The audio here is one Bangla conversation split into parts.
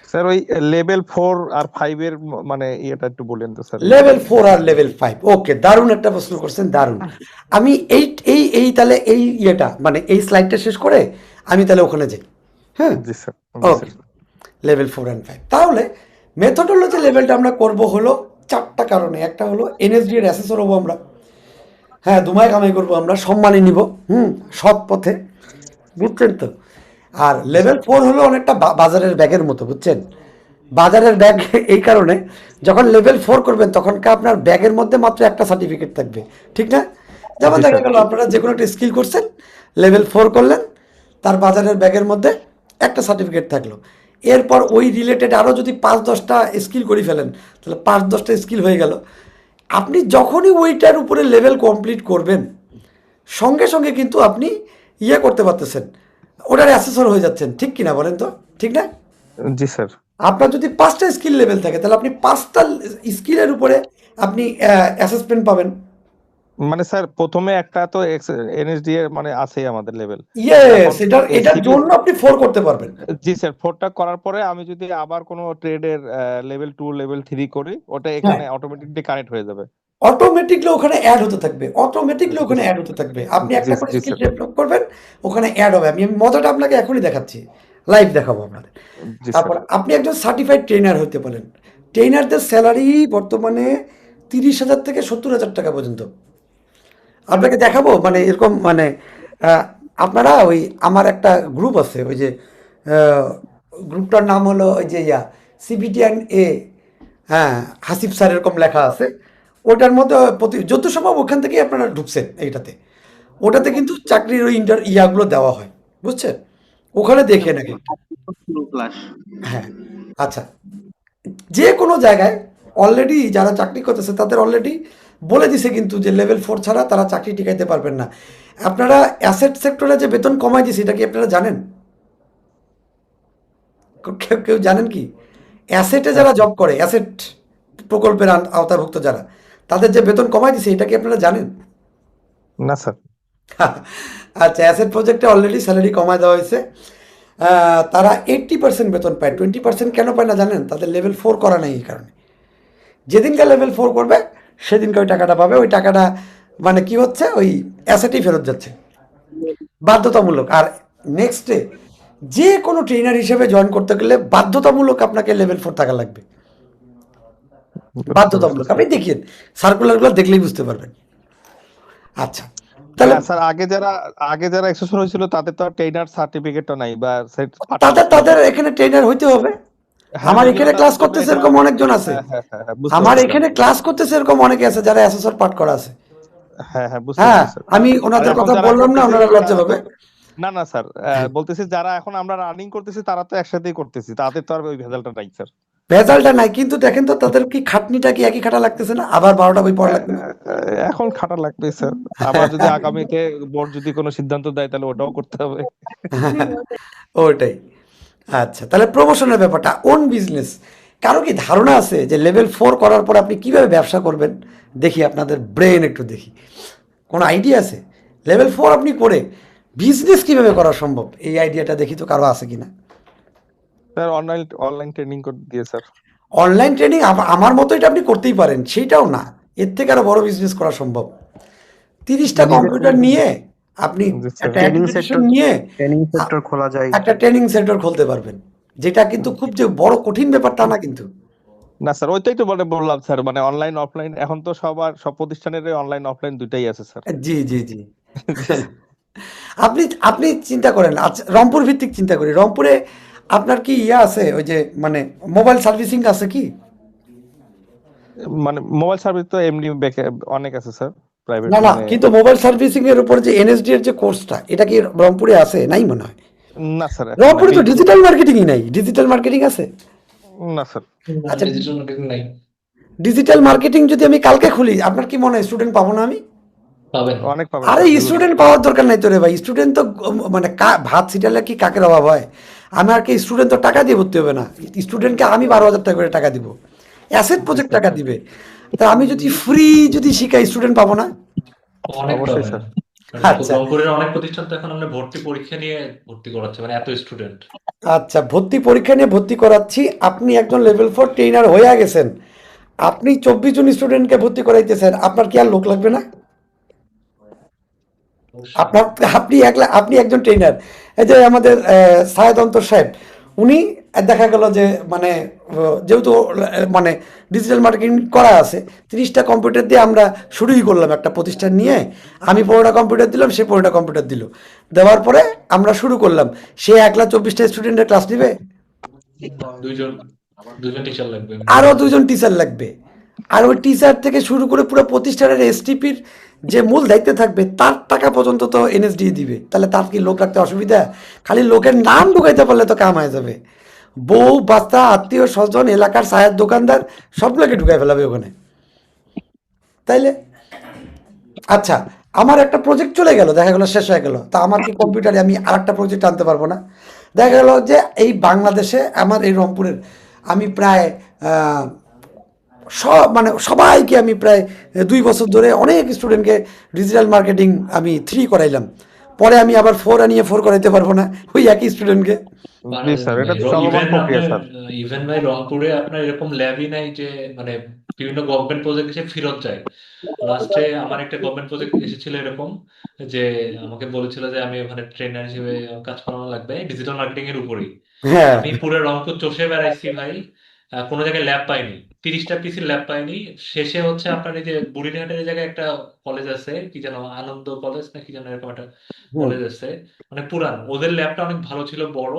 স্যার ওই লেভেল 4 আর 5 এর মানে ইয়েটা একটু বলেন তো স্যার একটু। লেভেল 4 আর লেভেল 5, ওকে, দারুণ একটা প্রশ্ন করছেন, দারুণ। আমি এই এই এই তাহলে এই ইয়েটা মানে এই স্লাইডটা শেষ করে আমি তাহলে ওখানে যাই। হ্যাঁ, জি স্যার। জি ওকে। স্যার। লেভেল 4 and 5, তাহলে মেথোডোলজি লেভেলটা আমরা করব হলো চারটা কারণে। একটা হলো এনএসডি এর অ্যাসেসর হবো আমরা, হ্যাঁ, দুমায় কামাই করবো আমরা, সম্মানী নিব, সৎ পথে, বুঝছেন তো। আর জি লেভেল স্যার। 4 হলো অনেকটা বাজারের ব্যাগের মতো, বুঝছেন। বাজারের ব্যাগ এই কারণে, যখন লেভেল 4 করবেন তখন আপনার ব্যাগের মধ্যে মাত্র একটা সার্টিফিকেট থাকবে, ঠিক না? যেমন জি দেখা স্যার। গেল আপনারা যে কোনো একটা স্কিল করছেন, লেভেল 4 করলেন, তার বাজারের ব্যাগের মধ্যে একটা সার্টিফিকেট থাকলো। এরপর ওই রিলেটেড আরও যদি 5-10টা স্কিল করে ফেলেন, তাহলে 5-10টা স্কিল হয়ে গেল। আপনি যখনই ওইটার উপরে লেভেল কমপ্লিট করবেন, সঙ্গে সঙ্গে কিন্তু আপনি ইয়ে করতে পারতেছেন, ওটার অ্যাসেসর হয়ে যাচ্ছেন, ঠিক কিনা বলেন তো, ঠিক না? জি স্যার। আপনার যদি 5টা স্কিল লেভেল থাকে, তাহলে আপনি 5টা স্কিলের উপরে আপনি অ্যাসেসমেন্ট পাবেন। মানে স্যার প্রথমে একটা তো এনএসডি এর মানে আছেই আমাদের লেভেল। এখন ইয়েস, এটার সিভি। জন্য আপনি 4 করতে পারবেন। জি স্যার, 4টা করার পরে আমি যদি আবার কোনো ট্রেডের লেভেল 2 লেভেল 3 করি, ওটা হ্যাঁ, এখানে অটোমেটিকলি কানেক্ট হয়ে যাবে। অটোমেটিকলি ওখানে অ্যাড হতে থাকবে, অটোমেটিকলি জি ওখানে স্যার। অ্যাড হতে থাকবে। আপনি জি একটা করে জি স্কিল স্যার। ডেভেলপ করবেন, ওখানে অ্যাড হবে। আমি মজাটা আপনাকে এখনই দেখাচ্ছি, লাইভ দেখাবো আপনাদের। জি স্যার। তারপর আপনি একজন সার্টিফাইড ট্রেনার হতে পারেন। ট্রেনারদের স্যালারি বর্তমানে 30,000 থেকে 70,000 টাকা পর্যন্ত। আপনাকে দেখাবো মানে এরকম মানে আহ, আপনারা ওই আমার একটা গ্রুপ আছে, ওই যে গ্রুপটার নাম হলো ওই যে CBTN-A, হ্যাঁ, হাসিফ স্যার এরকম লেখা আছে। ওটার মধ্যে প্রতি যত সম্ভব ওখান থেকেই আপনারা ঢুকছেন এইটাতে। ওটাতে কিন্তু চাকরির ওই ইয়াগুলো দেওয়া হয়, বুঝছেন। ওখানে দেখে নাকি। পুরো ক্লাস। হ্যাঁ, আচ্ছা, যে কোনো জায়গায় অলরেডি যারা চাকরি করতেছে তাদের অলরেডি বলে দিছে কিন্তু যে লেভেল 4 ছাড়া তারা চাকরি টিকাইতে পারবেন না। আপনারা অ্যাসেট সেক্টরে যে বেতন কমাই দিছে, এটা কি আপনারা জানেন? কেউ কেউ জানেন কি? অ্যাসেটে যারা জব করে, অ্যাসেট প্রকল্পের আওতাভুক্ত যারা, তাদের যে বেতন কমাই দিছে, এটা কি আপনারা জানেন? না স্যার। আচ্ছা, অ্যাসেট প্রজেক্টে অলরেডি স্যালারি কমায় দেওয়া হয়েছে। তারা 80% বেতন পায়, 20% কেন পায় না জানেন? তাদের লেভেল 4 করা নেই এই কারণে। যেদিনকার লেভেল 4 করবে সেদিনকে ওই টাকাটা পাবে। ওই টাকাটা মানে কি হচ্ছে, ওই অ্যাসেটেই ফেরত যাচ্ছে, বাধ্যতামূলক। আর নেক্সট ডে যে কোনো ট্রেনার হিসেবে জয়েন করতে গেলে বাধ্যতামূলক আপনাকে লেভেল 4 টাকা লাগবে, বুঝতে পারছি বাধ্যতামূলক। স্যার। আপনি দেখিয়েন, সার্কুলারগুলো দেখলেই বুঝতে পারবেন। আচ্ছা, তাহলে না স্যার, আগে যারা এক্সেসর হয়েছিল তাদের তো ট্রেনার সার্টিফিকেটও নাই বা পাঠানো তাদের ছিল না। তাদের এখানে ট্রেনার হইতে হবে। হ্যাঁ, আমার ওই জন্য এখানে ক্লাস তাদের জন্য করতেছে এটা। এরকম অনেকজন আছে। হ্যাঁ হ্যাঁ হ্যাঁ হ্যাঁ, বুঝতে আমার পারছি স্যার। এখানে ক্লাস করতেছে এরকম অনেকে আছে যারা অ্যাসেসর পাঠ করা আছে। হ্যাঁ হ্যাঁ, বুঝতে হ্যাঁ, পারছি স্যার। আমি আর ওনাদের এখন কথা যারা বললাম না, করতেছি ওনারা লজ্জা তারা তো। পাবে। না না স্যার, বলতেছি যারা এখন আমরা রানিং করতেছি তারা তো একসাথেই করতেছি, তাদের তো আর ওই ভেজালটা নাই স্যার। ভেজালটা নাই, কিন্তু দেখেন তো তাদের কি খাটনিটা কি একই খাটা লাগতেছে না? আবার 12টা বই পড়া লাগবে না? এখন খাটা লাগবে স্যার। আবার যদি আগামীতে বোর্ড যদি কোনো সিদ্ধান্ত দেয় তাহলে ওটাও করতে হবে। ওটাই। আচ্ছা, তাহলে প্রমোশনের ব্যাপারটা ওন বিজনেস। কারো কি ধারণা আছে যে লেভেল 4 করার পর আপনি কিভাবে ব্যবসা করবেন? দেখি আপনাদের ব্রেন একটু দেখি। কোনো আইডিয়া আছে? লেভেল 4 আপনি করে বিজনেস কিভাবে করা সম্ভব? এই আইডিয়াটা দেখি তো কারো আছে কিনা। স্যার অনলাইন অনলাইন ট্রেনিং করে দিয়ে স্যার। অনলাইন ট্রেনিং আমার মতো এটা আপনি করতেই পারেন, সেইটাও না, এর থেকে আরো বড় বিজনেস করা সম্ভব। 30টা নিজের কম্পিউটার নিয়ে আপনি জি স্যার। একটা ট্রেনিং অ্যাক্রিডিটেশন সেক্টর নিয়ে ট্রেনিং আ- সেক্টর খোলা যায়। একটা ট্রেনিং সেন্টার খুলতে পারবেন, যেটা কিন্তু খুব যে বড় কঠিন ব্যাপার তা না কিন্তু। না স্যার, ওইটাই তো বললাম স্যার, মানে অনলাইন অফলাইন এখন তো সব প্রতিষ্ঠানের অনলাইন অফলাইন দুইটাই আছে স্যার। জি জি জি। আপনি আপনি চিন্তা করেন, আচ্ছা, রংপুর ভিত্তিক চিন্তা করি। রংপুরে আপনার কি ইয়া আছে, ওই যে মানে মোবাইল সার্ভিসিং আছে কি? মানে মোবাইল সার্ভিস তো এমনি অনেক আছে স্যার, প্রাইভেট না না, মানে। কিন্তু মোবাইল সার্ভিসিং এর উপর যে এনএসডি এর যে কোর্সটা, এটা কি রংপুরে আছে? নাই মনে হয়। না স্যার, এখন নাই রংপুরে তো মিরপুর। ডিজিটাল মার্কেটিংই নাই। ডিজিটাল মার্কেটিং আছে? না স্যার। আচ্ছা, ডিজিটাল মার্কেটিং যদি আমি কালকে খুলি, আপনার কি মনে হয় স্টুডেন্ট পাবো না আমি? অনেক পাবেন আরে স্যার, হিউজ। স্টুডেন্ট পাওয়ার দরকার নাই তো রে ভাই। স্টুডেন্ট তো মানে ভাত ছিটালে কি কাকের অভাব হয়? আমার কি স্টুডেন্ট তো টাকা দিয়ে ভর্তি হবে না। স্টুডেন্টকে আমি 12,000 টাকা করে টাকা দিব, অ্যাসেট জি প্রজেক্ট স্যার। টাকা দিবে। তা আমি যদি ফ্রি যদি শিখাই, স্টুডেন্ট পাবো না? অবশ্যই স্যার। মানে আচ্ছা রংপুরের অনেক প্রতিষ্ঠান তো এখন আমরা ভর্তি পরীক্ষা নিয়ে ভর্তি করাচ্ছে, মানে এত স্টুডেন্ট। আচ্ছা, ভর্তি পরীক্ষা নিয়ে ভর্তি করাচ্ছি, আপনি একজন লেভেল 4 ট্রেনার হয়ে গেছেন, আপনি 24 জন স্টুডেন্টকে ভর্তি করাইতেছেন, আপনার কি আর লোক লাগবে না? অবশ্যই। আপনার, আপনি একজন ট্রেনার, এই যে আমাদের সায়েদ অন্তর সাহেব, উনি দেখা গেল যে মানে যেহেতু মানে ডিজিটাল মার্কেটিং করা আছে, 30টা কম্পিউটার দিয়ে আমরা শুরুই করলাম একটা প্রতিষ্ঠান নিয়ে। আমি 15টা কম্পিউটার দিলাম, সে 15টা কম্পিউটার দিল, দেওয়ার পরে আমরা শুরু করলাম। সে 1,24টা স্টুডেন্টের ক্লাস নিবে, দুইজন দুইজন টিচার লাগবে আরও মিনিমাম। 2জন টিচার লাগবে। আর ওই টিচার থেকে শুরু করে পুরো প্রতিষ্ঠানের এসটিপির যে মূল দায়িত্বে থাকবে, তার টাকা পর্যন্ত তো এনএসডি দিবে। তাহলে তার কি লোক রাখতে অসুবিধা? খালি লোকের নাম ঢুকাইতে পারলে তো কাম হয়ে যাবে। বউ বাচ্চা আত্মীয় স্বজন এলাকার চায়ের দোকানদার সবগুলোকে ঢুকাই ফেলাবে ওখানে, তাইলে? আচ্ছা, আমার একটা প্রজেক্ট চলে গেল, দেখা গেল শেষ হয়ে গেল, তা আমার কি কম্পিউটারে আমি আর একটা প্রজেক্ট আনতে পারবো না? দেখা গেল যে এই বাংলাদেশে আমার এই রংপুরের আমি প্রায় সব মানে সবাইকে আমি প্রায় 2 বছর ধরে অনেক স্টুডেন্টকে ডিজিটাল মার্কেটিং আমি 3 করাইলাম, পরে আমি আবার 4 আনিয়ে 4 করাইতে পারবো না ওই একই স্টুডেন্টকে? জি পারা স্যার, যাবে এটা ভাই। তো চলমান ইভেন প্রক্রিয়া আপনার স্যার। ইভেন ভাই রংপুরে আপনার এরকম ল্যাবই নাই যে মানে বিভিন্ন গভর্নমেন্ট প্রজেক্ট এসে ফেরত যায়। লাস্টে আমার একটা গভর্নমেন্ট প্রজেক্ট এসেছিল এরকম, যে আমাকে বলেছিল যে আমি ওখানে ট্রেনার হিসেবে কাজ করানো লাগবে ডিজিটাল মার্কেটিং এর উপরেই। হ্যাঁ। আমি পুরো রংপুর চষে বেড়াইছি ভাই, কোনো জায়গায় ল্যাব পাইনি, 30টা পিসির ল্যাব পাইনি। শেষে হচ্ছে আপনার এই যে বুড়িরহাটের এই জায়গায় একটা কলেজ আছে, কি যেন আনন্দ কলেজ না কি যেন এরকম একটা হুম। কলেজ আছে, মানে পুরান, ওদের ল্যাবটা অনেক ভালো ছিল, বড়।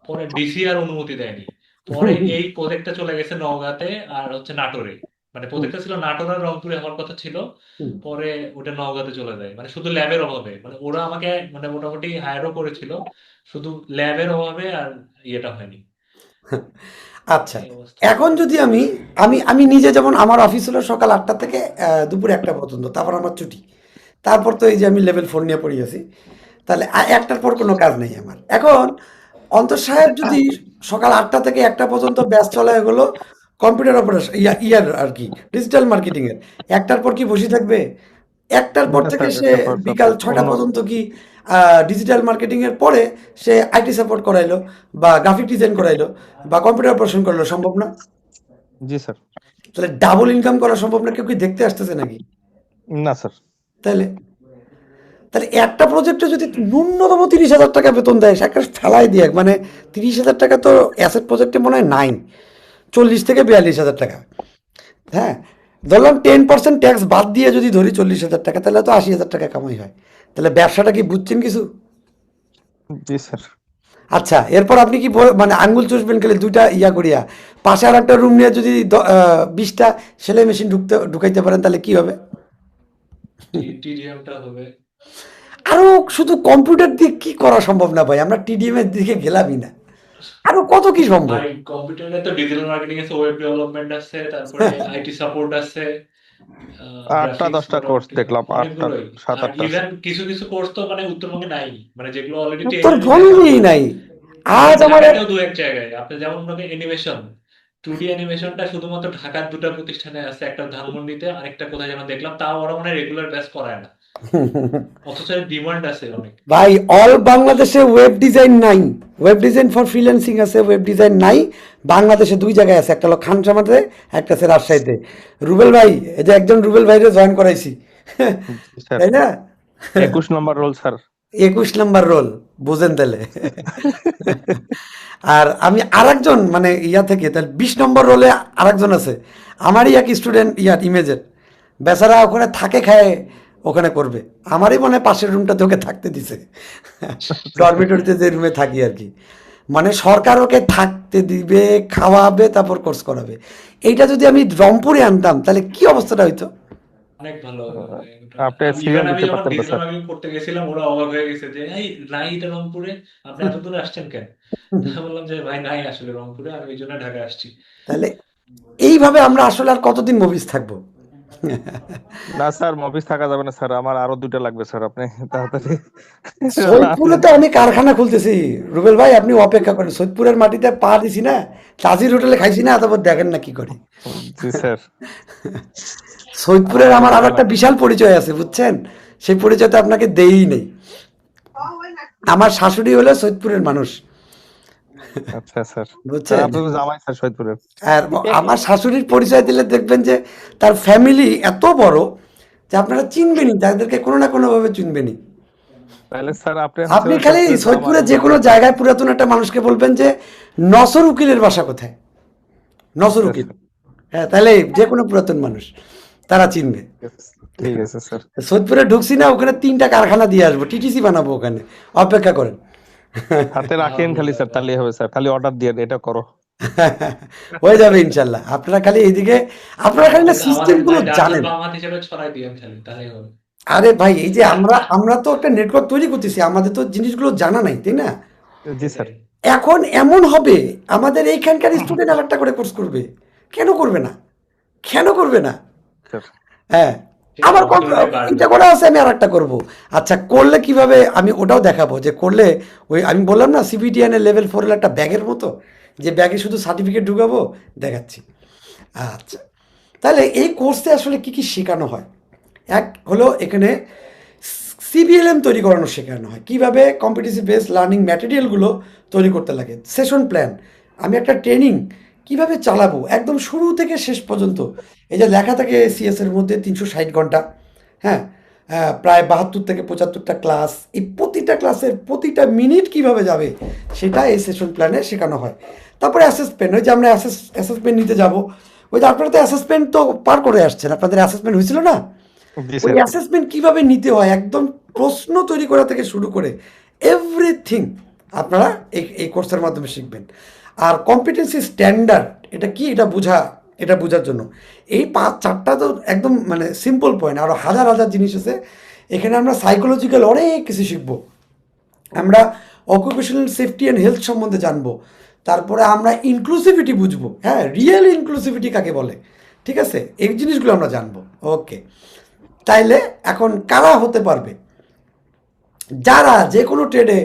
পরে ডিসি আর অনুমতি দেয়নি। পরে এই প্রজেক্টটা চলে গেছে নওগাঁতে আর হচ্ছে নাটোরে। মানে হুম। প্রজেক্টটা ছিল নাটোর আর রংপুরে হওয়ার কথা ছিল, হুম। পরে ওটা নওগাঁতে চলে যায়, মানে শুধু ল্যাবের অভাবে। মানে ওরা আমাকে মানে মোটামুটি হায়ারও করেছিল, শুধু ল্যাবের অভাবে আর ইয়েটা হয়নি। আচ্ছা, এই অবস্থা। এখন যদি আমি আমি আমি নিজে, যেমন আমার অফিস হলো সকাল 8টা থেকে দুপুর 1টা পর্যন্ত, তারপর আমার ছুটি, তারপর তো এই যে আমি লেভেল 4 নিয়ে পড়ে আছি, তাহলে 1টার পর কোনো কাজ নেই আমার। এখন অন্তর সাহেব যদি সকাল 8টা থেকে 1টা পর্যন্ত ব্যাচ চলে এগুলো কম্পিউটার অপারেশন ইয়ার আর কি ডিজিটাল মার্কেটিংয়ের, 1টার পর কি বসে থাকবে? 1টার পর না থেকে স্যার, সে একটা পর বিকাল সাপোর্ট 6টা অন্য। পর্যন্ত কি ডিজিটাল মার্কেটিংয়ের পরে সে আইটি সাপোর্ট করাইলো বা গ্রাফিক ডিজাইন করাইলো বা কম্পিউটার অপারেশন করলো, সম্ভব না? জি স্যার। তাহলে ডাবল ইনকাম করা সম্ভব না? কেউ কি দেখতে আসতেছে নাকি? না স্যার। তাহলে তাহলে একটা প্রজেক্টে যদি ন্যূনতম 30,000 টাকা বেতন দেয়, সে একটা ফেলাই দিয়ে মানে 30,000 টাকা তো অ্যাসেট প্রজেক্টে মনে হয় নাই, 40 থেকে 42,000 টাকা। হ্যাঁ, ধরলাম 10% ট্যাক্স বাদ দিয়ে যদি ধরি 40,000 টাকা, তাহলে তো 80,000 টাকা কামাই হয়। তাহলে ব্যবসাটা কি বুঝছেন কিছু? জি স্যার। আচ্ছা, এরপর আপনি কি মানে আঙ্গুল চুষবেন খালি দুইটা ইয়া করিয়া, পাশে আর একটা রুম নিয়ে যদি 20টা সেলাই মেশিন ঢুকাইতে পারেন, তাহলে কি হবে? টিডিএমটা হবে। আরো শুধু কম্পিউটার দিয়ে কি করা সম্ভব না ভাই? আমরা টিডিএম এর দিকে গেলামই না, আরো কত কি সম্ভব? ভাই কম্পিউটারে তো ডিজিটাল মার্কেটিং আছে, ওয়েব ডেভেলপমেন্ট আছে, তারপরে আইটি সাপোর্ট আছে, 8টা গ্রাফিক্স 10টা কোর্স মোটামুটি দেখলাম, 8টা অনেকগুলোই। আর 7-8টা আছে। ইভেন কিছু কিছু কোর্স তো মানে উত্তরবঙ্গে নাই, মানে যেগুলো অলরেডি উত্তরবঙ্গেই নাই। আজ আমার ঢাকাতেও দু এক জায়গায়। আপনি যেমন মনে অ্যানিমেশন, 2D অ্যানিমেশনটা শুধুমাত্র ঢাকার দুটো প্রতিষ্ঠানে আছে, একটা ধানমন্ডিতে আরেকটা কোথায় যেন দেখলাম, তাও ওরা মানে রেগুলার ব্যাচ করায় না, অথচ ডিমান্ড আছে অনেক। ভাই অল বাংলাদেশে ওয়েব ডিজাইন নাই, ওয়েব ডিজাইন ফর ফ্রিল্যান্সিং আছে, ওয়েব ডিজাইন নাই। বাংলাদেশে 2 জায়গায় আছে, একটা হলো খানসামাতে, একটা আছে রাজশাহীতে। রুবেল ভাই, এই যে একজন রুবেল ভাইরে জয়েন করাইছি, জি স্যার। তাই না? 21 নম্বর রোল স্যার। 21 নম্বর রোল, বুঝেন তাহলে? আর আমি আরেকজন মানে ইয়া থেকে, তাহলে 20 নম্বর রোলে আরেকজন আছে, আমারই এক স্টুডেন্ট ইয়ার ইমেজের, বেচারা ওখানে থাকে খায় ওখানে করবে। আমারই মনে হয় পাশের রুমটাতে ওকে থাকতে দিছে, ডরমিটরিতে যে রুমে থাকি আর কি। মানে সরকার ওকে থাকতে দিবে, খাওয়াবে, তারপর কোর্স করাবে। এইটা যদি আমি রংপুরে আনতাম, তাহলে কি অবস্থাটা হইতো? অনেক ভালো। আপনি ইভেন সিরিয়াল আমি দিতে যখন পারতেন না ডিজিটাল স্যার। মার্কেটিং করতে গেছিলাম, ওরা অবাক হয়ে গেছে যে এই নাই এটা রংপুরে, আপনি এত দূরে আসছেন কেন? তা বললাম যে ভাই নাই আসলে রংপুরে, আমি এই জন্য ঢাকা আসছি। তাহলে এইভাবে আমরা আসলে আর কতদিন মুভিজ থাকবো? না স্যার, অফিস থাকা যাবে না স্যার, আমার আরো 2টা লাগবে স্যার, আপনি তাড়াতাড়ি সৈয়দপুরে আনেন। তো আমি কারখানা খুলতেছি, রুবেল ভাই আপনি অপেক্ষা করেন, সৈয়দপুরের মাটিতে পা দিছি না, তাজির হোটেলে খাইছি না, তারপর দেখেন না কি করে। জি স্যার। সৈয়দপুরের আমার আরো আমার আরো 2টা একটা লাগবে। বিশাল পরিচয় আছে বুঝছেন, সেই পরিচয় তো আপনাকে দেই নেই। আমার শাশুড়ি হলো সৈয়দপুরের মানুষ, আচ্ছা স্যার। স্যার বুঝছেন? আপনি তো জামাই স্যার সৈয়দপুরের। আর আমার শাশুড়ির পরিচয় দিলে দেখবেন যে তার ফ্যামিলি এত বড় যে আপনারা চিনবেনই, তাদেরকে কোনো না কোনোভাবে চিনবেনই। তাহলে স্যার আপনি হচ্ছে আপনি ওই খালি সৈয়দপুরের সৈয়দপুরের যে জামাই। কোনো জায়গায় পুরাতন একটা মানুষকে বলবেন যে নসর উকিলের বাসা কোথায়, নসর উকিল। হ্যাঁ, তাহলে যে কোনো পুরাতন মানুষ তারা চিনবে। ঠিক আছে স্যার। সৈয়দপুরে ঢুকছি না, ওখানে 3টা কারখানা দিয়ে আসবো, টিটিসি বানাবো ওখানে, অপেক্ষা করেন। হাতে রাখেন খালি স্যার, তাহলেই হবে স্যার। খালি অর্ডার দিয়ে এটা করো। হয়ে যাবে ইনশাল্লাহ। আপনারা খালি এইদিকে, আপনারা খালি না আমাদের সিস্টেম আমাদের গুলো ভাই ডাচের জানেন। বাংলা হিসেবে ছড়াই দিয়েন খালি, তাহলেই হবে। আরে ভাই, এই যে আমরা আমরা তো একটা নেটওয়ার্ক তৈরি করতেছি, আমাদের তো জিনিসগুলো জানা নাই, তাই না? জি স্যার। এখন এমন হবে আমাদের এইখানকার স্টুডেন্ট আর একটা করে কোর্স করবে। কেন করবে না? কেন করবে না? স্যার হ্যাঁ, সে আমার অটোমেটিক বাড়বে। এটা করা আছে, আমি আর একটা করবো। আচ্ছা, করলে কিভাবে আমি ওটাও দেখাবো, যে করলে ওই আমি বললাম না সিবিটিএন এর লেভেল 4 এর একটা ব্যাগের মতো, যে ব্যাগে শুধু সার্টিফিকেট ঢুকাবো, দেখাচ্ছি। আচ্ছা, তাহলে এই কোর্সে আসলে কি কি শেখানো হয়? এক হলো এখানে সিবিএলএম তৈরি করানো শেখানো হয়, কীভাবে কম্পিটিটিভ বেস লার্নিং ম্যাটেরিয়ালগুলো তৈরি করতে লাগে, সেশন প্ল্যান, আমি একটা ট্রেনিং কিভাবে চালাবো একদম শুরু থেকে শেষ পর্যন্ত। এই যে লেখা থাকে সিএস এর মধ্যে 360 ঘন্টা, হ্যাঁ, প্রায় 72 থেকে 75টা ক্লাস, এই প্রতিটা ক্লাসের প্রতিটা মিনিট কিভাবে যাবে সেটা এই সেশন প্ল্যানে শেখানো হয়। তারপরে অ্যাসেসমেন্ট, ওই যে আমরা অ্যাসেসমেন্ট নিতে যাব, ওই যে আপনারা তো অ্যাসেসমেন্ট তো পার করে আসছেন, আপনাদের অ্যাসেসমেন্ট হয়েছিল না? জি ওই স্যার। অ্যাসেসমেন্ট কিভাবে নিতে হয় একদম প্রশ্ন তৈরি করা থেকে শুরু করে এভরিথিং আপনারা এই কোর্সের মাধ্যমে শিখবেন। আর কম্পিটেন্সি স্ট্যান্ডার্ড এটা কি, এটা বোঝার জন্য এই 4টা তো একদম মানে সিম্পল পয়েন্ট, আরও হাজার হাজার জিনিস আছে এখানে। আমরা সাইকোলজিক্যাল অনেক কিছু শিখবো, আমরা অকুপেশনাল সেফটি অ্যান্ড হেলথ সম্বন্ধে জানবো, তারপরে আমরা ইনক্লুসিভিটি বুঝবো, হ্যাঁ, রিয়েল ইনক্লুসিভিটি কাকে বলে, ঠিক আছে, এই জিনিসগুলো আমরা জানবো। ওকে, তাইলে এখন কারা হতে পারবে? যারা যে কোনো ট্রেডে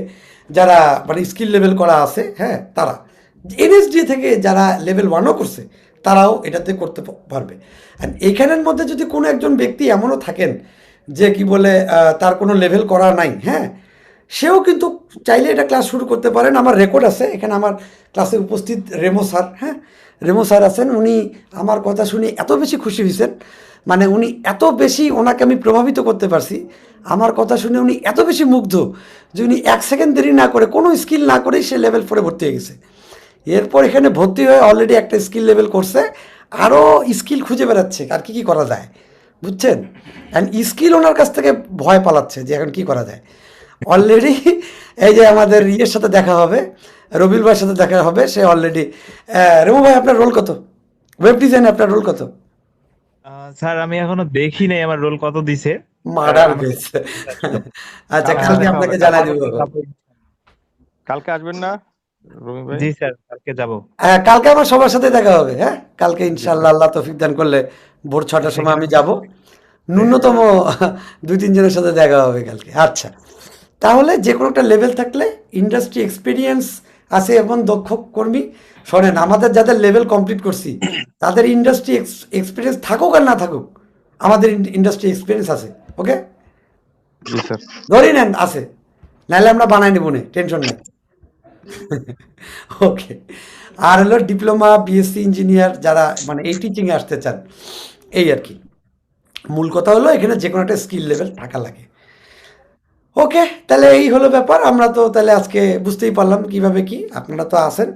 যারা মানে স্কিল লেভেল করা আছে, হ্যাঁ, তারা এনএসডি থেকে যারা লেভেল 1ও করছে তারাও এটাতে করতে পারবে। আর এইখানের মধ্যে যদি কোনো একজন ব্যক্তি এমনও থাকেন যে কি বলে তার কোনো লেভেল করা নাই, হ্যাঁ, সেও কিন্তু চাইলে এটা ক্লাস শুরু করতে পারেন। আমার রেকর্ড আছে এখানে, আমার ক্লাসে উপস্থিত রেমো স্যার, হ্যাঁ, রেমো স্যার আছেন, উনি আমার কথা শুনে এত বেশি খুশি হয়েছেন, মানে উনি এত বেশি, ওনাকে আমি প্রভাবিত করতে পারছি, আমার কথা শুনে উনি এত বেশি মুগ্ধ যে উনি 1 সেকেন্ড দেরি না করে, কোনো স্কিল না করেই সে লেভেল 4-এ ভর্তি হয়ে গেছে। এরপর এখানে ভর্তি হয়ে অলরেডি একটা স্কিল লেভেল করছে, আরও স্কিল খুঁজে বেড়াচ্ছে আর কি কি করা যায়, বুঝছেন? অ্যান্ড স্কিল ওনার কাছ থেকে ভয় পালাচ্ছে যে এখন কি করা যায়। অলরেডি এই যে আমাদের ইয়ের সাথে দেখা হবে, রবিল ভাইয়ের সাথে দেখা হবে, সে অলরেডি, রেমু ভাই আপনার রোল কত? ওয়েব ডিজাইনে আপনার রোল কত? স্যার আমি এখনো দেখি নাই আমার রোল কত দিছে। মার্ডার আমাকে বেস। আচ্ছা, কালকে কালকে দেখা আপনাকে হবে। জানাই দেবো। কালকে আসবেন না রবি ভাই? জি স্যার কালকে যাব। হ্যাঁ, কালকে আমার সবার সাথে দেখা হবে। হ্যাঁ, কালকে ইনশাল্লাহ আল্লাহ তৌফিক দান করলে ভোর 6টার সময় আমি যাব, ন্যূনতম 2-3 জনের সাথে দেখা হবে কালকে। আচ্ছা, তাহলে যে কোনো একটা লেভেল থাকলে ইন্ডাস্ট্রি এক্সপিরিয়েন্স আছে এবং দক্ষ কর্মী, শোনেন, আমাদের যাদের লেভেল কমপ্লিট করছি তাদের ইন্ডাস্ট্রি এক্সপিরিয়েন্স থাকুক আর না থাকুক, আমাদের ইন্ডাস্ট্রি এক্সপিরিয়েন্স আছে। ওকে, জি স্যার। ধরেই নেন আছে, নাহলে আমরা বানাই নেব, নে টেনশন নেই। ওকে, আর হলো ডিপ্লোমা বিএসসি ইঞ্জিনিয়ার যারা মানে এই টিচিংয়ে আসতে চান, এই আর কি মূল কথা হলো এখানে যে কোনো একটা স্কিল লেভেল থাকা লাগে। ওকে, তাহলে এই হলো ব্যাপার। আমরা তো তাহলে আজকে বুঝতেই পারলাম কিভাবে কি, আপনারা তো আসেন।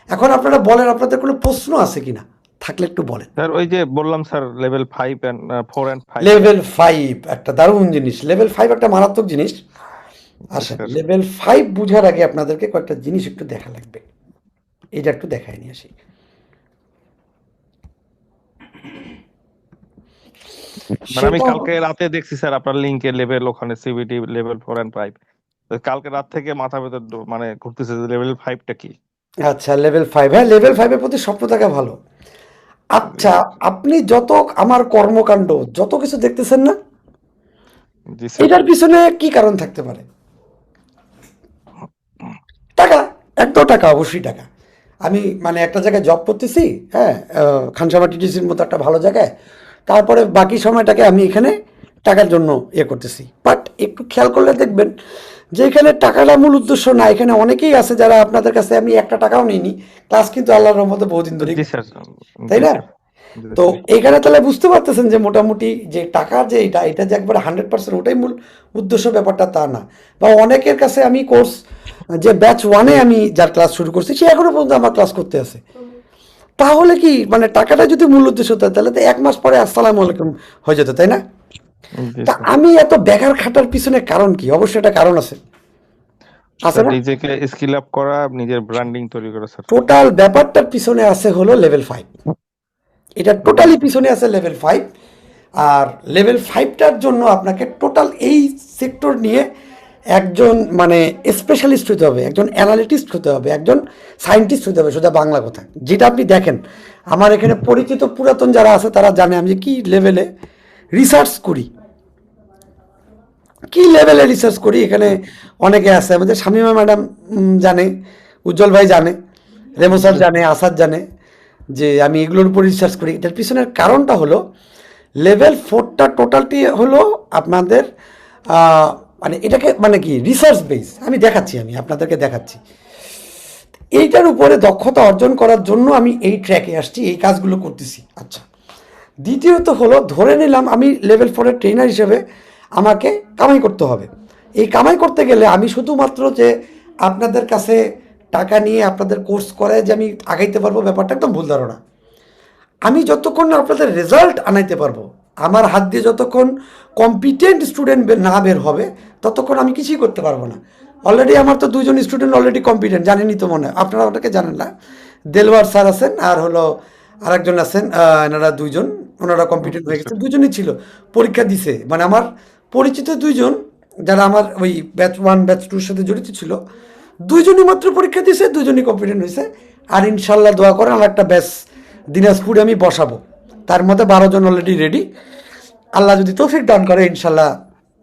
এখন আপনারা বলেন আপনাদের কোনো প্রশ্ন আছে কিনা, থাকলে একটু বলেন। স্যার ওই যে বললাম sir level 5 and 4 and 5। Level 5 একটা দারুণ জিনিস, লেভেল 5 একটা মারাত্মক জিনিস। আসেন, স্যার। লেভেল 5 বুঝার আগে আপনাদেরকে কয়েকটা জিনিস একটু দেখা লাগবে, এটা একটু দেখাই নিয়ে আসি। মানে আমি সেটা কালকে রাতে দেখছি স্যার আপনার লিংকে লেভেল ওখানে সিবিটি লেভেল 4 এন্ড 5। কালকে রাত থেকে মাথা ভেতর মানে ঘুরতেছে যে লেভেল 5টা কি। আচ্ছা, লেভেল 5, হ্যাঁ, লেভেল 5-এর প্রতি স্বপ্ন থাকা ভালো। আচ্ছা, আপনি যত আমার কর্মকাণ্ড যত কিছু দেখতেছেন না, জি স্যার। এটার পিছনে কি কারণ থাকতে পারে? টাকা, একদম টাকা, অবশ্যই টাকা। আমি মানে একটা জায়গায় জব করতেছি, হ্যাঁ, খানসামা টিটিসির মতো একটা ভালো জায়গায়, তারপরে বাকি সময়টাকে আমি এখানে টাকার জন্য ইয়ে করতেছি, বাট একটু খেয়াল করলে দেখবেন যে এখানে টাকাটা মূল উদ্দেশ্য না, এখানে অনেকেই আছে যারা আপনাদের কাছে আমি একটা টাকাও নিইনি, ক্লাস কিন্তু আল্লাহর রহমতে বহুদিন ধরে জি স্যার। তাই জি না? স্যার। জি তো স্যার। এখানে তাহলে বুঝতে পারতেছেন যে মোটামুটি যে টাকা যে এটা যে একবার 100% ওটাই মূল উদ্দেশ্য, ব্যাপারটা তা না। বা অনেকের কাছে আমি কোর্স যে ব্যাচ 1-এ আমি যার ক্লাস শুরু করছি সে এখনো পর্যন্ত আমার ক্লাস করতে আছে। তাহলে কি মানে টাকাটা যদি মূল উদ্দেশ্য হতো তাহলে তো 1 মাস পরে আসসালামু আলাইকুম হয়ে যেত, তাই না? জি তা স্যার। আমি এত বেকার খাটার পিছনে কারণ কি? অবশ্যই একটা কারণ আছে, আছে স্যার না? নিজেকে স্কিল আপ করা, নিজের ব্র্যান্ডিং তৈরি করা স্যার। টোটাল ব্যাপারটার পিছনে আছে হলো লেভেল 5। এটা জি টোটালি স্যার। পিছনে আছে লেভেল 5। আর লেভেল 5টার জন্য আপনাকে টোটাল এই সেক্টর নিয়ে একজন মানে স্পেশালিস্ট হতে হবে, একজন অ্যানালিটিস্ট হতে হবে, একজন সায়েন্টিস্ট হতে হবে, সোজা বাংলা কথা। যেটা আপনি দেখেন আমার এখানে পরিচিত পুরাতন যারা আছে তারা জানে আমি যে কী লেভেলে রিসার্চ করি, কি লেভেলে রিসার্চ করি। এখানে অনেকে আছে, আমাদের শামীমা ম্যাডাম জানে, উজ্জ্বল ভাই জানে, রেমো স্যার জি জানে, আসাদ জানে যে আমি এগুলোর উপর রিসার্চ করি। এটার পিছনের কারণটা হলো লেভেল 4টা টোটালটি হলো আপনাদের মানে এটাকে মানে কি রিসার্চ বেস। আমি দেখাচ্ছি, আমি আপনাদেরকে দেখাচ্ছি। এইটার উপরে দক্ষতা অর্জন করার জন্য আমি এই ট্র্যাকে আসছি, এই কাজগুলো করতেছি। আচ্ছা, দ্বিতীয়ত হলো ধরে নিলাম আমি লেভেল 4-এর ট্রেনার হিসেবে আমাকে কামাই করতে হবে। এই কামাই করতে গেলে আমি শুধুমাত্র যে আপনাদের কাছে টাকা নিয়ে আপনাদের কোর্স করে যে আমি আগাইতে পারবো, ব্যাপারটা একদম ভুল ধারণা। আমি যতক্ষণ না আপনাদের রেজাল্ট আনাইতে পারবো, আমার হাত দিয়ে যতক্ষণ কম্পিটেন্ট স্টুডেন্ট না বের হবে ততক্ষণ আমি কিছুই করতে পারবো না। অলরেডি আমার তো 2জন স্টুডেন্ট অলরেডি কম্পিটেন্ট, জানেনই তো মনে হয়, আপনারা ওটাকে জানেন না। দেলওয়ার স্যার আছেন আর হলো আরেকজন আছেন, এনারা 2জন, ওনারা কম্পিটেন্ট জি হয়ে গেছে, স্যার। 2জনই ছিল, পরীক্ষা দিছে। মানে আমার পরিচিত 2জন যারা আমার ওই ব্যাচ 1 ব্যাচ 2-র সাথে জড়িত ছিল, 2জনই মাত্র পরীক্ষা দিয়েছে, 2জনই কম্পিটেন্ট হয়েছে। আর ইনশাল্লাহ দোয়া করেন আমার একটা ব্যাচ দিনাজপুরে আমি বসাবো, তার মধ্যে 12জন অলরেডি রেডি। আল্লাহ যদি তৌফিক দান করে ইনশাল্লাহ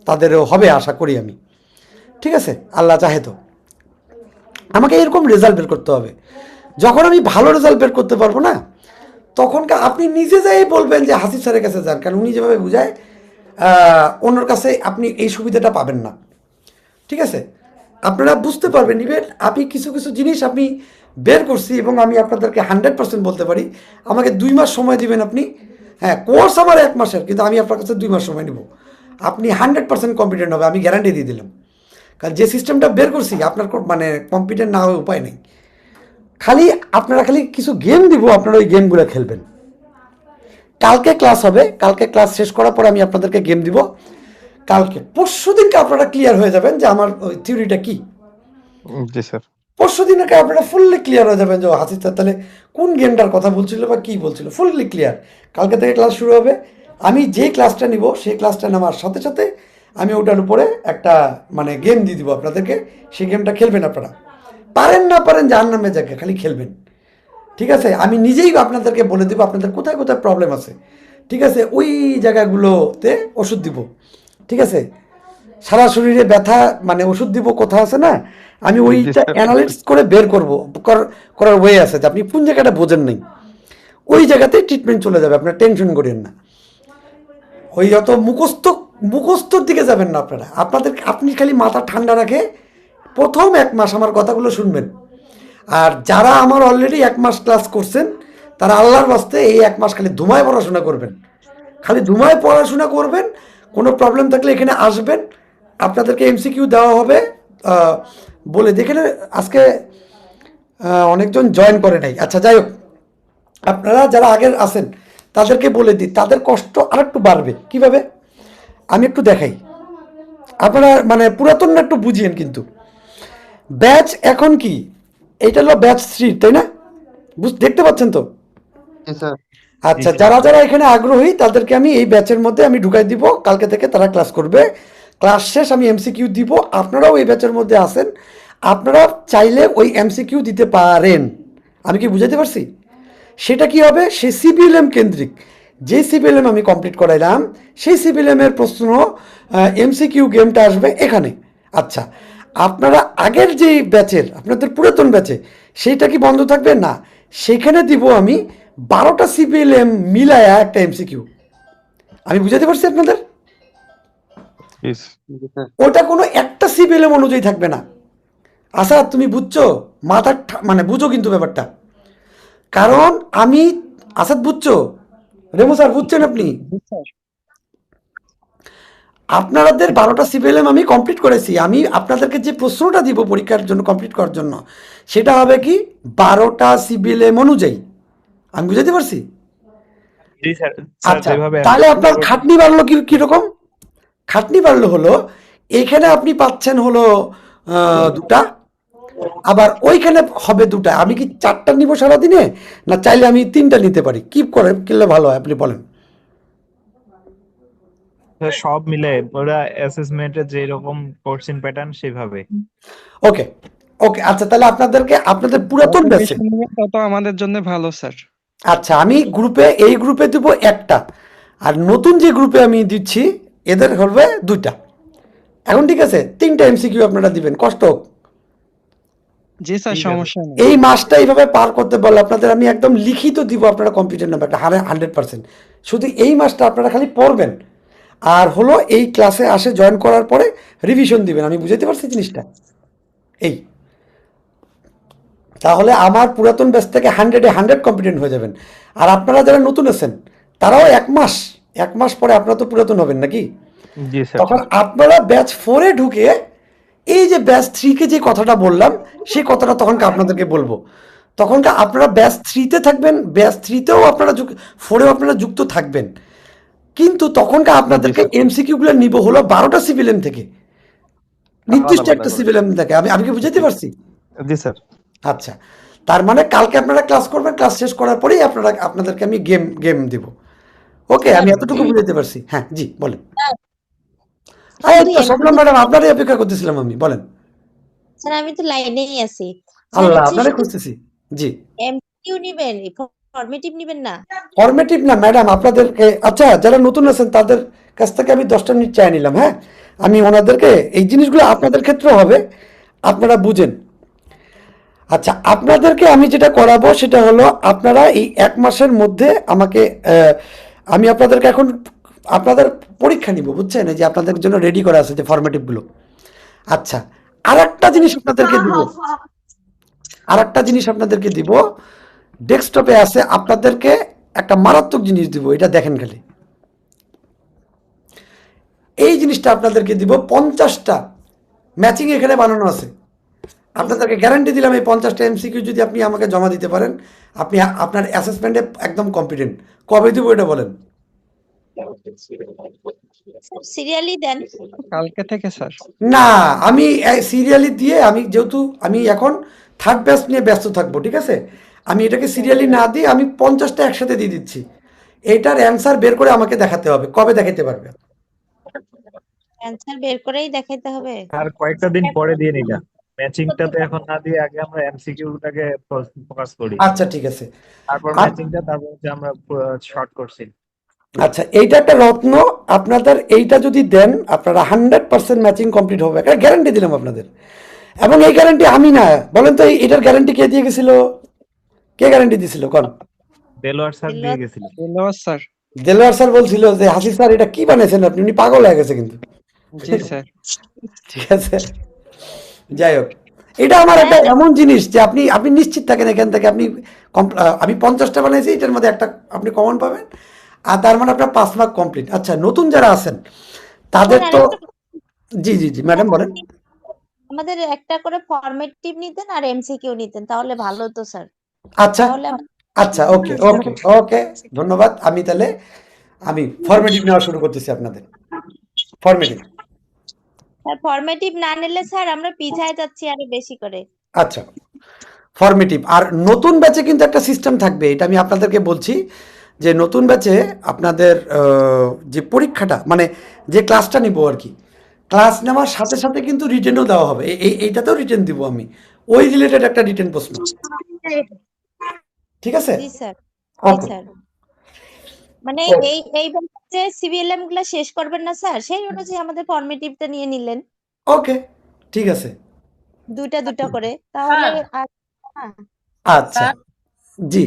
তাদেরও হবে, আশা করি আমি। ঠিক আছে, আল্লাহ চাহে তো। আমাকে এরকম রেজাল্ট বের করতে হবে। যখন আমি ভালো রেজাল্ট বের করতে পারবো না, তখনকার আপনি নিজে যাই বলবেন যে হাসিব স্যারের কাছে যান, কারণ উনি যেভাবে বুঝায় অন্যর কাছে আপনি এই সুবিধাটা পাবেন না। ঠিক আছে, আপনারা বুঝতে পারবেন। ইভেন আপনি কিছু কিছু জিনিস আপনি বের করছি এবং আমি আপনাদেরকে 100% বলতে পারি আমাকে 2 মাস সময় দিবেন আপনি। হ্যাঁ, কোর্স আমার 1 মাসের, কিন্তু আমি আপনার কাছে 2 মাস সময় নেব, আপনি 100% কম্পিটেন্ট হবে, আমি গ্যারান্টি দিয়ে দিলাম। কারণ যে সিস্টেমটা বের করছি আপনার মানে কম্পিটেন্ট না হয়ে উপায় নেই। খালি আপনারা খালি কিছু গেম দিব, আপনারা ওই গেমগুলো খেলবেন। কালকে ক্লাস হবে, কালকে ক্লাস শেষ করার পর আমি আপনাদেরকে গেম দিব। কালকে পরশু দিনকে আপনারা ক্লিয়ার হয়ে যাবেন যে আমার ওই থিওরিটা কী। জি স্যার। পরশু দিনকে আপনারা ফুললি ক্লিয়ার হয়ে যাবেন যে হাসিব স্যার তাহলে কোন গেমটার কথা বলছিল বা কী বলছিল, ফুললি ক্লিয়ার। কালকে থেকে ক্লাস শুরু হবে, আমি যেই ক্লাসটা নিব সেই ক্লাসটা নেওয়ার সাথে সাথে আমি ওটার উপরে একটা মানে গেম দিয়ে দিব আপনাদেরকে, সেই গেমটা খেলবেন আপনারা। পারেন না পারেন যার নামে যাকে, খালি খেলবেন। ঠিক আছে, আমি নিজেই আপনাদেরকে বলে দেবো আপনাদের কোথায় কোথায় প্রবলেম আছে। ঠিক আছে, ওই জায়গাগুলোতে ওষুধ দিব। ঠিক আছে, সারা শরীরে ব্যথা মানে ওষুধ দিব, কোথা আছে না, আমি জি ওইটা স্যার। অ্যানালিটিস করে বের করবো, করার ওয়ে আছে যে আপনি কোন জায়গাটা বোঝেন নাই, ওই জায়গাতেই ট্রিটমেন্ট চলে যাবে, আপনার টেনশন করেন না। ওই অত মুখস্থর দিকে যাবেন না আপনারা, আপনি খালি মাথা ঠান্ডা রাখে প্রথম 1 মাস আমার কথাগুলো শুনবেন। আর যারা আমার অলরেডি 1 মাস ক্লাস করছেন তারা আল্লাহর বাস্তে এই 1 মাস খালি ধুমায় পড়াশোনা করবেন, খালি ধুমায় পড়াশোনা করবেন। কোনো প্রবলেম থাকলে এখানে আসবেন, আপনাদেরকে এমসিকিউ দেওয়া হবে। বলে দেখেন আজকে অনেকজন জয়েন করে নাই। আচ্ছা যাই হোক, আপনারা যারা আগের আছেন তাদেরকে বলে দিই, তাদের কষ্ট আরেকটু বাড়বে। কিভাবে আমি একটু দেখাই, আপনারা মানে পুরাতন না একটু বুঝিয়েন। কিন্তু ব্যাচ এখন কি, এইটা হলো ব্যাচ 3, তাই না? দেখতে পাচ্ছেন তো? জি স্যার। আচ্ছা, যারা যারা এখানে আগ্রহী তাদেরকে আমি এই ব্যাচের মধ্যে আমি ঢুকাই দিব, কালকে থেকে তারা ক্লাস করবে। ক্লাস শেষ আমি এমসিকিউ দিব, আপনারাও এই ব্যাচের মধ্যে আছেন, আপনারা চাইলে ওই এমসিকিউ দিতে পারেন। আমি কি বুঝাতে পারছি? সেটা কি হবে, সে সিবিএলএম কেন্দ্রিক। যে সিবিএলএম আমি কমপ্লিট করাইলাম সেই সিবিএলএমের প্রশ্ন এমসিকিউ গেমটা আসবে এখানে। আচ্ছা, আপনারা আগের যে ব্যাচের আপনাদের পুরাতন ব্যাচে সেইটা কি বন্ধ থাকবে না, সেখানে দিব আমি 12টা সিবিএলএম মিলায়া একটা এমসিকিউ। আমি বুঝাতে পারছি আপনাদের? ইস, জি স্যার। ওটা কোনো একটা সিপিএলএম অনুযায়ী থাকবে না। আসাদ, তুমি বুঝছো? মানে বুঝো কিন্তু ব্যাপারটা। কারণ আমি, আসাদ বুঝছো? রেমু স্যার বুঝছেন আপনি? জি স্যার। আপনাদের 12টা সিপিএলএম আমি কমপ্লিট করেছি। আমি আপনাদেরকে যে প্রশ্নটা দিব পরীক্ষার জন্য কমপ্লিট করার জন্য, সেটা হবে কি 12টা সিপিএলএম অনুযায়ী। আমি বুঝাতে পারছি? জি স্যার, স্যার আচ্ছা, যেভাবে তাহলে অ্যানালাইসিস আপনার করছেন। খাটনি বাড়লো কি রকম? খাটনি বাড়লো হলো, এখানে আপনি পাচ্ছেন হলো দুটা, আবার ওইখানে হবে দুটা। আমি কি 4টা নিব সারাদিনে, না চাইলে আমি 3টা নিতে পারি? কি করে কিনলে ভালো হয় আপনি বলেন? স্যার সব মিলে ওরা অ্যাসেসমেন্টের যে এরকম কোশ্চেন প্যাটার্ন সেভাবে। ওকে, ওকে, আচ্ছা, তাহলে আপনাদের যত পুরাতন ব্যাচে, বেশি নেবেন তত আমাদের জন্য ভালো স্যার। আচ্ছা, আমি এই গ্রুপে দিব একটা, আর নতুন যে গ্রুপে আমি দিচ্ছি এদের হবে দুইটা। এখন ঠিক আছে, 3টা এমসিকিউ আপনারা দিবেন, কষ্ট হোক। জি স্যার, ঠিক আছে। সমস্যা নেই। এই মাসটা এইভাবে পার করতে বললে আপনাদের আমি একদম লিখিত দিব, আপনারা কম্পিউটার নাম্বারটা 100%। শুধু এই মাসটা আপনারা খালি পড়বেন, আর হলো এই ক্লাসে জয়েন করার পরে রিভিশন দিবেন। আমি বুঝাতে পারছি জিনিসটা? এই, তাহলে আমার পুরাতন ব্যাচ থেকে 100-এ 100 কম্পিটেন্ট হয়ে যাবেন। আর আপনারা যারা নতুন আছেন তারাও এক মাস পরে আপনারা তো পুরাতন হবেন নাকি? জি স্যার। তখন আপনারা ব্যাচ 4-এ ঢুকে এই যে ব্যাচ 3-কে যে কথাটা বললাম, সেই কথাটা তখনকে আপনাদেরকে বলবো। তখনকে আপনারা ব্যাচ 3-তে থাকবেন, ব্যাচ 3-তেও আপনারা 4-এও আপনারা যুক্ত থাকবেন। কিন্তু তখনকার আপনাদেরকে স্যার। এমসিকিউ গুলো নিব হলো 12টা সিভিলিয়ান থেকে, নির্দিষ্ট আলাদা একটা করে। সিভিলিয়ান থেকে। আমি কি বুঝাতে পারছি? জি স্যার। আচ্ছা, তার মানে কালকে আপনারা ক্লাস করবেন, ক্লাস শেষ করার পরেই আপনাদেরকে আমি গেম দিব। ওকে, আমি এতটুকু বুঝাতে পারছি। হ্যাঁ, জি বলেন। এই শুধু তো শবনম এমসিকিউ ম্যাডাম, আপনারই অপেক্ষা করতেছিলাম আমি, বলেন। স্যার, আমি তো লাইনেই আছি। স্যার আল্লাহ, হচ্ছে আপনারে শুধু খুঁজতেছি। জি, এমসিকিউ নিবেন, ফরমেটিভ নিবেন না? ফরমেটিভ না ম্যাডাম, আপনাদেরকে, আচ্ছা, যারা নতুন আছেন তাদের কাছ থেকে আমি 10টা মিনিট চাই নিলাম। হ্যাঁ, আমি ওনাদেরকে এই জিনিসগুলো আপনাদের ক্ষেত্রেও হবে, আপনারা বুঝেন। আচ্ছা, আপনাদেরকে আমি যেটা করাবো সেটা হলো, আপনারা এই 1 মাসের মধ্যে আমাকে আমি আপনাদেরকে এখন আপনাদের পরীক্ষা নিব, বুঝছেন? এই যে আপনাদের জন্য রেডি করা আছে যে ফরমেটিভগুলো। আচ্ছা, আর একটা জিনিস আপনাদেরকে দিব, ডেস্কটপে আছে, আপনাদেরকে একটা মারাত্মক জিনিস দিব, এটা দেখেন খালি। এই জিনিসটা আপনাদেরকে দিব, 50টা ম্যাচিং এখানে বানানো আছে। আপনাদেরকে গ্যারান্টি দিলাম, এই 50টা এমসিকিউ যদি আপনি আমাকে জমা দিতে পারেন, আপনি আপনার অ্যাসেসমেন্টে একদম কম্পিটেন্ট। কবে দিব এটা বলেন? স্যার সিরিয়ালি দেন। কালকে থেকে স্যার। না, আমি সিরিয়ালি দিয়ে, আমি যেহেতু আমি এখন থার্ড ব্যাচ নিয়ে ব্যস্ত থাকবো, ঠিক আছে? আমি এটাকে সিরিয়ালি না দিয়ে আমি 50টা একসাথে দিয়ে দিচ্ছি। এটার অ্যান্সার বের করে আমাকে দেখাতে হবে। কবে দেখাতে পারবে? অ্যান্সার বের করেই দেখাইতে হবে? আর কয়েকটা দিন পরে দিয়ে নিলাম, ম্যাচিংটাতে এখন না দিয়ে আগে আমরা এমসিকিউটাকে ফোকাস করি, আচ্ছা, ঠিক আছে। তারপর আর ম্যাচিংটা, তারপর হচ্ছে আমরা শর্ট করছি। আচ্ছা, এইটা একটা রত্ন। আপনাদের এইটা যদি দেন, আপনারা 100% ম্যাচিং কমপ্লিট হবে, একটা গ্যারান্টি দিলাম আপনাদের। এবং এই গ্যারান্টি আমি না, বলেন তো, এটার গ্যারান্টি কে দিয়ে গেছিল? কে গ্যারান্টি দিছিল কোন? দেলোয়ার স্যার দিয়ে গেছিল। ধন্যবাদ স্যার। দেলোয়ার স্যার বলছিল যে, হাসিব স্যার এটা কি বানিয়েছেন আপনি, উনি পাগল হয়ে গেছে কিন্তু। জি স্যার। ঠিক আছে, যাই হোক, এটা আমার একটা এমন জিনিস যে আপনি নিশ্চিত থাকেন এখান থেকে। আমি 50টা বানিয়েছি, এটার মধ্যে একটা আপনি কমন পাবেন, আর তার মানে আপনার 5 মার্ক কমপ্লিট। আচ্ছা, নতুন যারা আছেন তাদের স্যার তো, আরেকটা, জি ম্যাডাম বলেন। আমাদের একটা করে ফরমেটিভ নিতেন আর এমসিকিউ নিতেন, তাহলে ভালো হতো স্যার। আচ্ছা, তাহলে আচ্ছা, ওকে ওকে ওকে, ধন্যবাদ। আমি ফরমেটিভ নেওয়া শুরু করতেছি আপনাদের। ফরমেটিভ, ফরমেটিভ না নিলে স্যার আমরা পিছায় যাচ্ছি আরো বেশি করে। আচ্ছা, ফরমেটিভ। আর নতুন ব্যাচে কিন্তু একটা সিস্টেম থাকবে, এটা আমি আপনাদেরকে বলছি, যে নতুন ব্যাচে আপনাদের যে পরীক্ষাটা, মানে যে ক্লাসটা নিব আর কি, ক্লাস নেওয়ার সাথে সাথে কিন্তু রিটেনও দেওয়া হবে। এইটাতেও রিটেন দিব আমি, ওই রিলেটেড একটা রিটেন প্রশ্ন, ঠিক আছে? জি স্যার, জি ওকে, স্যার। মানে এই যে সিভিএলএম গুলা শেষ করবেন না স্যার, সেই অনুযায়ী আমাদের ফরমেটিভটা নিয়ে নিলেন ওকে, ঠিক আছে, দুটা করে, তাহলে আর না। আচ্ছা, জি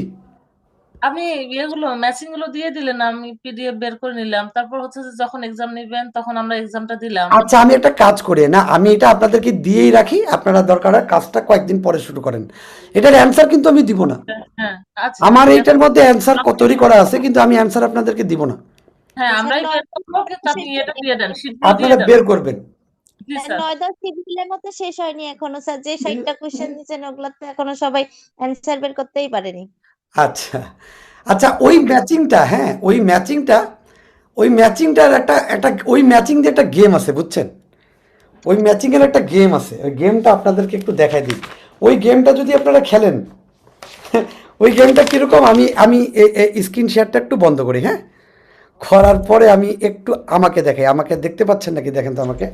আমি ইয়েগুলো ম্যাচিং গুলো দিয়ে দিলেন, আমি পিডিএফ বের করে নিলাম, তারপর হচ্ছে যে যখন এক্সাম নেবেন তখন আমরা এক্সামটা দিলাম। আচ্ছা, আমি একটা কাজ করি না, আমি এটা আপনাদেরকে দিয়েই রাখি, আপনারা দরকার হয় কাজটা কয়েকদিন পরে শুরু করেন। এটার অ্যান্সার কিন্তু আমি দিব না, হ্যাঁ, আচ্ছা আমার ঠিক আছে। এইটার মধ্যে অ্যান্সার তৈরি করা আছে, কিন্তু আমি অ্যান্সার আপনাদেরকে দিব না, হ্যাঁ, স্যার আমরাই বের 9-10 করবো, কিন্তু আপনি এটা দিয়ে দেন, শীটগুলো দিয়ে আপনারা দেন। বের করবেন। জি স্যার স্যার। 9-10 সিভিলের মতো শেষ হয়নি এখনো স্যার, যে 60টা কোশ্চেন দিয়েছেন ওগুলো তো এখনো সবাই অ্যান্সার বের করতেই পারেনি। আচ্ছা আচ্ছা, ওই ম্যাচিংটা, হ্যাঁ ওই ম্যাচিংটার একটা একটা ওই ম্যাচিং দিয়ে একটা গেম আছে, বুঝছেন? ওই ম্যাচিং এর একটা গেম আছে, ওই গেমটা আপনাদেরকে একটু দেখাই দিই। ওই গেমটা যদি আপনারা খেলেন, ওই গেমটা কিরকম, আমি আমি স্ক্রিন শেয়ারটা একটু বন্ধ করি, হ্যাঁ, করার পরে আমি একটু আমাকে দেখাই। আমাকে দেখতে পাচ্ছেন নাকি? দেখেন তো আমাকে,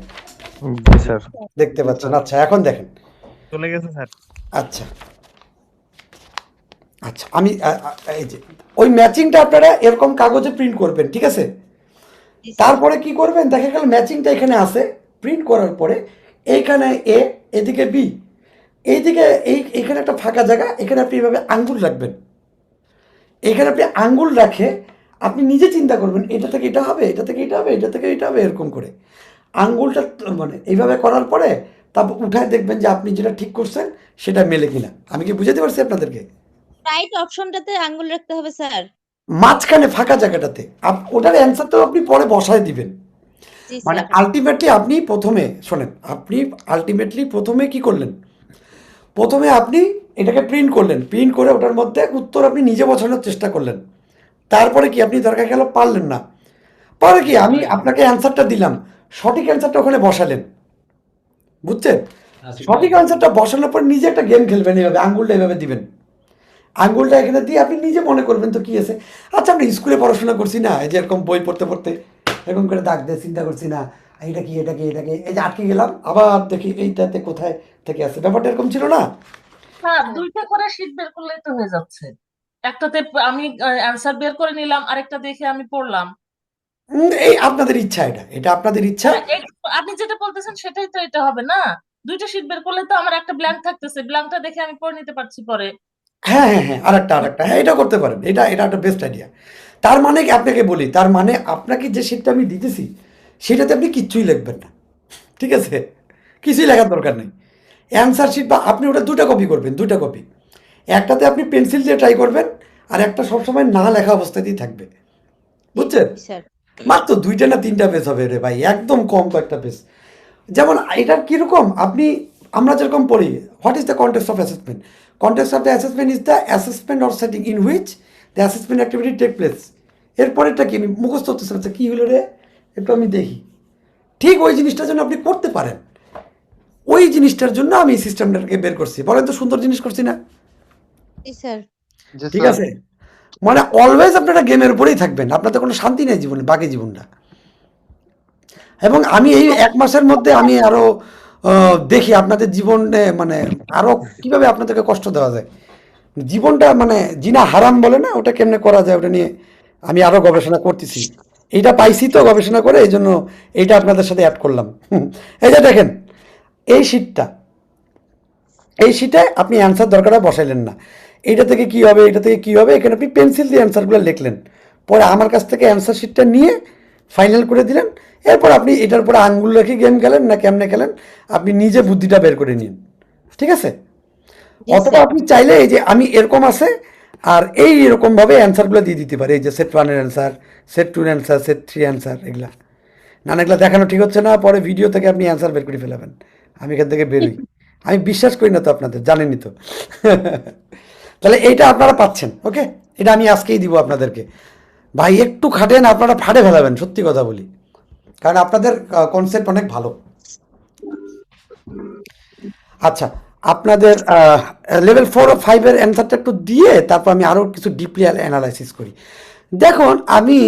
জি স্যার। দেখতে পাচ্ছেন? আচ্ছা, এখন দেখেন। চলে গেছে স্যার। আচ্ছা আচ্ছা, আমি এই যে ওই ম্যাচিংটা আপনারা এরকম কাগজে প্রিন্ট করবেন, ঠিক আছে? জি স্যার। তারপরে কি করবেন, দেখা গেল ম্যাচিংটা এখানে আছে, প্রিন্ট করার পরে এইখানে এ, এদিকে বি, এইদিকে এইখানে একটা ফাঁকা জায়গা, এখানে আপনি এভাবে আঙ্গুল রাখবেন। এখানে আপনি আঙ্গুল রাখে আপনি নিজে চিন্তা করবেন, এটা থেকে এটা হবে, এটা থেকে এটা হবে, এটা থেকে এটা হবে, এরকম করে আঙ্গুলটা মানে এইভাবে করার পরে তারপর উঠায় দেখবেন যে আপনি যেটা ঠিক করছেন সেটা মেলে কিনা। আমি কি বুঝাতে পারছি আপনাদেরকে? রাইট অপশনটাতে আঙ্গুল রাখতে হবে স্যার। মাঝখানে ফাঁকা জায়গাটাতে ওটার অ্যান্সারটাও আপনি পরে বসায় দিবেন। জি মানে স্যার। আলটিমেটলি আপনি প্রথমে শোনেন, আপনি আলটিমেটলি প্রথমে কি করলেন, প্রথমে আপনি এটাকে প্রিন্ট করলেন, প্রিন্ট করে ওটার মধ্যে উত্তর আপনি নিজে বসানোর চেষ্টা করলেন। তারপরে কি আপনি দরকার গেল পারলেন না, পরে কি আমি আপনাকে অ্যান্সারটা দিলাম, সঠিক অ্যান্সারটা ওখানে বসালেন, বুঝছেন? আচ্ছা সঠিক অ্যান্সারটা বসানোর পর নিজে একটা গেম খেলবেন, এইভাবে আঙ্গুলটা এইভাবে দিবেন, আঙ্গুলটা এখানে দিয়ে আপনি নিজে মনে করবেন তো কি আছে। আচ্ছা, আমরা স্কুলে পড়াশোনা করছি না, এই যে এরকম বই পড়তে পড়তে এরকম করে দাগ দিয়ে চিন্তা করছি না, এটা কি এটা কি এটা কি, এই যে আটকে গেলাম, আবার দেখি এইটাতে কোথায় থেকে আছে, ব্যাপারটা এরকম ছিল না? হ্যাঁ, দুইটা করে শীট বের করলেই তো হয়ে যাচ্ছে। একটাতে আমি অ্যান্সার বের করে নিলাম, আরেকটা দেখে আমি পড়লাম। এই আপনাদের ইচ্ছা, এটা এটা আপনাদের ইচ্ছা। হ্যাঁ, আপনি যেটা বলতেছেন সেটাই তো এটা হবে না। দুইটা শীট বের করলে তো আমার একটা ব্ল্যাঙ্ক থাকতেছে, ব্ল্যাঙ্কটা দেখে আমি পড়ে নিতে পারছি পরে। হ্যাঁ হ্যাঁ হ্যাঁ, আরেকটা, হ্যাঁ, এটা করতে পারেন, এটা এটা একটা বেস্ট আইডিয়া। তার মানে কি, আপনাকে বলি, তার মানে আপনাকে যে শীটটা আমি দিতেছি সেটাতে আপনি কিচ্ছুই লিখবেন না, ঠিক আছে? কিছুই লেখার দরকার নেই। অ্যান্সার শিট বা আপনি ওটা দুটা কপি করবেন, দুটা কপি, একটাতে আপনি পেন্সিল দিয়ে ট্রাই করবেন, আর একটা সবসময় না লেখা অবস্থাতেই থাকবে, বুঝছেন? জি স্যার। মাত্র 2টা না 3টা পেজ হবে রে ভাই, একদম কম কয়েকটা পেজ। যেমন এটার কীরকম, আপনি আমরা যেরকম পড়ি, what is the context of assessment? Context of the assessment is the assessment or setting in which the assessment activity take place. এরপরেরটা কি আমি মুখস্থ করতেছিলাম, আচ্ছা কী হলো রে, একটু আমি দেখি। ঠিক ওই জিনিসটার জন্য আপনি করতে পারেন, ওই জিনিসটার জন্য আমি এই সিস্টেমটাকে বের করছি। বলেন তো, সুন্দর জিনিস করছি না? জি স্যার। জি ঠিক স্যার। আছে, মানে অলওয়েজ আপনারা গেমের উপরেই থাকবেন, আপনাদের কোনো শান্তি নেই জীবনে, বাকি জীবনটা। এবং আমি এই 1 মাসের মধ্যে আমি আরো দেখি আপনাদের জীবনে মানে আরো কিভাবে আপনাদেরকে কষ্ট দেওয়া যায়, জীবনটা মানে জিনা হারাম বলে না, ওটা কেমনে করা যায়, ওটা নিয়ে আমি আরো গবেষণা করতেছি। এইটা পাইছি তো গবেষণা করে, এই জন্য এইটা আপনাদের সাথে অ্যাড করলাম। এই যে দেখেন, এই শীটটা, এই শীটে আপনি অ্যান্সার দরকার হয় বসাইলেন না, এইটা থেকে কি হবে, এটা থেকে কি হবে, এখানে আপনি পেন্সিল দিয়ে অ্যান্সারগুলো লিখলেন, পরে আমার কাছ থেকে অ্যান্সার শিটটা নিয়ে ফাইনাল করে দিলেন। এরপর আপনি এটার পরে আঙ্গুল রেখে গেম খেলেন না কেমনে খেলেন, আপনি নিজে বুদ্ধিটা বের করে নিন, ঠিক আছে? জি অথবা স্যার। আপনি চাইলে এই যে আমি এরকম আছে, আর এই এরকমভাবে অ্যান্সারগুলো দিয়ে দিতে পারি, এই যে সেট 1-এর অ্যান্সার, সেট 2-এর অ্যান্সার, সেট 3 অ্যান্সার, এগুলা না না, এগুলা দেখানো ঠিক হচ্ছে না, পরে ভিডিও থেকে আপনি অ্যান্সার বের করে ফেলাবেন, আমি এখান থেকে বেরোই। আমি বিশ্বাস করি না তো আপনাদের, জানেনই তো। তাহলে এইটা আপনারা পাচ্ছেন, ওকে? এটা আমি আজকেই দিব আপনাদেরকে। ভাই একটু খাটেন, আপনারা ফাটে ফেলাবেন, সত্যি কথা বলি, কারণ আপনাদের কনসেপ্ট অনেক ভালো। আচ্ছা, আপনাদের লেভেল 4 ও 5-এর অ্যান্সারটা একটু দিয়ে তারপর আমি আরও কিছু ডিপলি অ্যানালাইসিস করি। দেখুন, আমি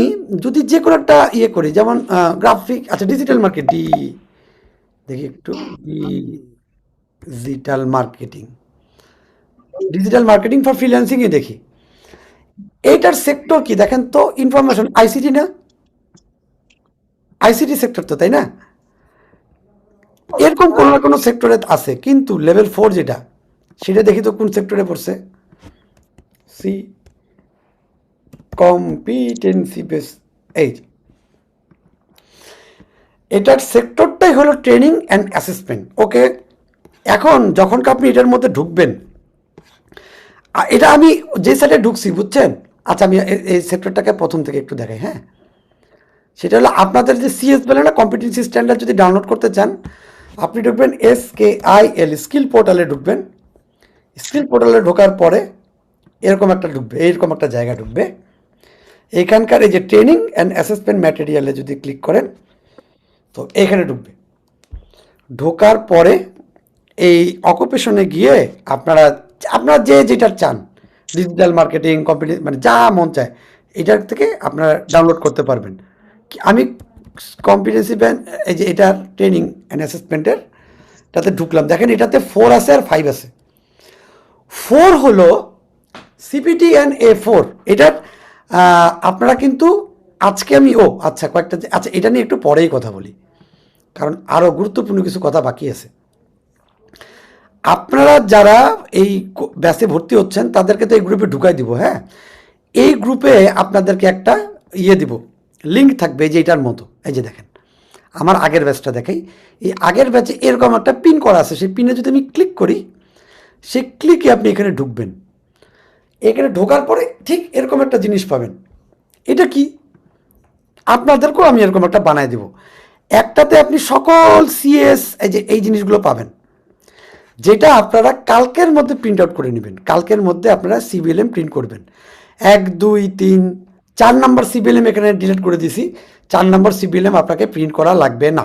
যদি যে কোনো একটা ইয়ে করি, যেমন গ্রাফিক, আচ্ছা ডিজিটাল মার্কেট, দেখি একটু, digital marketing, digital marketing for ফ্রিল্যান্সিংয়ে দেখি, এইটার সেক্টর কি দেখেন তো, ইনফরমেশন আইসিটি না, আইসিটি সেক্টর তো, তাই না? এরকম কোনো না কোনো সেক্টরে আছে, কিন্তু লেভেল 4 যেটা, সেটা দেখি তো কোন সেক্টরে পড়ছে। সি কম্পিটেন্সি বেস, এই যে। এটার সেক্টরটাই হলো ট্রেনিং অ্যান্ড অ্যাসেসমেন্ট। ওকে, এখন যখন আপনি এটার মধ্যে ঢুকবেন, এটা আমি যে সাইডে ঢুকছি বুঝছেন। আচ্ছা, আমি এই সেক্টরটাকে প্রথম থেকে একটু দেখাই। হ্যাঁ, সেটা হলো আপনাদের যে সিএস বলে না, কম্পিটেন্সি স্ট্যান্ডার্ড, যদি ডাউনলোড করতে চান আপনি ঢুকবেন SKIL স্কিল পোর্টালে ঢুকবেন। স্কিল পোর্টালে ঢোকার পরে এরকম একটা ঢুকবে, এরকম একটা জায়গা ঢুকবে। এখানকার এই যে ট্রেনিং অ্যান্ড অ্যাসেসমেন্ট ম্যাটেরিয়ালে যদি ক্লিক করেন তো এখানে ঢুকবে। ঢোকার পরে এই অকুপেশনে গিয়ে আপনারা যে যেটা চান, ডিজিটাল মার্কেটিং, কম্পিটিশন, মানে যা মন চায় এটার থেকে আপনারা ডাউনলোড করতে পারবেন। আমি কম্পিটেন্সি ব্যান্ড, এই যে এটার ট্রেনিং অ্যান্ড অ্যাসেসমেন্টের তাতে ঢুকলাম। দেখেন এটাতে 4 আছে আর 5 আছে। 4 হলো সিপিটি অ্যান্ড A4। এটার আপনারা কিন্তু আজকে আমি আচ্ছা কয়েকটা, আচ্ছা এটা নিয়ে একটু পরেই কথা বলি, কারণ আরও গুরুত্বপূর্ণ কিছু কথা বাকি আছে। আপনারা যারা এই ব্যাচে ভর্তি হচ্ছেন তাদেরকে তো এই গ্রুপে ঢুকাই দিব। হ্যাঁ, এই গ্রুপে আপনাদেরকে একটা দিব, লিঙ্ক থাকবে, এই যে এটার মতো। এই যে দেখেন আমার আগের ব্যাচটা দেখাই, এই আগের ব্যাচে এরকম একটা পিন করা আছে। সেই পিনে যদি আমি ক্লিক করি, সেই ক্লিকে আপনি এখানে ঢুকবেন। এখানে ঢোকার পরে ঠিক এরকম একটা জিনিস পাবেন। এটা কি, আপনাদেরকেও আমি এরকম একটা বানায় দেব। একটাতে আপনি সকল সিএস এই জিনিসগুলো পাবেন, যেটা আপনারা কালকের মধ্যে প্রিন্ট আউট করে নেবেন। কালকের মধ্যে আপনারা সিবিএলএম প্রিন্ট করবেন। 1, 2, 3, 4 নম্বর সিবিএলএম এখানে ডিলিট করে দিছি। 4 নম্বর সিবিএলএম আপনাকে প্রিন্ট করা লাগবে না।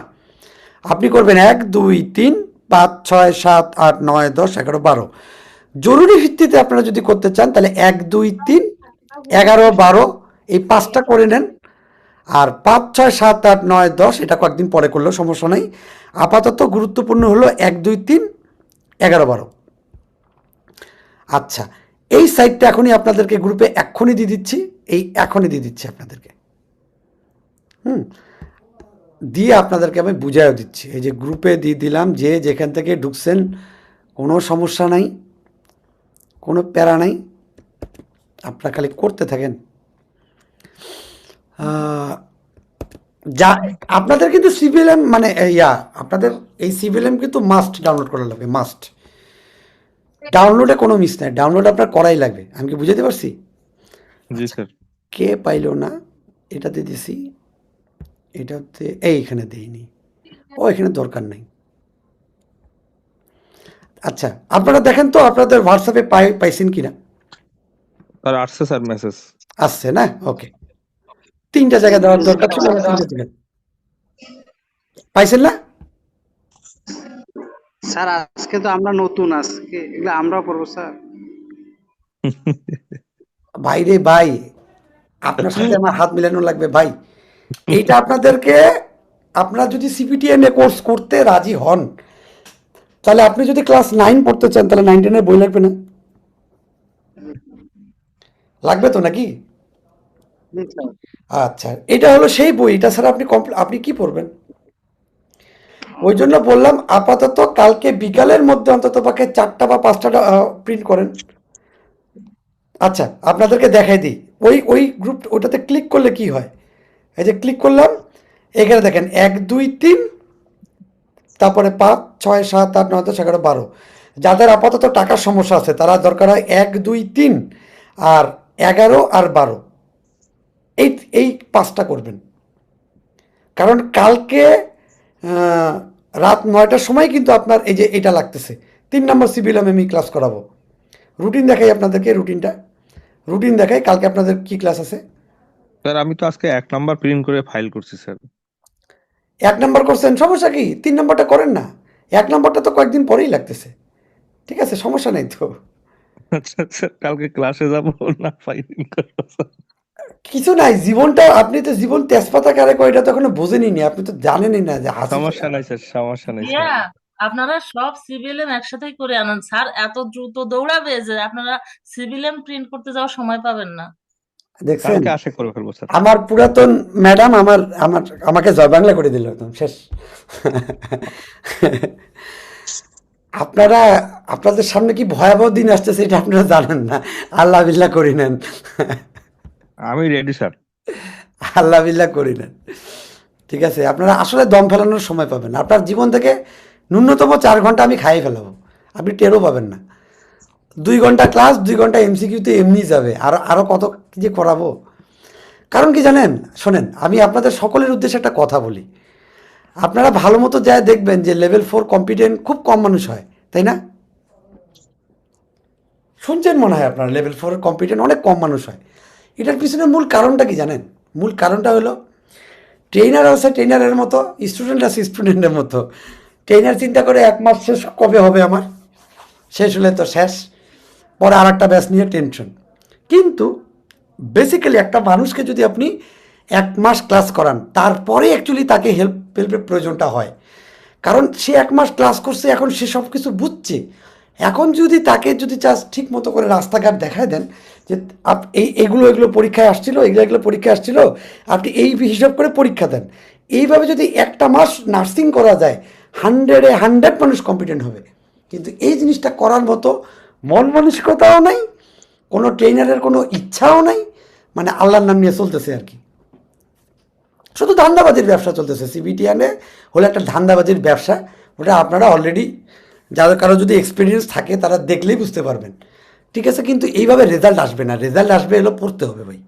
আপনি করবেন 1, 2, 3, 5, 6, 7, 8, 9, 10, 11, 12। জরুরি ভিত্তিতে আপনারা যদি করতে চান তাহলে 1, 2, 3, 11, 12 এই 5টা করে নেন। আর 5, 6, 7, 8, 9, 10 এটা কয়েকদিন পরে করলেও সমস্যা নেই। আপাতত গুরুত্বপূর্ণ হলো 1, 2, 3, 11, 12। আচ্ছা, এই সাইটটা এখনই আপনাদেরকে গ্রুপে এক্ষুনি দিয়ে দিচ্ছি, এখনই দিয়ে দিচ্ছি আপনাদেরকে। দিয়ে আপনাদেরকে আমি বুঝাইও দিচ্ছি। এই যে গ্রুপে দিয়ে দিলাম, যে যেখান থেকে ঢুকছেন কোনো সমস্যা নাই, কোনো প্যারা নাই, আপনারা খালি করতে থাকেন। যা আপনাদের কিন্তু সিভিএলএম মানে আপনাদের এই সিভিএলএম কিন্তু মাস্ট ডাউনলোড করা লাগবে, মাস্ট। ডাউনলোডে কোনো মিস নাই, ডাউনলোড আপনার করাই লাগবে। আমি কি বুঝাতে পারছি? জি স্যার। কে পাইলো না, এটাতে দিছি, এটাতে এইখানে দেইনি, এখানে দরকার নাই। আচ্ছা, আপনারা দেখেন তো আপনাদের হোয়াটসঅ্যাপে পাইছেন কিনা। স্যার আসছে স্যার মেসেজ। আসছে না? ওকে, 3টা জায়গা দেওয়ার দরকার ছিল, 3টা জায়গা পাইছেন না? স্যার আজকে তো আমরা নতুন, আজকে এগুলো আমরাও পড়বো স্যার। ভাই রে ভাই, আপনার সাথে আমার হাত মিলানো লাগবে ভাই। এইটা আপনাদেরকে, আপনারা যদি সিপিটিএনএ কোর্স করতে রাজি হন, তাহলে আপনি যদি ক্লাস 9 পড়তে চান তাহলে 9, 10 এর বই লাগবে না? লাগবে তো নাকি? আচ্ছা, এটা হলো সেই বই। এটা ছাড়া আপনি কি পড়বেন? ওই জন্য বললাম আপাতত কালকে বিকালের মধ্যে অন্তত পক্ষে 4টা বা 5টা প্রিন্ট করেন। আচ্ছা, আপনাদেরকে দেখাই দিই। ওই গ্রুপ, ওটাতে ক্লিক করলে কি হয়, এই যে ক্লিক করলাম, এখানে দেখেন 1, 2, 3, তারপরে 5, 6, 7, 8, 9, 10, 11, 12। যাদের আপাতত টাকার সমস্যা আছে তারা দরকার হয় 1, 2, 3 আর 11 আর 12, এই 5টা করবেন। কারণ কালকে রাত 9টার সময় কিন্তু আপনার এই যে এটা লাগতেছে 3 নম্বর সিভিএলএম আমি ক্লাস করাবো। রুটিন দেখাই আপনাদেরকে, রুটিন দেখাই। কালকে আপনাদের কি ক্লাস আছে? স্যার আমি তো আজকে 1 নাম্বার প্রিন্ট করে ফাইল করছি স্যার। 1 নম্বর করছেন, সমস্যা কি? 3 নম্বরটা করেন না। 1 নম্বরটা তো কয়েকদিন পরেই লাগতেছে, ঠিক আছে, সমস্যা নেই তো। আচ্ছা স্যার, কালকে ক্লাসে যাব না ফাইলিং করব স্যার? কিছু নাই, জীবনটা আপনি তো জীবন তেজপাতা কারে কয় এটা তো এখনো বোঝেনই না, আপনি তো জানেনই না যে সমস্যা নাই স্যার, সমস্যা নাই স্যার। ইয়া, আপনারা সব সিভিএলএম একসাথেই করে আনেন স্যার। এত দ্রুত দৌড়াবে যে আপনারা সিভিএলএম প্রিন্ট করতে যাওয়ার সময় পাবেন না। দেখছেন, কালকে আশা করে ফেলবো স্যার। আমার পুরাতন ম্যাডাম আমাকে জয় বাংলা করে দিল, একদম শেষ। আপনাদের সামনে কি ভয়াবহ দিন আসতেছে এটা আপনারা জানেন না, আল্লাহ বিল্লাহ করি নেন। আমি রেডি স্যার। আল্লাহ বিল্লাহ করি না, ঠিক আছে? আপনারা আসলে দম ফেলানোর সময় পাবেন, আপনার জীবন থেকে ন্যূনতম 4 ঘন্টা আমি খাইয়ে ফেলাবো, আপনি টেরও পাবেন না। 2 ঘন্টা ক্লাস, 2 ঘন্টা এমসিকিউতে এমনি যাবে, আরও কত কি যে করাবো। কারণ কি জানেন, শোনেন, আমি আপনাদের সকলের উদ্দেশ্যে একটা কথা বলি। আপনারা ভালো মতো যায় দেখবেন যে লেভেল 4 কম্পিটেন্ট খুব কম মানুষ হয়, তাই না? শুনছেন মনে হয় আপনারা, লেভেল 4 কম্পিটেন্ট অনেক কম মানুষ হয়। এটার পিছনে মূল কারণটা কি জানেন? মূল কারণটা হলো ট্রেনার আছে ট্রেনারের মতো, স্টুডেন্ট আছে স্টুডেন্টের মতো। ট্রেনার চিন্তা করে 1 মাস শেষ কবে হবে আমার, শেষ হলে তো শেষ, পরে আর একটা ব্যাচ নিয়ে টেনশন। কিন্তু বেসিক্যালি একটা মানুষকে যদি আপনি 1 মাস ক্লাস করান, তারপরে অ্যাকচুয়ালি তাকে হেল্পের প্রয়োজনটা হয়। কারণ সে 1 মাস ক্লাস করছে, এখন সে সব কিছু বুঝছে। এখন যদি তাকে যদি জাস্ট ঠিক মতো করে রাস্তাঘাট দেখায় দেন যে এগুলো পরীক্ষায় আসছিল, এগুলো পরীক্ষায় আসছিল, আপনি এই হিসাব করে পরীক্ষা দেন, এইভাবে যদি 1টা মাস নার্সিং করা যায়, 100-এ 100 মানুষ কম্পিটেন্ট হবে। কিন্তু এই জিনিসটা করার মতো মন মানসিকতাও নাই, কোনো ট্রেনারের কোনো ইচ্ছাও নাই, মানে আল্লাহর নাম নিয়ে চলতেছে আর কি, শুধু ধান্দাবাজির ব্যবসা চলতেছে। সিবিটিয়ানে হলো একটা ধান্দাবাজির ব্যবসা, ওটা আপনারা অলরেডি, যাদের কারো যদি এক্সপিরিয়েন্স থাকে তারা দেখলেই বুঝতে পারবেন, ঠিক আছে? কিন্তু এইভাবে রেজাল্ট আসবে না, রেজাল্ট আসবে হলো পড়তে হবে ভাই।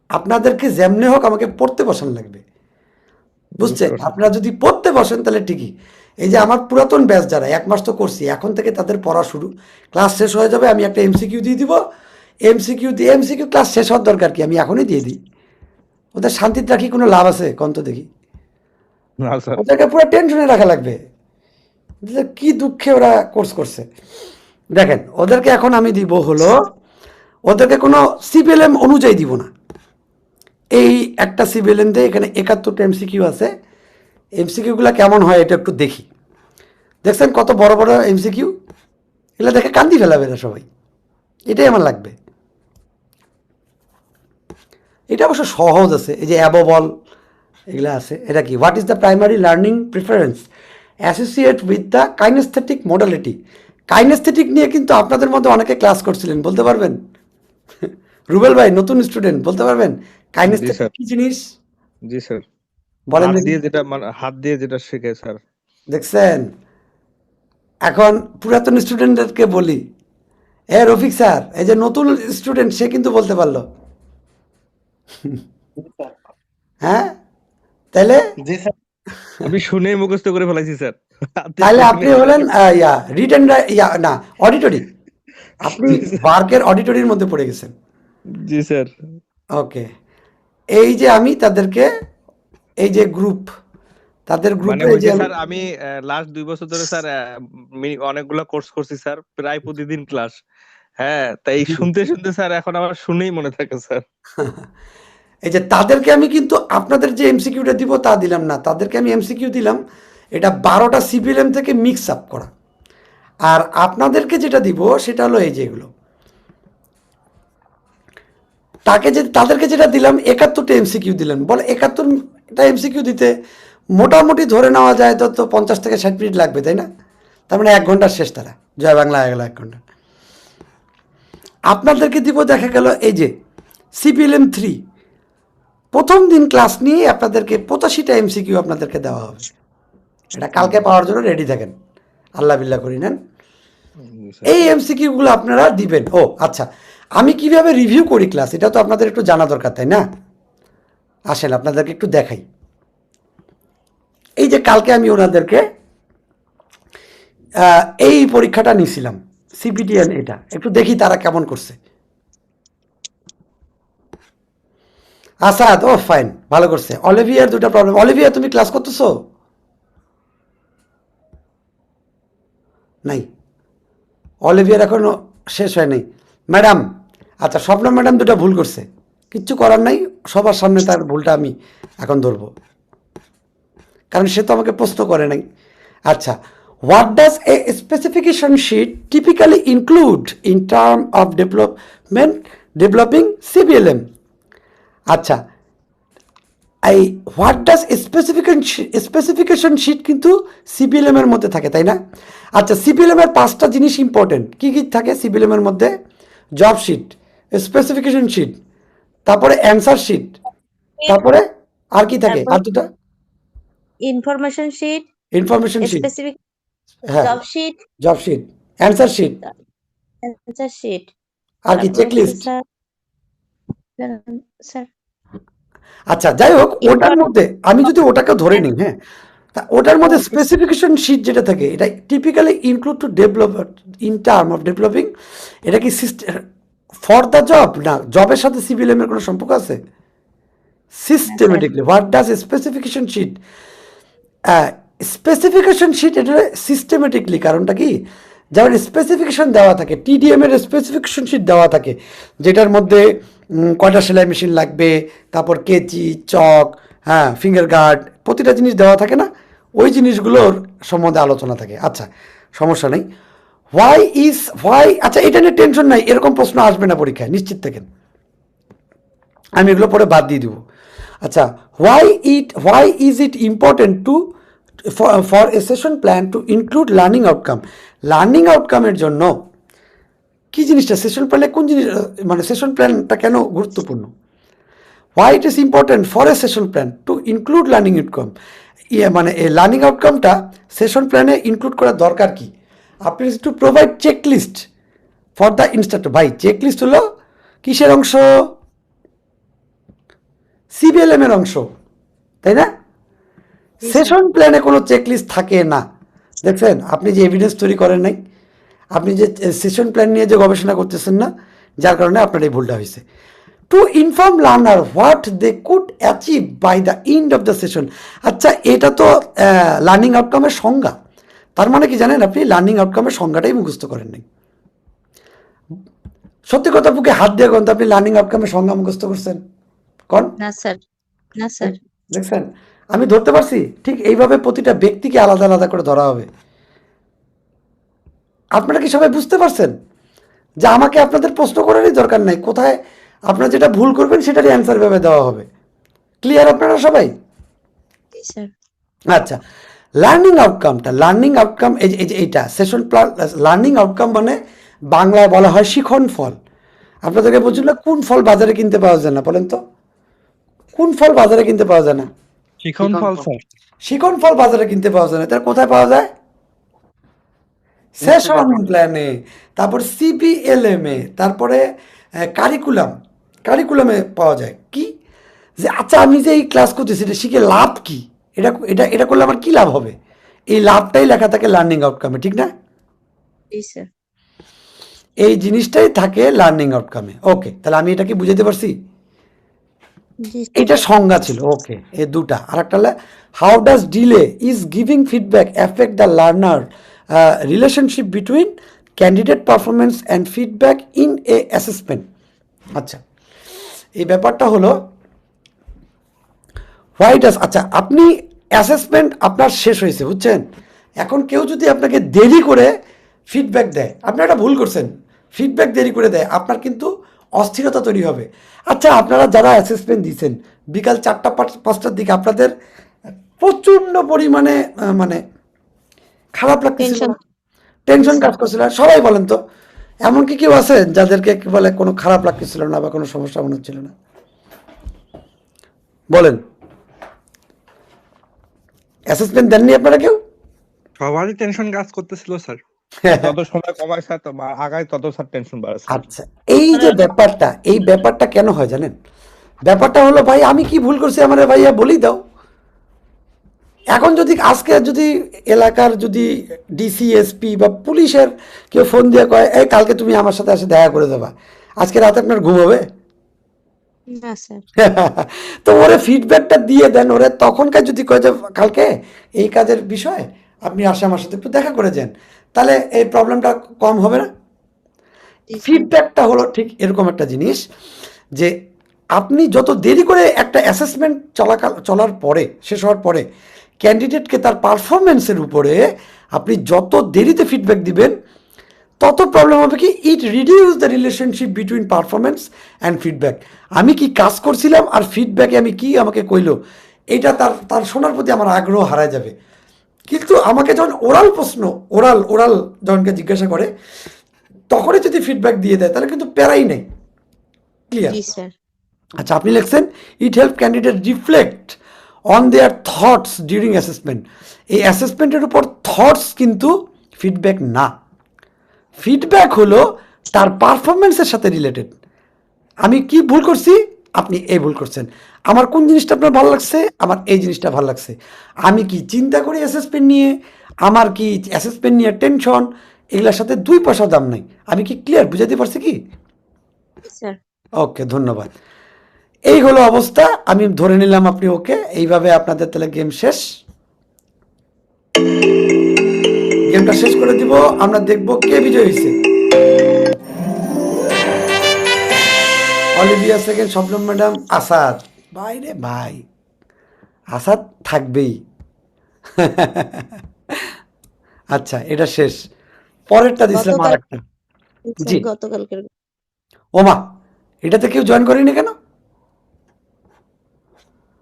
আপনাদেরকে যেমনি হোক আমাকে পড়তে বসান লাগবে, বুঝছেন? আপনারা যদি পড়তে বসেন তাহলে ঠিকই। এই যে আমার পুরাতন ব্যাচ যারা 1 মাস তো করছি, এখন থেকে তাদের পড়া শুরু, ক্লাস শেষ হয়ে যাবে, আমি একটা এমসিকিউ দিয়ে দিব, এমসিকিউ ক্লাস শেষ হওয়ার দরকার কি, আমি এখনই দিয়ে দিই। ওদের শান্তিতে রাখি কোনো লাভ আছে কোন তো দেখি? না স্যার। ওদেরকে পুরো টেনশনে রাখা লাগবে, যে কি দুঃখে ওরা কোর্স করছে। দেখেন, ওদেরকে এখন আমি দিব হলো, ওদেরকে কোনো সিপিএলএম অনুযায়ী দিব না। এই একটা সিপিএলএম দিয়ে এখানে 71টা এমসিকিউ আছে, এমসিকিউগুলো কেমন হয় এটা একটু দেখি। দেখছেন কত বড় বড় এমসিকিউ, এগুলো দেখে কান্দি ফেলাবে না সবাই, এটাই আমার লাগবে। এটা অবশ্য সহজ আছে, এই যে অ্যাবভ অল এগুলো আছে। এটা কি, what is the primary learning preference associate with the kinaesthetic modality. Kinaesthetic নিয়ে কিন্তু আপনাদের মধ্যে অনেকে ক্লাস করছিলেন, বলতে পারবেন? রুবেল ভাই নতুন স্টুডেন্ট, বলতে পারবেন কাইনেস্থেটিক কি জিনিস? জি স্যার। বলেন হাত দেখি। দিয়ে যেটা, মানে হাত দিয়ে যেটা শেখে স্যার। দেখছেন, এখন পুরাতন স্টুডেন্টদেরকে বলি, রফিক স্যার, এই যে নতুন স্টুডেন্ট সে কিন্তু বলতে পারলো, হ্যাঁ? তাহলে আমি শুনেই মুখস্থ করে ফেলাইছি স্যার। তাহলে আপনি হলেন রিটেন, না, অডিটরি, আপনি ওয়ার্কের অডিটরির মধ্যে পড়ে গেছেন। জি স্যার। ওকে, এই যে আমি তাদেরকে, এই যে গ্রুপ, তাদের মানে গ্রুপে ওই যে যে স্যার, আমি লাস্ট 2 বছর ধরে স্যার অনেকগুলো কোর্স করছি স্যার, প্রায় প্রতিদিন ক্লাস। হ্যাঁ, তাই শুনতে শুনতে স্যার এখন আমার শুনেই মনে থাকে স্যার। এই যে তাদেরকে আমি কিন্তু আপনাদের যে এমসিকিউটা দিব তা দিলাম না, তাদেরকে আমি এমসিকিউ দিলাম এটা 12টা সিপিএলএম থেকে মিক্স আপ করা। আর আপনাদেরকে যেটা দিব সেটা হলো এই যেগুলো, তাদেরকে যেটা দিলাম 71টা এমসিকিউ দিলেন, বলে 71টা এমসিকিউ দিতে মোটামুটি ধরে নেওয়া যায় তো 50 থেকে 60 মিনিট লাগবে, তাই না? তার মানে 1 ঘন্টার শেষ, তারা জয় বাংলা হয়ে গেল 1 ঘন্টা। আপনাদেরকে দিব দেখা গেল এই যে সিপিএলএম 3, প্রথম দিন ক্লাস নিয়ে আপনাদেরকে 85টা এমসিকিউ আপনাদেরকে দেওয়া হবে। এটা কালকে পাওয়ার জন্য রেডি থাকেন, আল্লাহ বিল্লাহ করি নেন। এই এমসিকিউগুলো আপনারা দিবেন। ও আচ্ছা, আমি কিভাবে রিভিউ করি ক্লাস, এটা তো আপনাদের একটু জানা দরকার, তাই না? আসেন আপনাদেরকে একটু দেখাই। এই যে কালকে আমি ওনাদেরকে এই পরীক্ষাটা নিয়েছিলাম, সিপিটিএন, এটা একটু দেখি তারা কেমন করছে। আসাদ, ও ফাইন, ভালো করছে। অলিভিয়ার 2টা প্রবলেম। অলিভিয়া তুমি ক্লাস করতেছো? নাই, অলিভিয়ার এখনো শেষ হয় নাই। ম্যাডাম, আচ্ছা, স্বপ্ন ম্যাডাম 2টা ভুল করছে, কিচ্ছু করার নাই, সবার সামনে তার ভুলটা আমি এখন ধরবো, কারণ সে তো আমাকে প্রশ্ন করে নাই। আচ্ছা, what does a specification sheet typically include in term of developing CPLM? আচ্ছা, এই হোয়াট ডাজ স্পেসিফিকেশন শিট কিন্তু সিপিএলএম এর মধ্যে থাকে, তাই না? আচ্ছা, সিপিএলএম এর 5টা জিনিস ইম্পর্টেন্ট, কি কি থাকে সিপিএলএম এর মধ্যে? জব শিট, স্পেসিফিকেশন শিট, তারপরে অ্যান্সার শিট, তারপরে আর কি থাকে? তারপর আর দুটা information sheet, information sheet, specific হ্যাঁ, job sheet, job sheet, answer sheet, answer sheet, আর কি তারপর চেক হচ্ছে লিস্ট। স্যার স্যার আচ্ছা, যাই হোক, ওটার ইনফর মধ্যে আমি যদি ওটাকে ধরে নিই, হ্যাঁ, তা ওটার মধ্যে স্পেসিফিকেশন শিট যেটা থাকে, এটা typically include to develop in term of developing. এটা কি ফর দ্য জব, না জবের সাথে সিভিএলএম এর কোনো সম্পর্ক আছে? Systematically what does specification sheet, specification sheet এটা সিস্টেমেটিকলি, কারণটা কি, যেমন স্পেসিফিকেশন দেওয়া থাকে, টিডিএম এর স্পেসিফিকেশন শিট দেওয়া থাকে, যেটার মধ্যে কয়টা সেলাই মেশিন লাগবে, তারপর কেচি, চক, হ্যাঁ, ফিঙ্গার গার্ড, প্রতিটা জিনিস দেওয়া থাকে না, ওই জিনিসগুলোর সম্বন্ধে আলোচনা থাকে। আচ্ছা, সমস্যা নেই। হোয়াই, আচ্ছা, এটা নিয়ে টেনশন নাই, এরকম প্রশ্ন আসবে না পরীক্ষায়, নিশ্চিত থাকেন, আমি এগুলো পরে বাদ দিয়ে দিব। আচ্ছা, why is it important to for a session plan to include learning outcome? Learning আউটকামের জন্য কি জিনিসটা সেশন প্ল্যানে, কোন জিনিস, মানে সেশন প্ল্যানটা কেন গুরুত্বপূর্ণ? Why it is important for a session plan to include learning outcome, মানে এই লার্নিং আউটকামটা সেশন প্ল্যানে ইনক্লুড করার দরকার কি? আপনি to provide check list for the instructor. ভাই, চেক লিস্ট হলো কিসের অংশ? সিবিএলএম এর অংশ, তাই না? সেশন প্ল্যানে কোনো চেকলিস্ট থাকে না। দেখছেন, আপনি যে এভিডেন্স তৈরি করেন নাই, আপনি যে সেশন প্ল্যান নিয়ে যে গবেষণা করতেছেন না, যার কারণে আপনার এই ভুলটা হয়েছে। To inform learner what they could achieve by the end of the session. আচ্ছা, এটা তো লার্নিং আউটকামের সংজ্ঞা, তার মানে কি জানেন, আপনি লার্নিং আউটকামের সংজ্ঞাটাই মুখস্থ করেন নাই। সত্যি কথা, বুকে হাত দিয়ে কোন, আপনি লার্নিং আউটকামের সংজ্ঞা মুখস্থ করছেন কোন? না স্যার, না স্যার। দেখছেন, আমি ধরতে পারছি। ঠিক এইভাবে প্রতিটা ব্যক্তিকে আলাদা আলাদা করে ধরা হবে। আপনারা কি সবাই বুঝতে পারছেন যে আমাকে আপনাদের প্রশ্ন করারই দরকার নাই, কোথায় আপনারা যেটা ভুল করবেন সেটারই অ্যান্সার ভেবে দেওয়া হবে। ক্লিয়ার আপনারা সবাই? জি স্যার। আচ্ছা, লার্নিং আউটকামটা, লার্নিং আউটকাম এই যে এইটা সেশন প্ল্যান, লার্নিং আউটকাম মানে বাংলায় বলা হয় শিখন ফল। আপনাদেরকে বলছিল কোন ফল বাজারে কিনতে পাওয়া যায় না, বলেন তো, কোন ফল বাজারে কিনতে পাওয়া যায় না? শিখন ফল স্যার। শিখন ফল বাজারে কিনতে পাওয়া যায় না, তার কোথায় পাওয়া যায়? সেশন প্ল্যানে, তারপর সিবিএলএম এ, তারপরে কারিকুলামে পাওয়া যায়। কি যে, আচ্ছা, আমি যে এই ক্লাস করতেছি এটা শিখে লাভ কি, এটা এটা এটা করলে আমার কি লাভ হবে, এই লাভটাই লেখা থাকে লার্নিং আউটকামে, ঠিক না? জি স্যার। এই জিনিসটাই থাকে লার্নিং আউটকামে। ওকে, তাহলে আমি এটাকে বুঝাতে পারছি। জি এটা সংজ্ঞা ছিল। ওকে, এই দুটা। আর একটা হলো how does delay is giving feedback effect the learner relationship between candidate performance and feedback in a assessment. আচ্ছা, এই ব্যাপারটা হলো হোয়াই ডাজ, আচ্ছা, আপনি অ্যাসেসমেন্ট আপনার শেষ হয়েছে, বুঝছেন? এখন কেউ যদি আপনাকে দেরি করে ফিডব্যাক দেয়, আপনি একটা ভুল করছেন, ফিডব্যাক দেরি করে দেয়, আপনার কিন্তু অস্থিরতা তৈরি হবে। আচ্ছা, আপনারা যারা অ্যাসেসমেন্ট দিয়েছেন বিকাল 4টা-5টার দিকে, আপনাদের প্রচণ্ড পরিমাণে মানে খারাপ লাগতেছিল, টেনশন কাজ করছিল, সবাই বলেন তো, এমন কি কেউ আছে যাদেরকে বলে কোনো খারাপ লাগতেছিল না বা কোনো সমস্যা মনে হচ্ছিল না? বলেন, অ্যাসেসমেন্ট দেননি আপনারা কেউ? সবারই টেনশন কাজ করতেছিল স্যার, যত সময় কমায় স্যার তো আগায় তত স্যার টেনশন বাড়ে স্যার। আচ্ছা, এই যে ব্যাপারটা, এই ব্যাপারটা কেন হয় জানেন? ব্যাপারটা হলো, ভাই আমি কি ভুল করছি আমার ভাইয়া বলেই দাও। এখন যদি আজকে যদি এলাকার যদি ডিসি, এসপি বা পুলিশের কেউ ফোন দিয়ে কয়, এই কালকে তুমি আমার সাথে এসে দেখা করে দেবা, আজকে রাতে আপনার ঘুম হবে? না স্যার। তো ওরে ফিডব্যাকটা দিয়ে দেন, ওরে তখনকার যদি কয় যে কালকে এই কাজের বিষয়ে আপনি আসে আমার সাথে একটু দেখা করে যান, তাহলে এই প্রবলেমটা কম হবে না? ফিডব্যাকটা হলো ঠিক এরকম একটা জিনিস যে আপনি যত দেরি করে একটা অ্যাসেসমেন্ট চলার পরে, শেষ হওয়ার পরে ক্যান্ডিডেটকে তার পারফরমেন্সের উপরে আপনি যত দেরিতে ফিডব্যাক দিবেন, তত প্রবলেম হবে কি, it reduce the relationship between performance and feedback. আমি কি কাজ করছিলাম আর ফিডব্যাকে আমি কি আমাকে কইলো, এটা তার শোনার প্রতি আমার আগ্রহ হারায় যাবে। কিন্তু আমাকে যখন ওরাল প্রশ্ন, ওরাল যখনকে জিজ্ঞাসা করে, তখনই যদি ফিডব্যাক দিয়ে দেয়, তাহলে কিন্তু প্যারাই নেই। ক্লিয়ার? জি স্যার। আচ্ছা, আপনি লিখছেন it help candidate reflect on their thoughts during assessment. এই অ্যাসেসমেন্টের উপর থটস কিন্তু ফিডব্যাক না, ফিডব্যাক হলো তার পারফরমেন্সের সাথে রিলেটেড। আমি কি ভুল করছি, আপনি এই ভুল করছেন, আমার কোন জিনিসটা আপনার ভালো লাগছে, আমার এই জিনিসটা ভালো লাগছে, আমি কি চিন্তা করি অ্যাসেসমেন্ট নিয়ে, আমার কি অ্যাসেসমেন্ট নিয়ে টেনশন, এগুলোর সাথে 2 পয়সাও দাম নাই। আমি কি ক্লিয়ার বুঝাতে পারছি কি? স্যার ওকে, ধন্যবাদ। এই হলো অবস্থা, আমি ধরে নিলাম আপনি ওকে। এইভাবে আপনাদের তাহলে গেম শেষ, গেমটা শেষ করে দিব। আমরা দেখব কে বিজয় হয়েছে। Olivia second, Shabnam madam, Asad. ভাই রে ভাই, আসাদ থাকবেই। আচ্ছা, এটা শেষ। পরেরটা দিছিলাম আর একটা। জি, গতকালকের ওমা, এটাতে কেউ জয়েন করেনি কেন?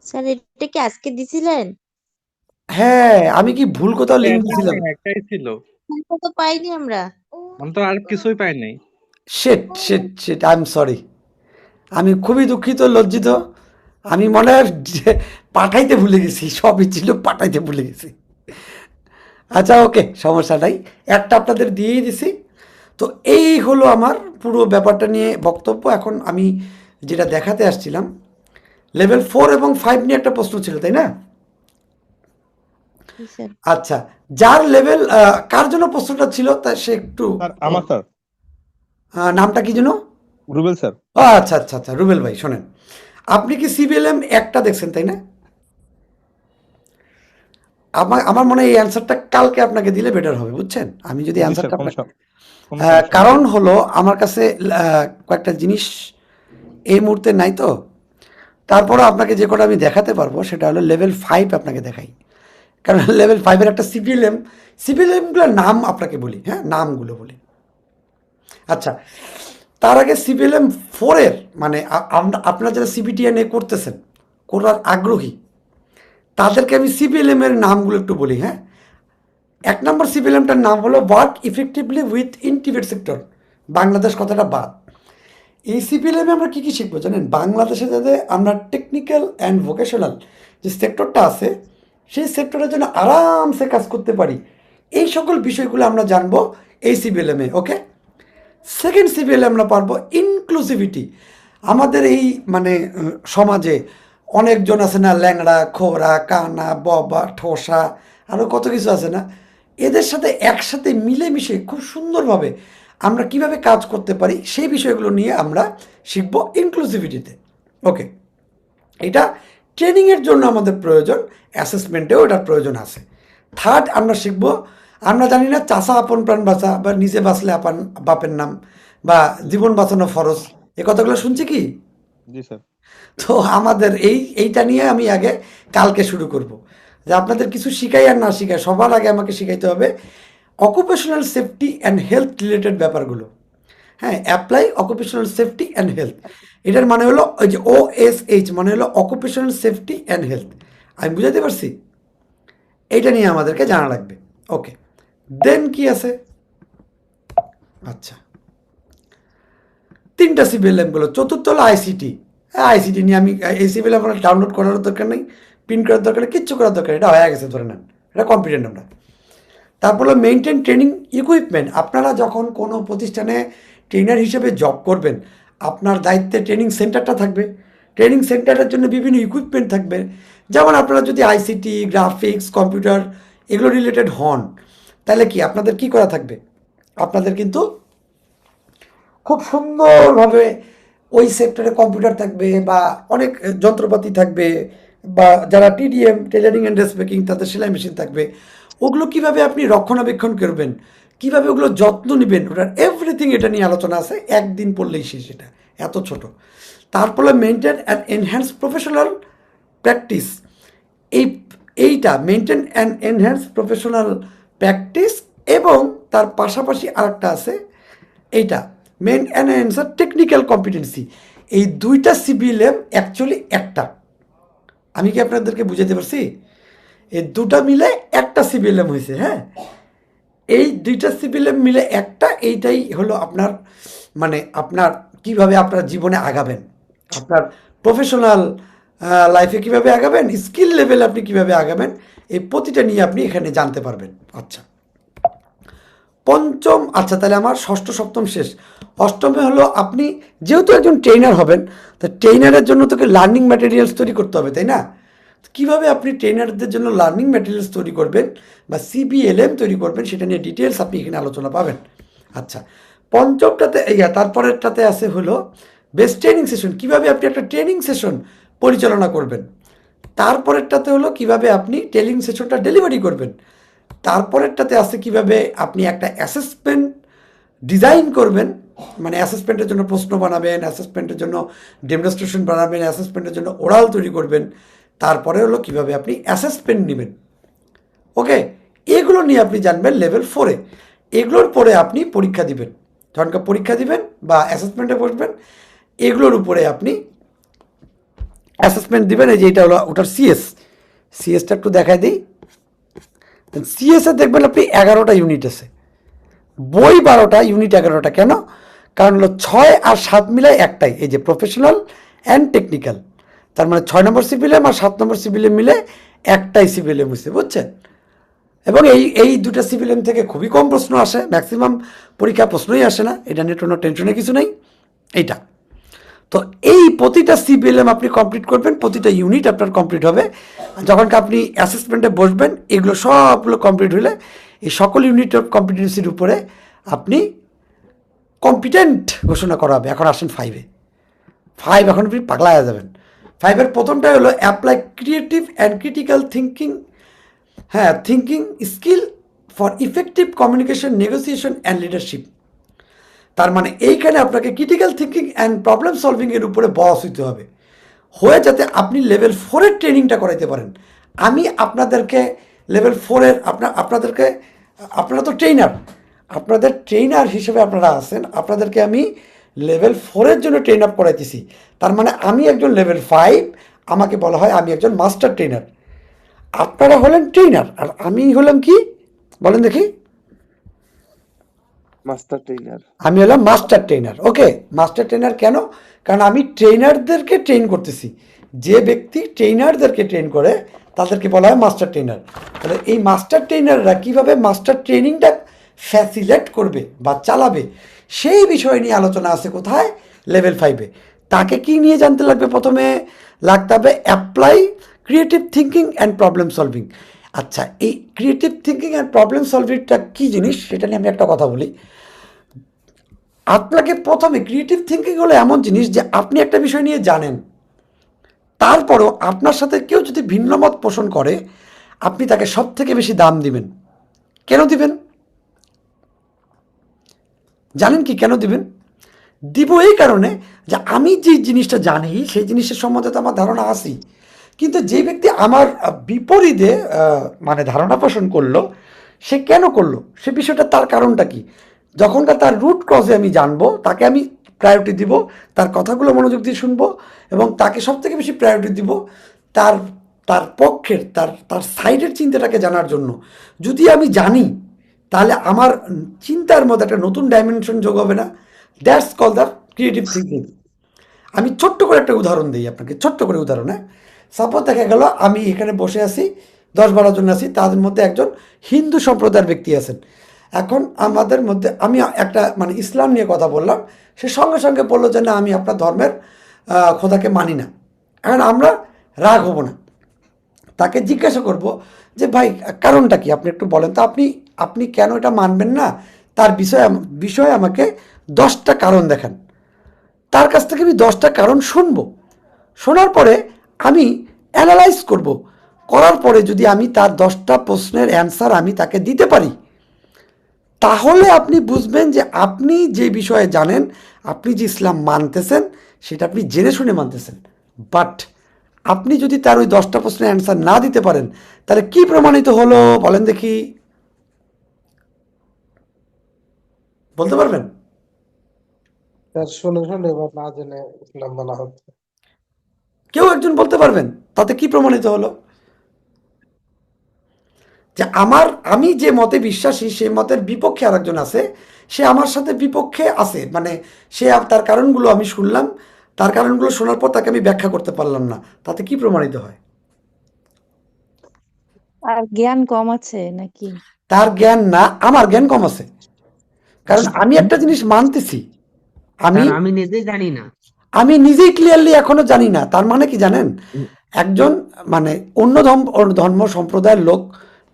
স্যার এটা কি আজকে দিছিলেন? হ্যাঁ, আমি কি ভুল কোথাও লিঙ্ক দিছিলাম? একটাই ছিল, এটা তো পাইনি আমরা। আমি তো আর কিছুই পাই নাই। Shit shit shit, I am sorry. আমি খুবই দুঃখিত, লজ্জিত। আমি মনে হয় যে পাঠাইতে ভুলে গেছি, সবই ছিল, পাঠাইতে ভুলে গেছি। আচ্ছা, ওকে, সমস্যা নাই, একটা আপনাদের দিয়েই দিছি। তো এই হলো আমার পুরো ব্যাপারটা নিয়ে বক্তব্য। এখন আমি যেটা দেখাতে আসছিলাম, লেভেল 4 এবং 5 নিয়ে একটা প্রশ্ন ছিল, তাই না? জি স্যার। আচ্ছা, যার লেভেল, কার জন্য প্রশ্নটা ছিল তা সে একটু, স্যার আমার স্যার, নামটা কি যেন? রুবেল স্যার। ও আচ্ছা আচ্ছা আচ্ছা, রুবেল ভাই শোনেন, আপনি কি সিবিএলএম একটা দেখছেন, তাই না? আমার মনে হয় এই অ্যান্সারটা কালকে আপনাকে দিলে বেটার হবে, বুঝছেন? আমি যদি জি স্যার, অ্যান্সারটা কোনো আপনাকে, কোনো সমস্যা নেই। কারণ হলো আমার কাছে কয়েকটা জিনিস এই মুহূর্তে নাই তো, তারপরে আপনাকে যে কটা আমি দেখাতে পারবো সেটা হলো লেভেল 5 আপনাকে দেখাই। কারণ লেভেল 5-এর একটা সিপিএলএমগুলোর নাম আপনাকে বলি, হ্যাঁ, নামগুলো বলি। আচ্ছা, তার আগে সিপিএলএম 4-এর মানে আপনারা যারা সিবিটিএনএ করতেছেন, করার আগ্রহী, তাদেরকে আমি সিপিএলএম এর নামগুলো একটু বলি, হ্যাঁ। 1 নম্বর সিপিএলএমটার নাম হলো work effectively with integrated sector, Bangladesh কথাটা বাদ। এই সিপিএলএমে আমরা কী কী শিখবো জানেন? বাংলাদেশে যাতে আমরা টেকনিক্যাল অ্যান্ড ভোকেশনাল যে সেক্টরটা আছে, সেই সেক্টরের জন্য আরামসে কাজ করতে পারি, এই সকল বিষয়গুলো আমরা জানবো এই সিপিএলএমে, ওকে। সেকেন্ড সিপিএলএম আমরা পারবো ইনক্লুসিভিটি। আমাদের এই মানে সমাজে অনেকজন আছে না, ল্যাংড়া, খোরা, কানা, ববা, ঠোসা, আরও কত কিছু আছে না, এদের সাথে একসাথে মিলেমিশে খুব সুন্দরভাবে আমরা কিভাবে কাজ করতে পারি, সেই বিষয়গুলো নিয়ে আমরা শিখবো ইনক্লুসিভিটিতে, ওকে। এটা ট্রেনিংয়ের জন্য আমাদের প্রয়োজন, অ্যাসেসমেন্টেও এটার প্রয়োজন আছে। থার্ড আমরা শিখবো, আমরা জানি না চাষা আপন প্রাণ বাঁচা, বা নিজে বাঁচলে আপন বাপের নাম, বা জীবন বাঁচানো ফরজ, এ কথাগুলো শুনছি কি? জি স্যার। তো আমাদের এইটা নিয়ে আমি আগে কালকে শুরু করব, যে আপনাদের কিছু শিখাই আর না শিখাই, সবার আগে আমাকে শিখাইতে হবে occupational safety and health related ব্যাপারগুলো, হ্যাঁ। Apply occupational safety and health, এটার মানে হলো ওই যে OSH, মানে হলো অকুপেশনাল সেফটি অ্যান্ড হেলথ। আমি বুঝাতে পারছি? এইটা নিয়ে আমাদেরকে জানা লাগবে, ওকে। দেন কি আছে? আচ্ছা, 3টা সিপিএলএমগুলো, চতুর্থ হলো আইসিটি। আইসিটি নিয়ে আমি এই সিপিএলএম আপনার ডাউনলোড করার দরকার নেই, প্রিন্ট করার দরকার নেই, কিচ্ছু করার দরকার নেই, এটা হয়ে গেছে, ধরে নেন এটা কম্পিটেন্ট আমরা। তারপর হলো মেনটেন ট্রেনিং ইকুইপমেন্ট। আপনারা যখন কোনো প্রতিষ্ঠানে ট্রেনার হিসেবে জব করবেন, আপনার দায়িত্বে ট্রেনিং সেন্টারটা থাকবে, ট্রেনিং সেন্টারের জন্য বিভিন্ন ইকুইপমেন্ট থাকবে। যেমন আপনারা যদি আইসিটি, গ্রাফিক্স, কম্পিউটার এগুলো রিলেটেড হন, তাহলে কি আপনাদের কি করা থাকবে? আপনাদের কিন্তু খুব সুন্দরভাবে ওই সেক্টরে কম্পিউটার থাকবে, বা অনেক যন্ত্রপাতি থাকবে, বা যারা TDM, tailoring and dress making, তাদের সেলাই মেশিন থাকবে। ওগুলো কিভাবে আপনি রক্ষণাবেক্ষণ করবেন, কিভাবে ওগুলো যত্ন নেবেন, ওটার এভরিথিং এটা নিয়ে আলোচনা আছে, একদিন পড়লেই শেষ, এটা এত ছোট। তারপরে maintain and enhance professional practice. এইটা maintain and enhance professional practice, এবং তার পাশাপাশি আরেকটা আছে এইটা main and enhance technical competency. এই 2টা সিপিএলএম অ্যাকচুয়ালি একটা, আমি কি আপনাদেরকে বুঝাতে পারছি? এই 2টা মিলে একটা সিপিএলএম হয়েছে, হ্যাঁ। এই 2টা সিপিএলএম মিলে একটা, এইটাই হলো আপনার মানে আপনার কিভাবে আপনার জীবনে আগাবেন, আপনার প্রফেশনাল লাইফে কিভাবে আগাবেন, স্কিল লেভেলে আপনি কিভাবে আগাবেন, এই প্রতিটা নিয়ে আপনি এখানে জানতে পারবেন। আচ্ছা, পঞ্চম, আচ্ছা তাহলে আমার ষষ্ঠ সপ্তম শেষ। অষ্টমে হলো আপনি যেহেতু একজন ট্রেনার হবেন, তা ট্রেনারের জন্য তোকে লার্নিং ম্যাটেরিয়ালস তৈরি করতে হবে, তাই না? কিভাবে আপনি ট্রেনারদের জন্য লার্নিং ম্যাটেরিয়ালস তৈরি করবেন বা সিবিএলএম তৈরি করবেন, সেটা নিয়ে ডিটেলস আপনি এখানে আলোচনা পাবেন। আচ্ছা, পঞ্চমটাতে তারপরেরটাতে আছে হলো বেস্ট ট্রেনিং সেশন, কিভাবে আপনি একটা ট্রেনিং সেশন পরিচালনা করবেন। তারপরেরটাতে হলো কিভাবে আপনি ট্রেনিং সেশনটা ডেলিভারি করবেন। তারপরেরটাতে আছে কিভাবে আপনি একটা অ্যাসেসমেন্ট ডিজাইন করবেন, মানে অ্যাসেসমেন্টের জন্য প্রশ্ন বানাবেন, অ্যাসেসমেন্টের জন্য ডেমনস্ট্রেশন বানাবেন, অ্যাসেসমেন্টের জন্য ওরাল তৈরি করবেন। তারপরে হলো কিভাবে আপনি অ্যাসেসমেন্ট নেবেন। ওকে, এগুলো নিয়ে আপনি জানবেন লেভেল 4-এ। এগুলোর পরে আপনি পরীক্ষা দিবেন, যখন পরীক্ষা দিবেন বা অ্যাসেসমেন্টে বসবেন, এগুলোর উপরে আপনি অ্যাসেসমেন্ট দিবেন। এই যে এটা হলো ওটার সিএসটা একটু দেখাই দিই। সিএসে দেখবেন আপনি 11টা ইউনিট আছে, বই 12টা, ইউনিট 11টা। কেন? কারণ হলো 6 আর 7 মিলায় একটাই, এই যে প্রফেশনাল অ্যান্ড টেকনিক্যাল। তার মানে 6 নম্বর সিভিএলএম আর 7 নম্বর সিভিএলএম মিলে একটাই সিভিএলএম হচ্ছে, বুঝছেন? এবং এই দুটা সিভিএলএম থেকে খুবই কম প্রশ্ন আসে, ম্যাক্সিমাম পরীক্ষা প্রশ্নই আসে না, এটা নিয়ে কোনো টেনশনের কিছু নেই। এইটা তো এই প্রতিটা সিবিএলএম আপনি কমপ্লিট করবেন, প্রতিটা ইউনিট আপনার কমপ্লিট হবে। যখন আপনি অ্যাসেসমেন্টে বসবেন, এগুলো সবগুলো কমপ্লিট হলে এই সকল ইউনিট অফ কম্পিটেন্সির উপরে আপনি কম্পিটেন্ট ঘোষণা করা হবে। এখন আসেন 5 এখন আপনি পাগলা হয়ে যাবেন। 5-এর প্রথমটাই হলো apply creative and critical thinking, thinking skill for effective communication, negotiation and leadership. তার মানে এইখানে আপনাকে ক্রিটিক্যাল থিঙ্কিং অ্যান্ড প্রবলেম সলভিংয়ের উপরে বস হইতে হবে, হয়ে যাতে আপনি লেভেল 4-এর ট্রেনিংটা করাইতে পারেন। আমি আপনাদেরকে লেভেল 4-এর আপনারা তো ট্রেনার, আপনাদের ট্রেনার হিসেবে আপনারা আছেন, আপনাদেরকে আমি লেভেল 4-এর জন্য ট্রেন আপ করাইতেছি। তার মানে আমি একজন লেভেল 5, আমাকে বলা হয় আমি একজন মাস্টার ট্রেনার। আপনারা হলেন ট্রেনার আর আমি হলাম কি বলেন দেখি? Master trainer. আমি হলাম মাস্টার ট্রেনার। ওকে, মাস্টার ট্রেনার কেন? কারণ আমি ট্রেনারদেরকে ট্রেন করতেছি। যে ব্যক্তি ট্রেনারদেরকে ট্রেন করে তাদেরকে বলা হয় মাস্টার ট্রেনার। তাহলে এই মাস্টার ট্রেনাররা কীভাবে মাস্টার ট্রেনিংটা ফ্যাসিলেট করবে বা চালাবে, সেই বিষয় নিয়ে আলোচনা আছে কোথায়? লেভেল 5-এ। তাকে কি নিয়ে জানতে লাগবে? প্রথমে লাগতে হবে apply creative thinking and problem solving. আচ্ছা, এই ক্রিয়েটিভ থিঙ্কিং অ্যান্ড প্রবলেম সলভিংটা কী জিনিস সেটা নিয়ে আমি একটা কথা বলি। আপনাকে প্রথমে ক্রিয়েটিভ থিঙ্কিং হলো এমন জিনিস যে আপনি একটা বিষয় নিয়ে জানেন, তারপরও আপনার সাথে কেউ যদি ভিন্ন মত পোষণ করে, আপনি তাকে সব থেকে বেশি দাম দিবেন। কেন দিবেন জানেন কি? কেন দিবেন? দিব এই কারণে যে আমি যে জিনিসটা জানি সেই জিনিসের সম্বন্ধে তো আমার ধারণা আছেই, কিন্তু যে ব্যক্তি আমার বিপরীতে মানে ধারণা পোষণ করলো, সে কেন করলো, সে বিষয়টা তার কারণটা কি, যখনকার তার রুট কজে আমি জানবো, তাকে আমি প্রায়োরিটি দিব, তার কথাগুলো মনোযোগ দিয়ে শুনবো এবং তাকে সব থেকে বেশি প্রায়োরিটি দিব তার তার পক্ষের তার সাইডের চিন্তাটাকে জানার জন্য। যদি আমি জানি তাহলে আমার চিন্তার মধ্যে একটা নতুন ডাইমেনশন যোগ হবে না? That's call the creative thinking. আমি ছোট্ট করে একটা উদাহরণ দিই আপনাকে, ছোট্ট করে উদাহরণ। সাপোজ দেখা গেল আমি এখানে বসে আছি, 10-12 জন আছি, তাদের মধ্যে একজন হিন্দু সম্প্রদায়ের ব্যক্তি আছেন। এখন আমাদের মধ্যে আমি একটা মানে ইসলাম নিয়ে কথা বললাম, সে সঙ্গে সঙ্গে বললো যে না আমি আপনার ধর্মের খোদাকে মানি না। এখন আমরা রাগ হব না, তাকে জিজ্ঞাসা করব যে ভাই কারণটা কি, আপনি একটু বলেন তো, আপনি কেন এটা মানবেন না, তার বিষয়ে আমাকে 10টা কারণ দেখান। তার কাছ থেকে আমি 10টা কারণ শুনবো, শোনার পরে আমি অ্যানালাইজ করব, করার পরে যদি আমি তার 10টা প্রশ্নের অ্যান্সার আমি তাকে দিতে পারি, তাহলে আপনি বুঝবেন যে আপনি যে বিষয়ে জানেন, আপনি যে ইসলাম মানতেছেন সেটা আপনি জেনে শুনে মানতেছেন। বাট আপনি যদি তার ওই 10টা প্রশ্নের অ্যান্সার না দিতে পারেন, তাহলে কি প্রমাণিত হলো বলেন দেখি? বলতে পারবেন? শুনে শুনে বা না জেনে ইসলাম মানা হচ্ছে। কেউ একজন বলতে পারবেন তাতে কি প্রমাণিত হলো? যে আমি যে মতে বিশ্বাসী সেই মতের বিপক্ষে আরেকজন আছে, সে আমার সাথে বিপক্ষে আছে, মানে সে তার কারণগুলো আমি শুনলাম, তার কারণগুলো শোনার পর তাকে আমি ব্যাখ্যা করতে পারলাম না, তাতে কি প্রমাণিত হয়? আর জ্ঞান কম আছে নাকি? তার জ্ঞান না, আমার জ্ঞান কম আছে। কারণ আমি একটা জিনিস মানতেছি, আমি স্যার আমি নিজেই জানি না। আমি নিজেই ক্লিয়ারলি এখনো জানি না। তার মানে কি জানেন, একজন মানে অন্য ধর্ম সম্প্রদায়ের লোক,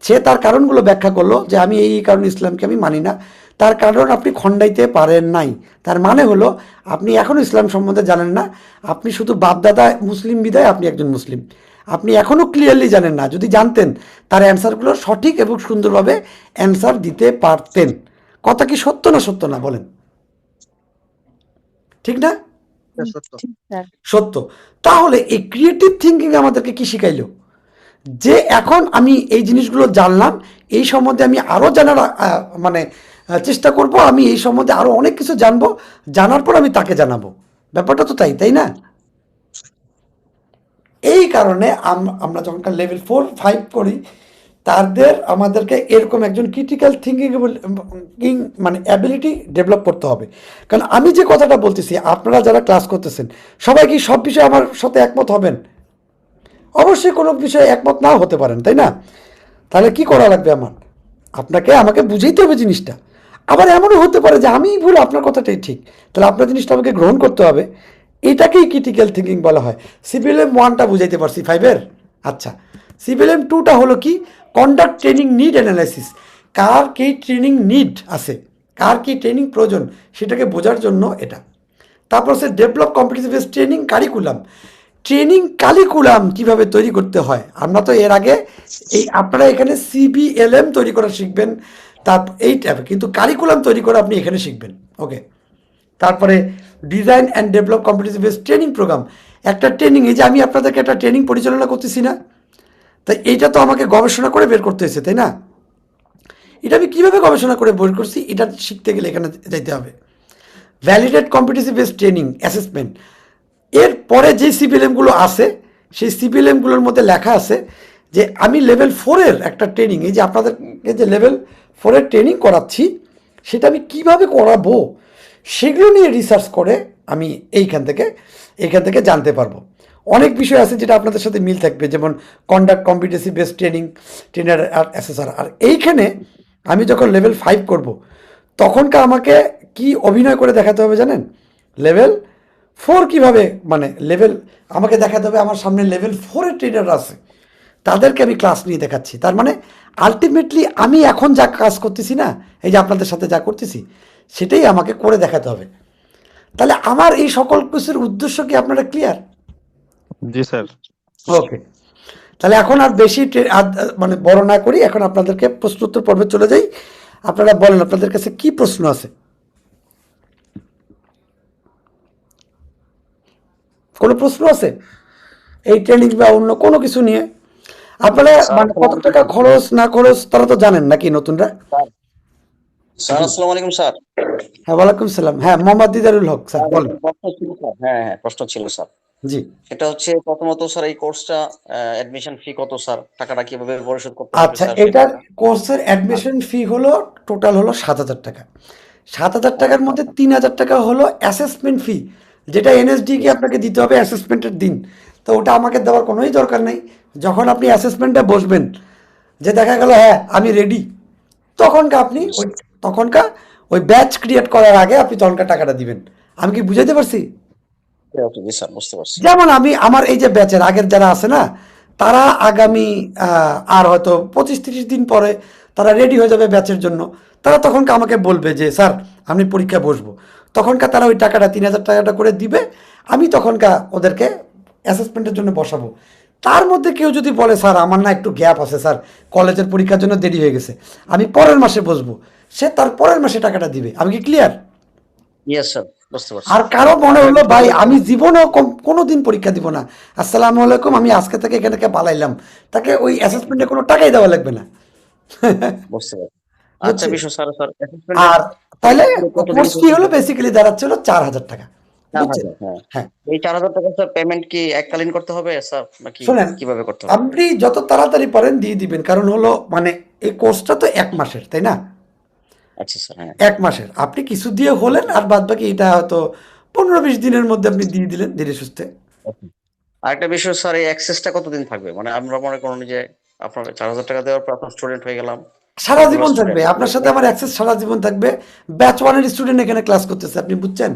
সে তার কারণগুলো ব্যাখ্যা করলো যে আমি এই কারণে ইসলামকে আমি মানি না, তার কারণ আপনি খণ্ডাইতে পারেন নাই। তার মানে হলো আপনি এখনো ইসলাম সম্বন্ধে জানেন না, আপনি শুধু বাপদাদা মুসলিম বিদায় আপনি একজন মুসলিম, আপনি এখনো ক্লিয়ারলি জানেন না। যদি জানতেন তার অ্যান্সারগুলো সঠিক এবং সুন্দরভাবে অ্যান্সার দিতে পারতেন। কথা কি সত্য না সত্য না বলেন? ঠিক না? ঠিক স্যার। সত্য। তাহলে এই ক্রিয়েটিভ থিঙ্কিং আমাদেরকে কি শিখাইলো? যে এখন আমি এই জিনিসগুলো জানলাম, এই সম্বন্ধে আমি আরও জানার মানে চেষ্টা করব, আমি এই সম্বন্ধে আরও অনেক কিছু জানবো, জানার পর আমি তাকে জানাবো। ব্যাপারটা তো তাই, তাই না? এই কারণে আমরা যখন লেভেল 4-5 করি, তাদের আমাদেরকে এরকম একজন ক্রিটিক্যাল থিঙ্কিং মানে অ্যাবিলিটি ডেভেলপ করতে হবে। কারণ আমি যে কথাটা বলতেছি, আপনারা যারা ক্লাস করতেছেন সবাই কি সব বিষয়ে আমার সাথে একমত হবেন? অবশ্যই কোনো বিষয়ে একমত নাও হতে পারেন, তাই না? তাহলে কি করা লাগবে আমার? আমাকে বুঝাইতে হবে জিনিসটা। আবার এমনও হতে পারে যে আমি ভুল, আপনার কথাটাই ঠিক, তাহলে আপনার জিনিসটা আমাকে গ্রহণ করতে হবে। এটাকেই ক্রিটিক্যাল থিঙ্কিং বলা হয়। সিপিএলএম 1টা বুঝাইতে পারছি, 5-এর। আচ্ছা, সিপিএলএম 2টা হলো কি? Conduct training need analysis. কার কি ট্রেনিং নিড আছে, কার কি ট্রেনিং প্রয়োজন, সেটাকে বোঝার জন্য এটা। তারপর হচ্ছে develop competitive base training curriculum. Training curriculum কিভাবে তৈরি করতে হয়, আমরা তো এর আগে আপনারা এখানে সিবিএলএম তৈরি করা শিখবেন, তারপর এইটা, কিন্তু কারিকুলাম তৈরি করা আপনি এখানে শিখবেন। ওকে, তারপরে design and develop competitive base training program. একটা ট্রেনিং, এই যে আমি আপনাদেরকে একটা ট্রেনিং পরিচালনা করতেছি না, তাই এইটা তো আমাকে গবেষণা করে বের করতে হয়েছে, তাই না? এটা আমি কীভাবে গবেষণা করে বের করছি, এটা শিখতে গেলে এখানে যাইতে হবে। Validate competitive base training assessment. এর পরে যে সিপিএলএমগুলো আছে, সেই সিপিএলএমগুলোর মধ্যে লেখা আছে যে আমি লেভেল 4-এর একটা ট্রেনিং, এই যে আপনাদেরকে যে লেভেল 4-এর ট্রেনিং করাচ্ছি, সেটা আমি কিভাবে করাবো সেগুলো নিয়ে রিসার্চ করে আমি এইখান থেকে জানতে পারবো। অনেক বিষয় আছে যেটা আপনাদের সাথে মিল থাকবে, যেমন conduct competency based training, trainer আর অ্যাসেসর। আর এইখানে আমি যখন লেভেল 5 করব, তখনকার আমাকে কি অভিনয় করে দেখাতে হবে জানেন? লেভেল 4 কীভাবে, মানে আমাকে দেখাতে হবে আমার সামনে লেভেল 4-এর ট্রেনার আছে, তাদেরকে আমি ক্লাস নিয়ে দেখাচ্ছি। তার মানে আলটিমেটলি আমি এখন যা কাজ করতেছি না, এই যে আপনাদের সাথে যা করতেছি, সেটাই আমাকে করে দেখাতে হবে। তাহলে আমার এই সকল কিছুর উদ্দেশ্য কি আপনারা ক্লিয়ার? জি স্যার। ওকে, তাহলে এখন আর বেশি মানে বড় না করি, এখন আপনাদেরকে প্রশ্ন উত্তর পর্বে চলে যাই। আপনারা বলেন আপনাদের কাছে কি প্রশ্ন আছে? কোনো প্রশ্ন আছে এই ট্রেনিং বা অন্য কোনো কিছু নিয়ে? আপনারা মানে কত টাকা খরচ না খরচ তারা তো জানেন নাকি নতুনরা? স্যার আসসালামু আলাইকুম স্যার। হ্যাঁ, ওয়ালাইকুম সালাম। হ্যাঁ, মোহাম্মদ দিদারুল হক স্যার, বলেন। হ্যাঁ হ্যাঁ, প্রশ্ন ছিল স্যার। জি, সেটা হচ্ছে প্রথমত স্যার, এই কোর্সটা অ্যাডমিশন ফি কত স্যার? টাকাটা কিভাবে পরিশোধ করতে হবে আচ্ছা, স্যার? এটার কোর্সের অ্যাডমিশন ফি হলো টোটাল হলো 7,000 টাকা। 7,000 টাকার মধ্যে 3,000 টাকা হলো অ্যাসেসমেন্ট ফি, যেটা এনএসডি কে আপনাকে দিতে হবে অ্যাসেসমেন্টের দিন। তো ওটা আমাকে দেওয়ার কোনোই দরকার নেই। যখন আপনি অ্যাসেসমেন্টে বসবেন, যে দেখা গেল হ্যাঁ আমি রেডি, তখনকার ওই ব্যাচ ক্রিয়েট করার আগে আপনি তখনকার টাকাটা দিবেন। আমি কি বুঝাইতে পারছি? জি স্যার, বুঝতে পারছি। যেমন আমার এই যে ব্যাচের আগের যারা আছে না, তারা আগামী আর হয়তো 25-30 দিন পরে তারা রেডি হয়ে যাবে ব্যাচের জন্য। তারা তখনকার আমাকে বলবে যে স্যার আমি পরীক্ষা বসবো, তখনকার তারা ওই টাকাটা 3,000 টাকাটা করে দিবে, আমি তখনকার ওদেরকে অ্যাসেসমেন্টের জন্য বসাবো। তার মধ্যে কেউ যদি বলে স্যার আমার না একটু গ্যাপ আছে স্যার, কলেজের পরীক্ষার জন্য দেরি হয়ে গেছে, আমি পরের মাসে বসবো, সে তার পরের মাসে টাকাটা দিবে। আমি কি ক্লিয়ার? ইয়েস স্যার, বুঝতে পারছি। আর কারো মনে হলো ভাই আমি জীবনেও কোনোদিন পরীক্ষা দিব না, আসসালামু আলাইকুম, আমি আজকে থেকে এখানে পালাইলাম, তাকে ওই অ্যাসেসমেন্টে কোনো টাকাই দেওয়া লাগবে না। বুঝতে পারছি। আচ্ছা বিষয় স্যার, আর তাহলে কোর্স ফি হলো বেসিক্যালি দাঁড়াচ্ছে হলো 4,000 টাকা। বুঝছেন? হ্যাঁ, এই 4,000 টাকা স্যার পেমেন্ট কি এককালীন করতে হবে স্যার, নাকি শোনেন, কিভাবে করতে হবে? আপনি যত তাড়াতাড়ি পারেন দিয়ে দিবেন, কারণ হলো মানে এই কোর্সটা তো 1 মাসের, তাই না? আচ্ছা স্যার, হ্যাঁ 1 মাসের আপনি কিছু দিয়ে হলেন, আর বাদ বাকি এটা হয়তো 15-20 দিনের মধ্যে আপনি দিয়ে দিলেন ধীরে সুস্থে। আরেকটা বিষয় স্যার, এই অ্যাক্সেসটা কতদিন থাকবে? মানে আমরা মনে করুন যে আপনার 4,000 টাকা দেওয়ার পর আপনার স্টুডেন্ট হয়ে গেলাম, সারা রেগুলার জীবন থাকবে স্টুডেন্ট। আপনার সাথে আমার অ্যাক্সেস, সারা জীবন থাকবে। ব্যাচ ওয়ানের স্টুডেন্ট এখানে ক্লাস করতেছে, আপনি বুঝছেন?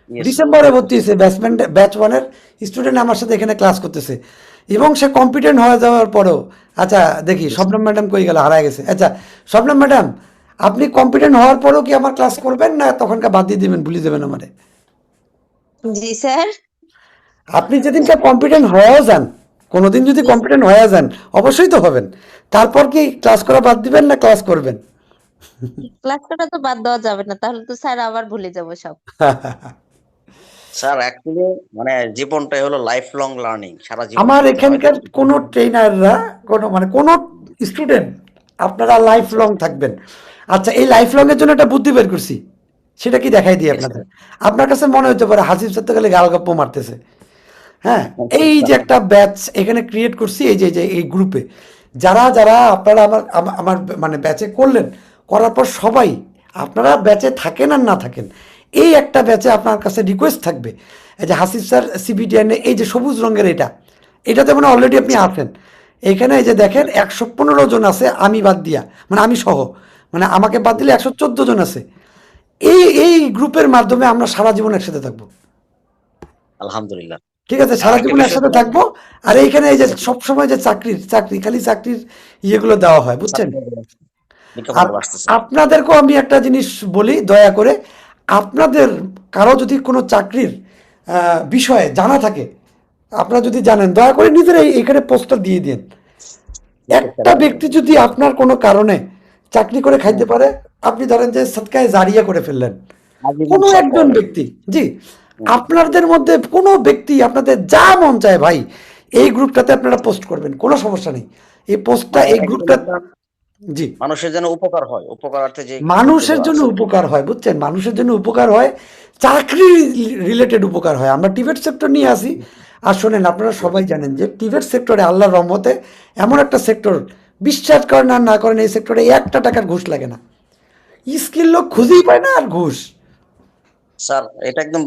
Yes sir. ডিসেম্বরে ভর্তি হয়েছে ব্যাচ ওয়ানের স্টুডেন্ট আমার সাথে এখানে ক্লাস করতেছে, এবং সে কম্পিটেন্ট হয়ে যাওয়ার পরেও, আচ্ছা দেখি শবনম ম্যাডাম কই গেল, হারায় গেছে। আচ্ছা শবনম ম্যাডাম, আপনি কম্পিটেন্ট হওয়ার পরেও কি আমার ক্লাস করবেন, না তখনকার বাদ দিয়ে দিবেন, ভুলে যাবেন আমারে? জি স্যার। আপনি যেদিনকে কম্পিটেন্ট হয়েও যান, কোনোদিন যদি কম্পিটেন্ট হয়ে যান, অবশ্যই তো হবেন, তারপর কি ক্লাস করা বাদ দিবেন না ক্লাস করবেন? ক্লাস করা তো বাদ দেওয়া যাবে না, তাহলে তো স্যার আবার ভুলে যাবো সব। স্যার অ্যাকচুয়ালি মানে জীবনটাই হলো লাইফ লং লার্নিং, সারা জীবন আমার শিখতে হয়। এখানকার কোনো ট্রেনাররা, কোনো স্টুডেন্ট, আপনারা লাইফ লং থাকবেন। আচ্ছা, এই লাইফ লং এর জন্য একটা বুদ্ধি বের করছি, সেটা কি দেখাই দিই আপনাদের। আপনার কাছে মনে হতে পারে হাসিব স্যার তো গেলে গাল গপ্প মারতেছে। হ্যাঁ, এই যে একটা ব্যাচ এখানে ক্রিয়েট করছি, এই যে এই গ্রুপে যারা যারা আপনারা আমার মানে ব্যাচে করলেন, করার পর সবাই আপনারা ব্যাচে থাকেন আর না থাকেন, এই একটা ব্যাচে আপনার কাছে রিকোয়েস্ট থাকবে, এই যে হাসিব স্যার সিবিটিএনে এই যে সবুজ রঙের এটাতে মানে অলরেডি আপনি আছেন এখানে। এই যে দেখেন 115 জন আছে, আমি বাদ দিয়া, মানে আমি সহ, মানে আমাকে বাদ দিলে 114 জন আছে। এই গ্রুপের মাধ্যমে আমরা সারা জীবন একসাথে থাকবো। আলহামদুলিল্লাহ। ঠিক আছে, সারা জীবন একসাথে থাকবো। আর এইখানে এই যে সবসময় যে খালি চাকরির ইয়েগুলো দেওয়া হয়, বুঝছেন? আপনাদেরকেও আমি একটা জিনিস বলি, দয়া করে আপনাদের কারো যদি কোনো চাকরির বিষয়ে জানা থাকে, আপনারা যদি জানেন, দয়া করে নিজেরাই এখানে পোস্টার দিয়ে দিন। একটা ব্যক্তি যদি আপনার কোনো কারণে চাকরি করে খাইতে পারে, আপনি ধরেন যে সদকায়ে জারিয়া করে ফেললেন, কোনো একজন ব্যক্তি, জি, আপনাদের মধ্যে কোনো ব্যক্তি, আপনাদের যা মন চায় ভাই, এই গ্রুপটাতে আপনারা পোস্ট করবেন, কোনো সমস্যা নেই। এই পোস্টটা এই গ্রুপটা, জি, মানুষের জন্য উপকার হয়, উপকারার্থে যে মানুষের জন্য উপকার হয়, বুঝছেন? মানুষের জন্য উপকার হয়, চাকরি রিলেটেড উপকার হয়। আমরা টিভেট সেক্টর নিয়ে আসি। আর শোনেন, আপনারা সবাই জানেন যে টিভেট সেক্টরে আল্লাহর রহমতে এমন একটা সেক্টর, বিশ্বাস করেন আর না করেন, এই সেক্টরে 1 টাকার ঘুষ লাগে না, স্কিল লোক খুঁজেই পায় না আর ঘুষ। স্যার এটা একদম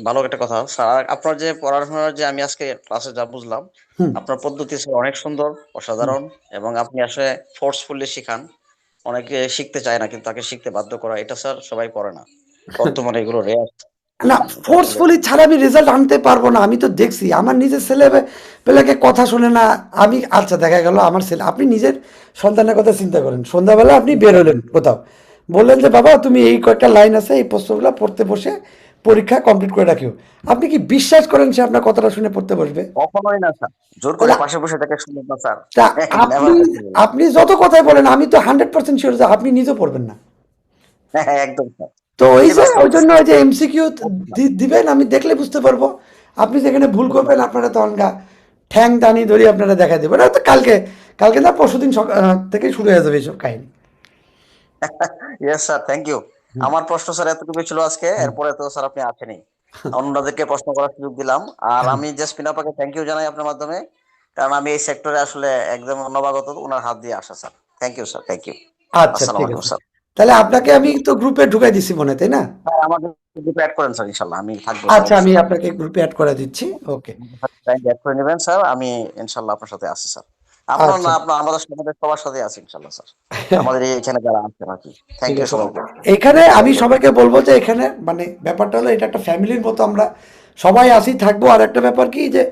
ভালো একটা কথা স্যার। আপনার যে পড়াশোনার যে আমি আজকে ক্লাসে যা বুঝলাম, আপনার পদ্ধতি স্যার অনেক সুন্দর, অসাধারণ, এবং আপনি আসলে ফোর্সফুলি শিখান। অনেকে শিখতে চায় না, কিন্তু তাকে শিখতে বাধ্য করা, এটা স্যার সবাই করে না বর্তমানে, এগুলো রেয়ার। না, ফোর্সফুলি ছাড়া আমি রেজাল্ট আনতে পারবো না। আমি তো দেখছি আমার নিজের ছেলে পেলেকে কথা শোনে না। আমি, আচ্ছা দেখা গেল আমার ছেলে, আপনি নিজের সন্তানের কথা চিন্তা করেন, সন্ধ্যাবেলা আপনি বের হলেন কোথাও, বললেন যে বাবা তুমি এই কয়েকটা লাইন আছে, এই প্রশ্নগুলো পড়তে বসে পরীক্ষা কমপ্লিট করে রাখিও, আপনি কি বিশ্বাস করেন সে আপনার কথাটা শুনে পড়তে বসবে? কখনোই না স্যার, জোর করে পাশে বসে তাকে শুনবেন না স্যার। তা আপনি যত কথাই বলেন, আমি তো 100% শিওর যে আপনি নিজে পড়বেন না। হ্যাঁ একদম স্যার। তো ওই জন্য ওই যে এমসিকিউ দিবেন, আমি দেখলে বুঝতে পারবো। আপনি যেখানে ভুল করবেন, আপনারা তখন ঠ্যাং টানি ধরি আপনারা দেখা দেবেন। তো কালকে না পরশুদিন থেকে শুরু হয়ে যাবে এইসব কাহিনী। Yes sir, thank you. আমার প্রশ্ন স্যার এতটুকু ছিল আজকে, এরপরে তো স্যার আপনি আছেনই, অন্যদেরকে প্রশ্ন করার সুযোগ দিলাম। আর আমি জাসমিন আপাকে থ্যাংক ইউ জানাই আপনার মাধ্যমে, কারণ আমি এই সেক্টরে আসলে একদম নবাগত, ওনার হাত দিয়ে আসা sir. Thank you sir, thank you. আচ্ছা আসসালামু ঠিক আলাইকুম আছে, স্যার। তাহলে আপনাকে আমি তো গ্রুপে ঢুকাই দিচ্ছি মনে, তাই না? হ্যাঁ, আমাকে গ্রুপে অ্যাড করেন স্যার, ইনশাআল্লাহ আমি থাকবো। আচ্ছা, আমি আপনাকে গ্রুপে অ্যাড করে দিচ্ছি। ওকে, অ্যাড করে নেবেন স্যার, আমি ইনশাআল্লাহ আপনার সাথে আছি স্যার। আপনার না, আপনার আমাদের সবার সাথে আছি ইনশাআল্লাহ স্যার, আমাদের এখানে যারা আছেন আর কি। থ্যাংক ইউ সবাইকে। এখানে আমি সবাইকে বলবো যে এখানে মানে ব্যাপারটা হলো, এটা একটা ফ্যামিলির মতো, আমরা সবাই আসি থাকবো। আর একটা ব্যাপার কি, যে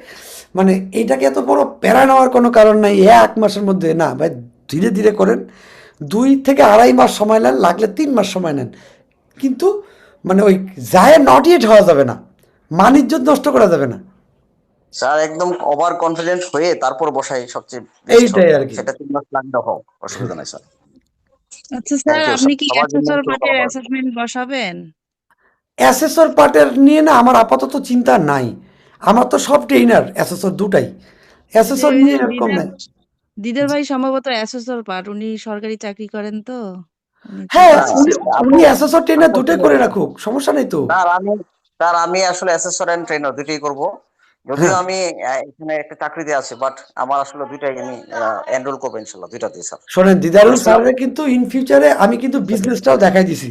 মানে এইটাকে এত বড় প্যারা নেওয়ার কোনো কারণ নাই 1 মাসের মধ্যে, না ভাই, ধীরে ধীরে করেন। 2 থেকে 2.5 মাস সময় নেন, লাগলে 3 মাস সময় নেন, কিন্তু মানে ওই যায় নট ইয়েট হওয়া যাবে না, মান ইজ্জত নষ্ট করা যাবে না স্যার। একদম ওভার কনফিডেন্ট হয়ে তারপর বসাই সবচেয়ে এইটাই আর কি। সেটা 3 মাস লাগবে হোক, অসুবিধা নাই স্যার। আচ্ছা স্যার, আপনি কি অ্যাসেসর পার্টের অ্যাসেসমেন্ট বসাবেন? অ্যাসেসর পার্টের নিয়ে না আমার আপাতত চিন্তা নাই, আমার তো সব ট্রেনার অ্যাসেসর দুটাই, অ্যাসেসর নিয়ে এরকম নাই। দিদার ভাই সম্ভবত অ্যাসেসর পার্ট, উনি সরকারি চাকরি করেন তো। হ্যাঁ, উনি অ্যাসেসর ট্রেনার দুটোই করে রাখুক, সমস্যা নেই তো। স্যার আমি আসলে অ্যাসেসর এন্ড ট্রেনার দুটোই করব। যদিও হ্যাঁ আমি এখানে একটা চাকরিতে আছি, বাট আমার আসলে দুইটাই আমি এনরোল করবো ইনশাল্লাহ, দুইটাতেই স্যার। শোনেন, দিদারুল আসলে স্যারের কিন্তু ইন ফিউচারে আমি কিন্তু বিজনেসটাও দেখাই দিছি।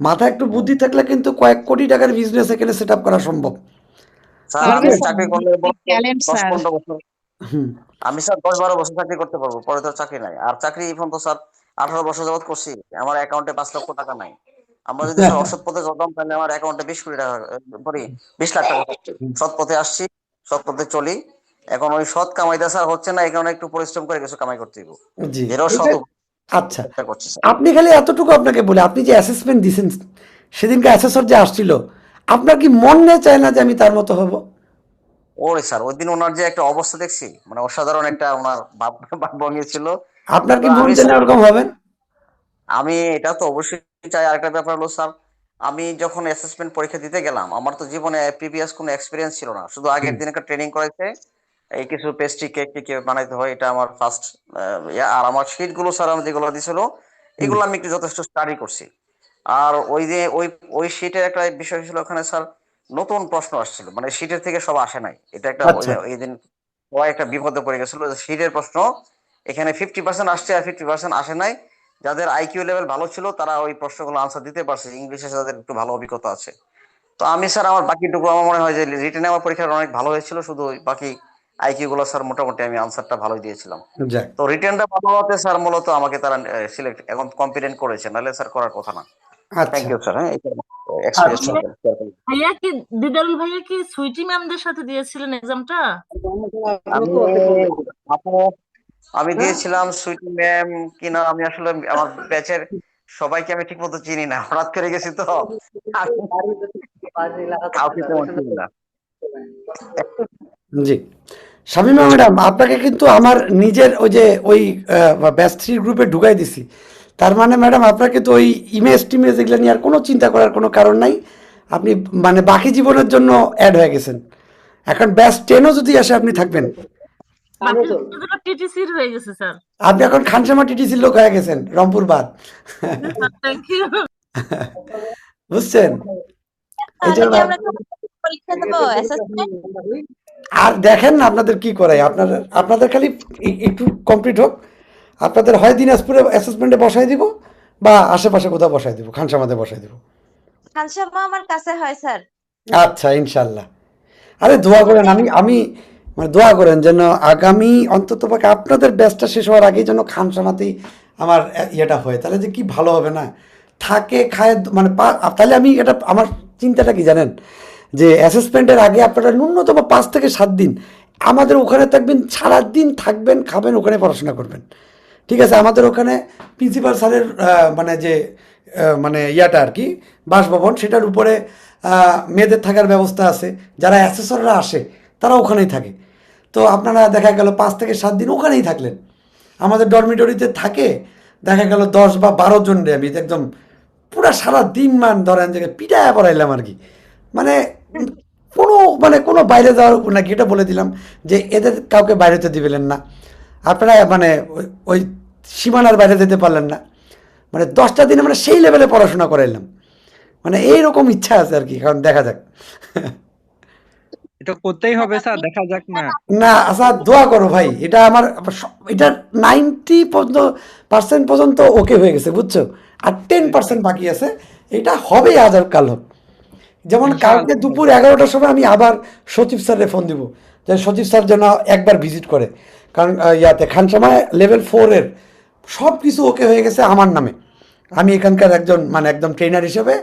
মাথায় একটু বুদ্ধি থাকলে কিন্তু কয়েক কোটি টাকার বিজনেস এখানে সেট আপ করা সম্ভব। স্যার আমি বুঝছেন? স্যার চাকরি করলে ট্যালেন্ট দশ স্যার। পনেরো বছর হুম। আমি স্যার 10-12 বছর চাকরি করতে পারবো, পরে তো চাকরি নাই। আর চাকরি এখন তো স্যার 18 বছর যাবত করছি, আমার অ্যাকাউন্টে 5 লক্ষ টাকা নাই। আমরা যদি স্যার অসৎ পথে চলতাম তাহলে আমার অ্যাকাউন্টে 20 কোটি টাকা, সরি 20 লাখ টাকা থাকতো। সৎ পথে আসছি, সৎ পথে চলি। এখন ওই সৎ কামাইতে স্যার হচ্ছে না, এই কারণে একটু পরিশ্রম করে কিছু কামাই করতে হবে, জি। যেটাও এই সৎ যে আচ্ছা, চেষ্টা করছি স্যার। আপনি খালি এতটুকু আপনাকে বলি, আপনি যে অ্যাসেসমেন্ট দিছেন সেদিনকে অ্যাসেসর যে আসছিল, আপনার কি মনে চায় না যে আমি তার মতো হব? ওরে স্যার, ওই দিন ওনার যে একটা অবস্থা দেখছি, মানে অসাধারণ একটা ওনার ভাব ভঙ্গি ছিল। আপনার তো কি মন আমি চায় না স্যার, ওরকম হবেন? আমি এটা তো অবশ্যই চাই। আরেকটা ব্যাপার হলো স্যার, আমি যখন অ্যাসেসমেন্ট পরীক্ষা দিতে গেলাম, আমার তো জীবনে প্রিভিয়াস কোনো এক্সপিরিয়েন্স ছিল না, শুধু আগের দিন একটা ট্রেনিং করাইছে এই কিছু পেস্ট্রি কেক কিভাবে বানাইতে হয়, এটা আমার ফার্স্ট। আর আমার শীট গুলো স্যার আমি যেগুলো দিছিল, হুম। এগুলো আমি একটু যথেষ্ট স্টাডি করছি। আর ওই যে ওই শীটের একটা বিষয় ছিল, ওখানে স্যার নতুন প্রশ্ন আসছিল, মানে শীটের থেকে সব আসে নাই। এটা একটা আচ্ছা ওই দিন সবাই একটা বিপদে পড়ে গেছিল যে শীটের প্রশ্ন এখানে 50% আসছে আর 50% আসে নাই। যাদের আইকিউ লেভেল ভালো ছিল তারা ওই প্রশ্নগুলো আনসার দিতে পারছে, ইংলিশে যাদের একটু ভালো অভিজ্ঞতা আছে। তো আমি স্যার আমার বাকিটুকু আমার মনে হয় যে রিটেনে আমার পরীক্ষাটা অনেক ভালো হয়েছিল, শুধু ওই বাকি আইকিউ গুলো স্যার মোটামুটি আমি আনসারটা ভালোই দিয়েছিলাম। যাক। তো রিটেনটা ভালো হতে স্যার মূলত আমাকে তারা সিলেক্ট এখন কম্পিটেন্ট করেছে, নাহলে স্যার করার কথা না। থ্যাংক আচ্ছা ইউ স্যার। হ্যাঁ, এক্সপিরিয়েন্স আচ্ছা। ভাইয়া কি দিদারুল ভাইয়া কি সুইটি ম্যামদের সাথে দিয়েছিলেন এক্সামটা? আমি আপু আমি দিয়েছিলাম সুইটি ম্যাম কিনা, আমি আসলে আমার ব্যাচের সবাইকে আমি ঠিক মতো চিনি না, হঠাৎ করে গেছি তো কাউকে তেমন চিনি না। জি। শামীমা ম্যাডাম, আপনাকে কিন্তু আমার নিজের ওই যে ওই ব্যাচ 3 গ্রুপে ঢুকাই দিছি। তার মানে ম্যাডাম আপনার কিন্তু ওই ইমেজ টিমেজ এগুলো নিয়ে আর কোনো চিন্তা করার কোনো কারণ নাই। আপনি মানে বাকি জীবনের জন্য অ্যাড হয়ে গেছেন। এখন ব্যাচ 10ও যদি আসে আপনি থাকবেন। বাকি টিটিসির হয়ে গেছে স্যার। আপনি এখন খানসামা টিটিসির লোক হয়ে গেছেন, রংপুর বাদ। Thank you. বুঝছেন? এই তাহলে জন্য কি আমরা পরীক্ষা দেবো অ্যাসেসমেন্ট? আর দেখেন না আপনাদের কি করাই, আপনাদের খালি একটু কমপ্লিট হোক। আপনাদের হয় দিনাজপুরে অ্যাসেসমেন্টে বসাই দিব, বা আশেপাশে কোথাও বসাই দিব, খানসামাতে বসাই দিব। খানসামা আমার কাছে হয় স্যার। আচ্ছা, ইনশাল্লাহ। আরে দোয়া করেন, আমি মানে দোয়া করেন যেন আগামী অন্ততপক্ষে আপনাদের ব্যাচটা শেষ হওয়ার আগেই যেন খানসামাতেই আমার ইয়েটা হয়, তাহলে যে কি ভালো হবে না? থাকে খায় মানে তাহলে আমি এটা আমার চিন্তাটা কি জানেন, যে অ্যাসেসমেন্টের আগে আপনারা ন্যূনতম 5 থেকে 7 দিন আমাদের ওখানে থাকবেন, সারাদিন থাকবেন, খাবেন, ওখানে পড়াশোনা করবেন। ঠিক আছে? আমাদের ওখানে প্রিন্সিপাল স্যারের মানে যে মানে ইয়াটা আর কি, বাসভবন, সেটার উপরে মেয়েদের থাকার ব্যবস্থা আছে। যারা অ্যাসেসররা আসে তারা ওখানেই থাকে। তো আপনারা দেখা গেল 5 থেকে 7 দিন ওখানেই থাকলেন। আমাদের ডরমিটরিতে থাকে দেখা গেল 10 বা 12 জন রে আমি একদম পুরা সারা দিন ধরেন যে পিটায় পড়াইলাম আর কি। মানে কোনো বাইরে যাওয়ার নাকি, এটা বলে দিলাম যে এদের কাউকে বাইরে যেতে দিবেন না। আপনারা মানে ওই সীমানার বাইরে যেতে পারলেন না। মানে 10টা দিনে মানে সেই লেভেলে পড়াশোনা করাইলাম। মানে এইরকম ইচ্ছা আছে আর কি, কারণ দেখা যাক। এটা করতেই হবে স্যার, দেখা যাক না। না আচ্ছা, দোয়া করো ভাই, এটা আমার এটা 90% পর্যন্ত ওকে হয়ে গেছে, বুঝছো? আর 10% বাকি আছে, এটা হবে আজ আর কাল হোক। যেমন কালকে দুপুর 11টার সময় আমি আবার সচিব স্যারকে ফোন দিব, যে সচিব স্যার যেন একবার ভিজিট করে। কারণ ইয়াতে খানসামায় লেভেল 4-এর সব কিছু ওকে হয়ে গেছে আমার নামে। আমি এখানকার একজন মানে একদম ট্রেনার হিসেবে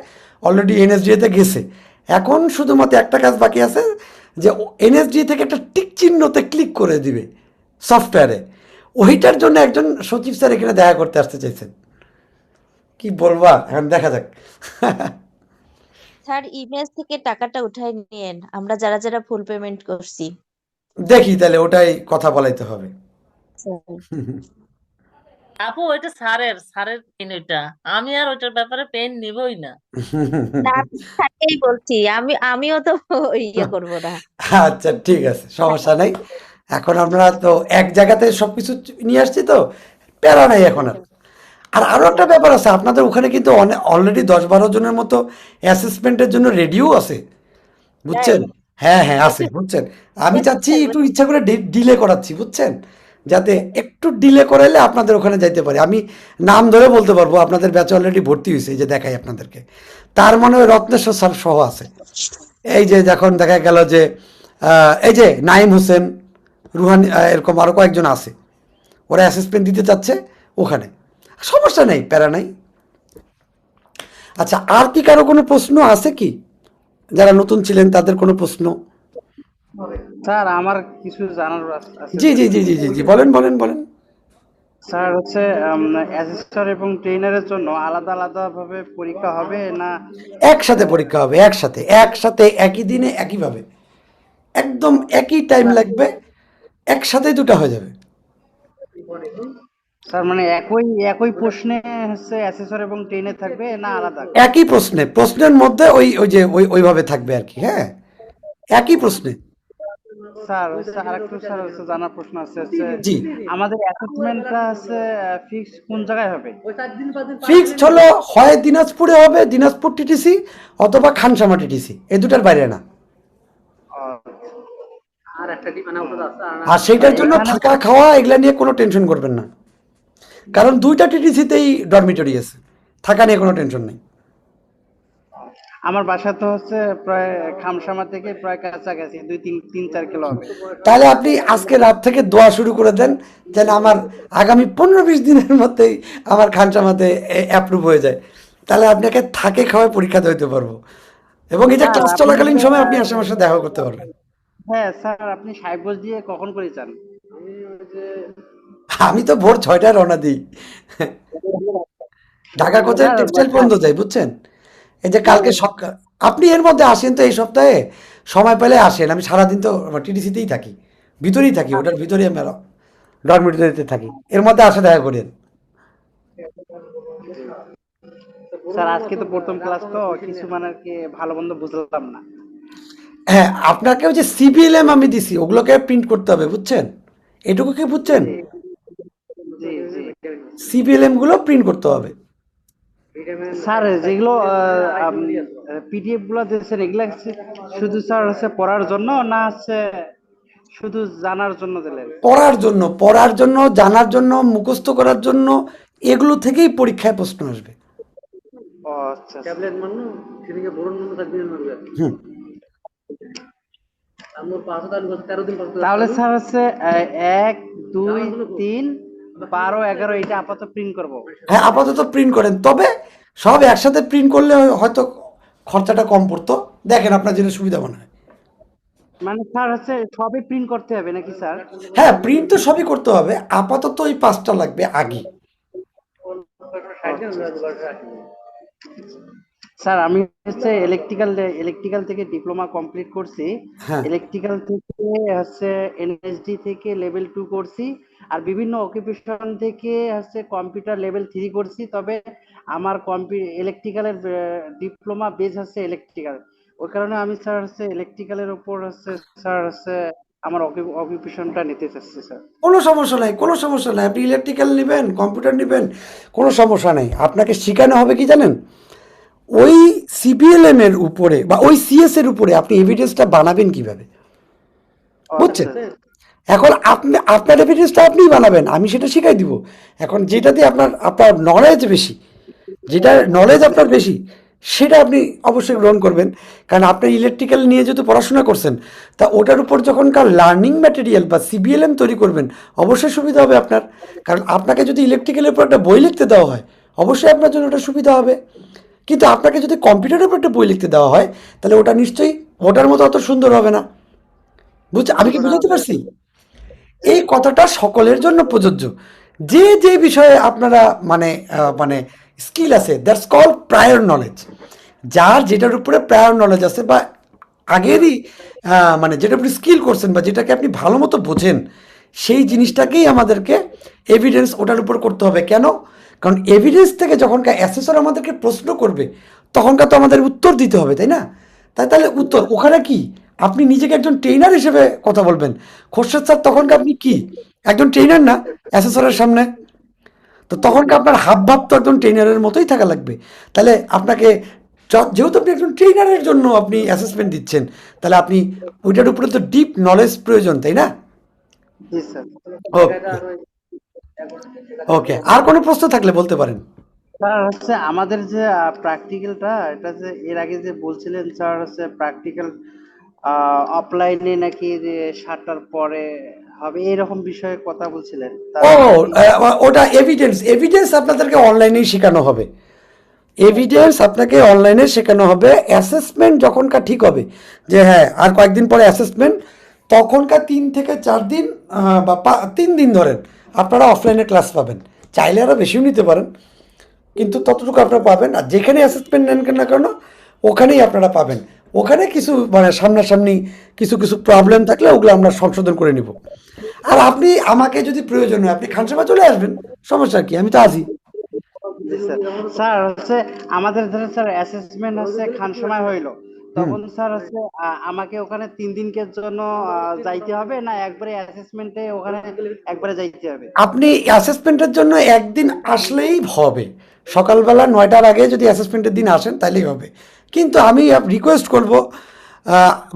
অলরেডি এনএসডিএতে গেছে। এখন শুধুমাত্র একটা কাজ বাকি আছে, যে এনএসডি থেকে একটা টিক চিহ্নতে ক্লিক করে দিবে সফটওয়্যারে। ওইটার জন্য একজন সচিব স্যার এখানে দেখা করতে আসতে চাইছেন। কি বলবা, এখন দেখা যাক। স্যার ইমেজ থেকে টাকাটা উঠাই নিয়েন, আমরা যারা যারা ফুল পেমেন্ট করছি। দেখি তাহলে ওটাই কথা বলাইতে হবে। আপু ওইটা স্যারের পেন, ওইটা আমি আর ওইটার ব্যাপারে পেন নিবই না। না, তাকেই বলছি, আমিও তো ইয়ে করব না। আচ্ছা ঠিক আছে, সমস্যা নাই। এখন আমরা তো এক জায়গাতে সবকিছু নিয়ে আসছি, তো প্যারা নাই এখন আর। আর আরো একটা ব্যাপার আছে, আপনাদের ওখানে কিন্তু অলরেডি 10-12 জনের মতো অ্যাসেসমেন্টের জন্য রেডিও আছে, বুঝছেন? হ্যাঁ হ্যাঁ আছে, বুঝছেন? আমি চাচ্ছি একটু ইচ্ছা করে ডিলে করাচ্ছি, বুঝছেন, যাতে একটু ডিলে করাইলে আপনাদের ওখানে যাইতে পারে। আমি নাম ধরে বলতে পারবো, আপনাদের ব্যাচে অলরেডি ভর্তি হয়েছে, এই যে দেখাই আপনাদেরকে। তার মনে হয় রত্নেশ্বর স্যার সহ আছে। এই যে যখন দেখা গেল যে এই যে নাইম হোসেন, রুহানি, এরকম আরো কয়েকজন আছে, ওরা অ্যাসেসমেন্ট দিতে চাচ্ছে ওখানে। সমস্যা নেই, প্যারা নাই। আচ্ছা, আর কি কারো কোনো প্রশ্ন আছে কি? যারা নতুন ছিলেন তাদের কোনো প্রশ্ন? স্যার আমার কিছু জানার আছে জি স্যার। জি জি জি জি জি, বলেন বলেন বলেন। স্যার হচ্ছে অ্যাসিস্ট্যান্ট এবং ট্রেনারের জন্য আলাদা আলাদা ভাবে পরীক্ষা হবে না? একসাথে পরীক্ষা হবে, একসাথে একসাথে একই দিনে একইভাবে, একদম একই টাইম লাগবে, একসাথে দুটো হয়ে যাবে। স্যার মানে একই একই প্রশ্নে হচ্ছে অ্যাসেসর এবং ট্রেনে থাকবে না আলাদা? একই প্রশ্নে, প্রশ্নের মধ্যে ওই ওই যে ওইভাবে থাকবে আর কি। হ্যাঁ, একই প্রশ্নে। স্যার হচ্ছে আরেকটু স্যার হচ্ছে জানার প্রশ্ন আছে হচ্ছে জি, আমাদের অ্যাসেসমেন্টটা হচ্ছে ফিক্স কোন জায়গায় হবে? ফিক্সড হলো হয় দিনাজপুরে হবে, দিনাজপুর টিটিসি, অথবা খানসামা টিটিসি, এই দুটার বাইরে না। আর সেইটার জন্য এখানে থাকা খাওয়া এগুলা নিয়ে কোনো টেনশন করবেন না, কারণ দুইটা টিটিসিতেই ডরমিটরি আছে, থাকা নিয়ে কোনো টেনশন নেই। আমার বাসা তো হচ্ছে প্রায় খামসামা থেকে প্রায় কাছাকাছি 2-3-4 কিলো হবে। তাহলে আপনি আজকে রাত থেকে দোয়া শুরু করে দেন, যেন আমার আগামী 15-20 দিনের মধ্যেই আমার খানসামাতে অ্যাপ্রুভ হয়ে যায়। তাহলে আপনাকে থাকে খাওয়ায় পরীক্ষা দিতে পারবো, এবং এটা স্যার ক্লাস আপনি চলাকালীন সময় আপনি আশেপাশে দেখা করতে পারবেন। হ্যাঁ স্যার আপনি সাহেবগঞ্জ দিয়ে কখন করে যান? আমি তো ভোর 6টায় রওনা দিই, ঢাকা কোচের স্যার টেক্সটাইল পর্যন্ত যাই, বুঝছেন? এই যে কালকে সকাল, আপনি এর মধ্যে আসেন তো, এই সপ্তাহে সময় পেলে আসেন। আমি সারাদিন তো টিটিসিতেই থাকি, ভিতরেই থাকি, ওটার ভিতরেই আমি ডরমিটরিতে থাকি, এর মধ্যে আসে দেখা করেন। স্যার আজকে তো প্রথম ক্লাস, তো কিছু মানে আর কি ভালো মন্দ বুঝলাম না। হ্যাঁ, আপনাকে ওই যে সিবিএলএম আমি দিছি, ওগুলোকে প্রিন্ট করতে হবে, বুঝছেন? এটুকু কি বুঝছেন? জি জি সিবিএলএম গুলো প্রিন্ট করতে হবে। স্যার যেগুলো পিডিএফ গুলো দিয়েছেন এগুলা শুধু স্যার হচ্ছে পড়ার জন্য না হচ্ছে শুধু জানার জন্য দিলেন? পড়ার জন্য, পড়ার জন্য, জানার জন্য, মুখস্থ করার জন্য, এগুলো থেকেই পরীক্ষায় প্রশ্ন আসবে। ও আচ্ছা। হুম। তাহলে স্যার হচ্ছে 1, 2, 3, 12, 11 এটা আপাতত প্রিন্ট করবো? হ্যাঁ, আপাতত প্রিন্ট করেন, তবে সব একসাথে প্রিন্ট করলে হয়তো খরচাটা কম পড়তো। দেখেন আপনার যেটা সুবিধা মনে হয়। মানে স্যার হচ্ছে সবই প্রিন্ট করতে হবে নাকি স্যার? হ্যাঁ, প্রিন্ট তো সবই করতে হবে, আপাতত ওই 5টা লাগবে আগে। স্যার আমি হচ্ছে ইলেকট্রিক্যাল থেকে ডিপ্লোমা কমপ্লিট করছি। হ্যাঁ, ইলেকট্রিক্যাল থেকে হচ্ছে এনএসডি থেকে লেভেল 2 করছি, আর বিভিন্ন অকুপেশন থেকে হচ্ছে কম্পিউটার লেভেল 3 করছি। তবে আমার ইলেকট্রিক্যালের ডিপ্লোমা বেস হচ্ছে ইলেকট্রিক্যাল, ওই কারণে আমি স্যার হচ্ছে ইলেকট্রিক্যালের উপর হচ্ছে স্যার হচ্ছে আমার অকুপেশনটা নিতে চাচ্ছি স্যার। কোনো সমস্যা নাই, কোনো সমস্যা নাই। আপনি ইলেকট্রিক্যাল নেবেন, কম্পিউটার নেবেন, কোনো সমস্যা নেই। আপনাকে শেখানো হবে কি জানেন, ওই সিবিএলএম এর উপরে বা ওই সিএস এর উপরে আপনি এভিডেন্সটা বানাবেন কিভাবে, বুঝছেন? এখন আপনি আপনার এভিডেন্সটা আপনিই বানাবেন, আমি সেটা শিখাই দিব। এখন যেটাতে আপনার আপনার নলেজ বেশি, যেটা নলেজ আপনার বেশি, সেটা আপনি অবশ্যই গ্রহণ করবেন। কারণ আপনি ইলেকট্রিক্যাল নিয়ে যেহেতু পড়াশোনা করছেন, তা ওটার উপর যখনকার লার্নিং ম্যাটেরিয়াল বা সিবিএলএম তৈরি করবেন, অবশ্যই সুবিধা হবে আপনার। কারণ আপনাকে যদি ইলেকট্রিক্যালের উপর একটা বই লিখতে দেওয়া হয়, অবশ্যই আপনার জন্য ওটা সুবিধা হবে। কিন্তু আপনাকে যদি কম্পিউটারের উপর একটা বই লিখতে দেওয়া হয়, তাহলে ওটা নিশ্চয়ই ওটার মতো অত সুন্দর হবে না। আমি কি বুঝাতে পারছি? এই কথাটা সকলের জন্য প্রযোজ্য। যে যে বিষয়ে আপনারা মানে মানে স্কিল আছে, দ্যাটস কল প্রায়র নলেজ। যার যেটার উপরে প্রায়র নলেজ আছে বা আগেরই মানে যেটা আপনি স্কিল করছেন বা যেটাকে আপনি ভালো মতো বোঝেন, সেই জিনিসটাকেই আমাদেরকে এভিডেন্স ওটার উপর করতে হবে। কেন? কারণ এভিডেন্স থেকে যখনকার অ্যাসেসর আমাদেরকে প্রশ্ন করবে, তখনকার তো আমাদের উত্তর দিতে হবে, তাই না? তাহলে উত্তর ওখানে কি, আপনি নিজেকে একজন ট্রেনার হিসেবে কথা বলবেন। খোরশেদ স্যার তখনকার আপনি কি একজন ট্রেনার না অ্যাসেসরের সামনে? তো তখনকার আপনার হাব ভাব তো একজন ট্রেনারের মতোই থাকা লাগবে। তাহলে আপনাকে যেহেতু আপনি একজন ট্রেনারের জন্য আপনি অ্যাসেসমেন্ট দিচ্ছেন, তাহলে আপনি ওইটার উপরে তো ডিপ নলেজ প্রয়োজন, তাই না? জি স্যার। ওকে ওকে, আর কোনো প্রশ্ন থাকলে বলতে পারেন। স্যার হচ্ছে আমাদের যে প্র্যাকটিক্যালটা, এটা যে এর আগে যে বলছিলেন স্যার হচ্ছে প্র্যাকটিক্যাল অফলাইনে নাকি যে 7টার পরে হবে এরকম বিষয়ে কথা বলছিলেন। ও ওটা এভিডেন্স আপনাদেরকে অনলাইনেই শেখানো হবে। এভিডেন্স আপনাকে অনলাইনে শেখানো হবে। অ্যাসেসমেন্ট যখনকার ঠিক হবে যে হ্যাঁ আর কয়েকদিন পরে অ্যাসেসমেন্ট, তখনকার 3 থেকে 4 দিন বা 3 দিন ধরেন আপনারা অফলাইনে ক্লাস পাবেন। চাইলে আরও বেশিও নিতে পারেন, কিন্তু ততটুকু আপনারা পাবেন। আর যেখানে অ্যাসেসমেন্ট নেন না কেন ওখানেই আপনারা পাবেন। ওখানে কিছু মানে সামনাসামনি কিছু প্রবলেম থাকলে ওগুলো আমরা সংশোধন করে নিব। আর আপনি আমাকে যদি প্রয়োজন হয় আপনি খানসামা চলে আসবেন, সমস্যা কি, আমি তো আছি। জি স্যার। স্যার হচ্ছে আমাদের ধরেন স্যার অ্যাসেসমেন্ট হচ্ছে খানসামায় হইলো, তখন স্যার হচ্ছে আমাকে ওখানে 3 দিনের জন্য যাইতে হবে না একবারে অ্যাসেসমেন্টে ওখানে একবারে যাইতে হবে? আপনি অ্যাসেসমেন্টের জন্য একদিন আসলেই হবে, সকালবেলা 9টার আগে যদি অ্যাসেসমেন্টের দিন আসেন তাহলেই হবে। কিন্তু আমি রিকোয়েস্ট করব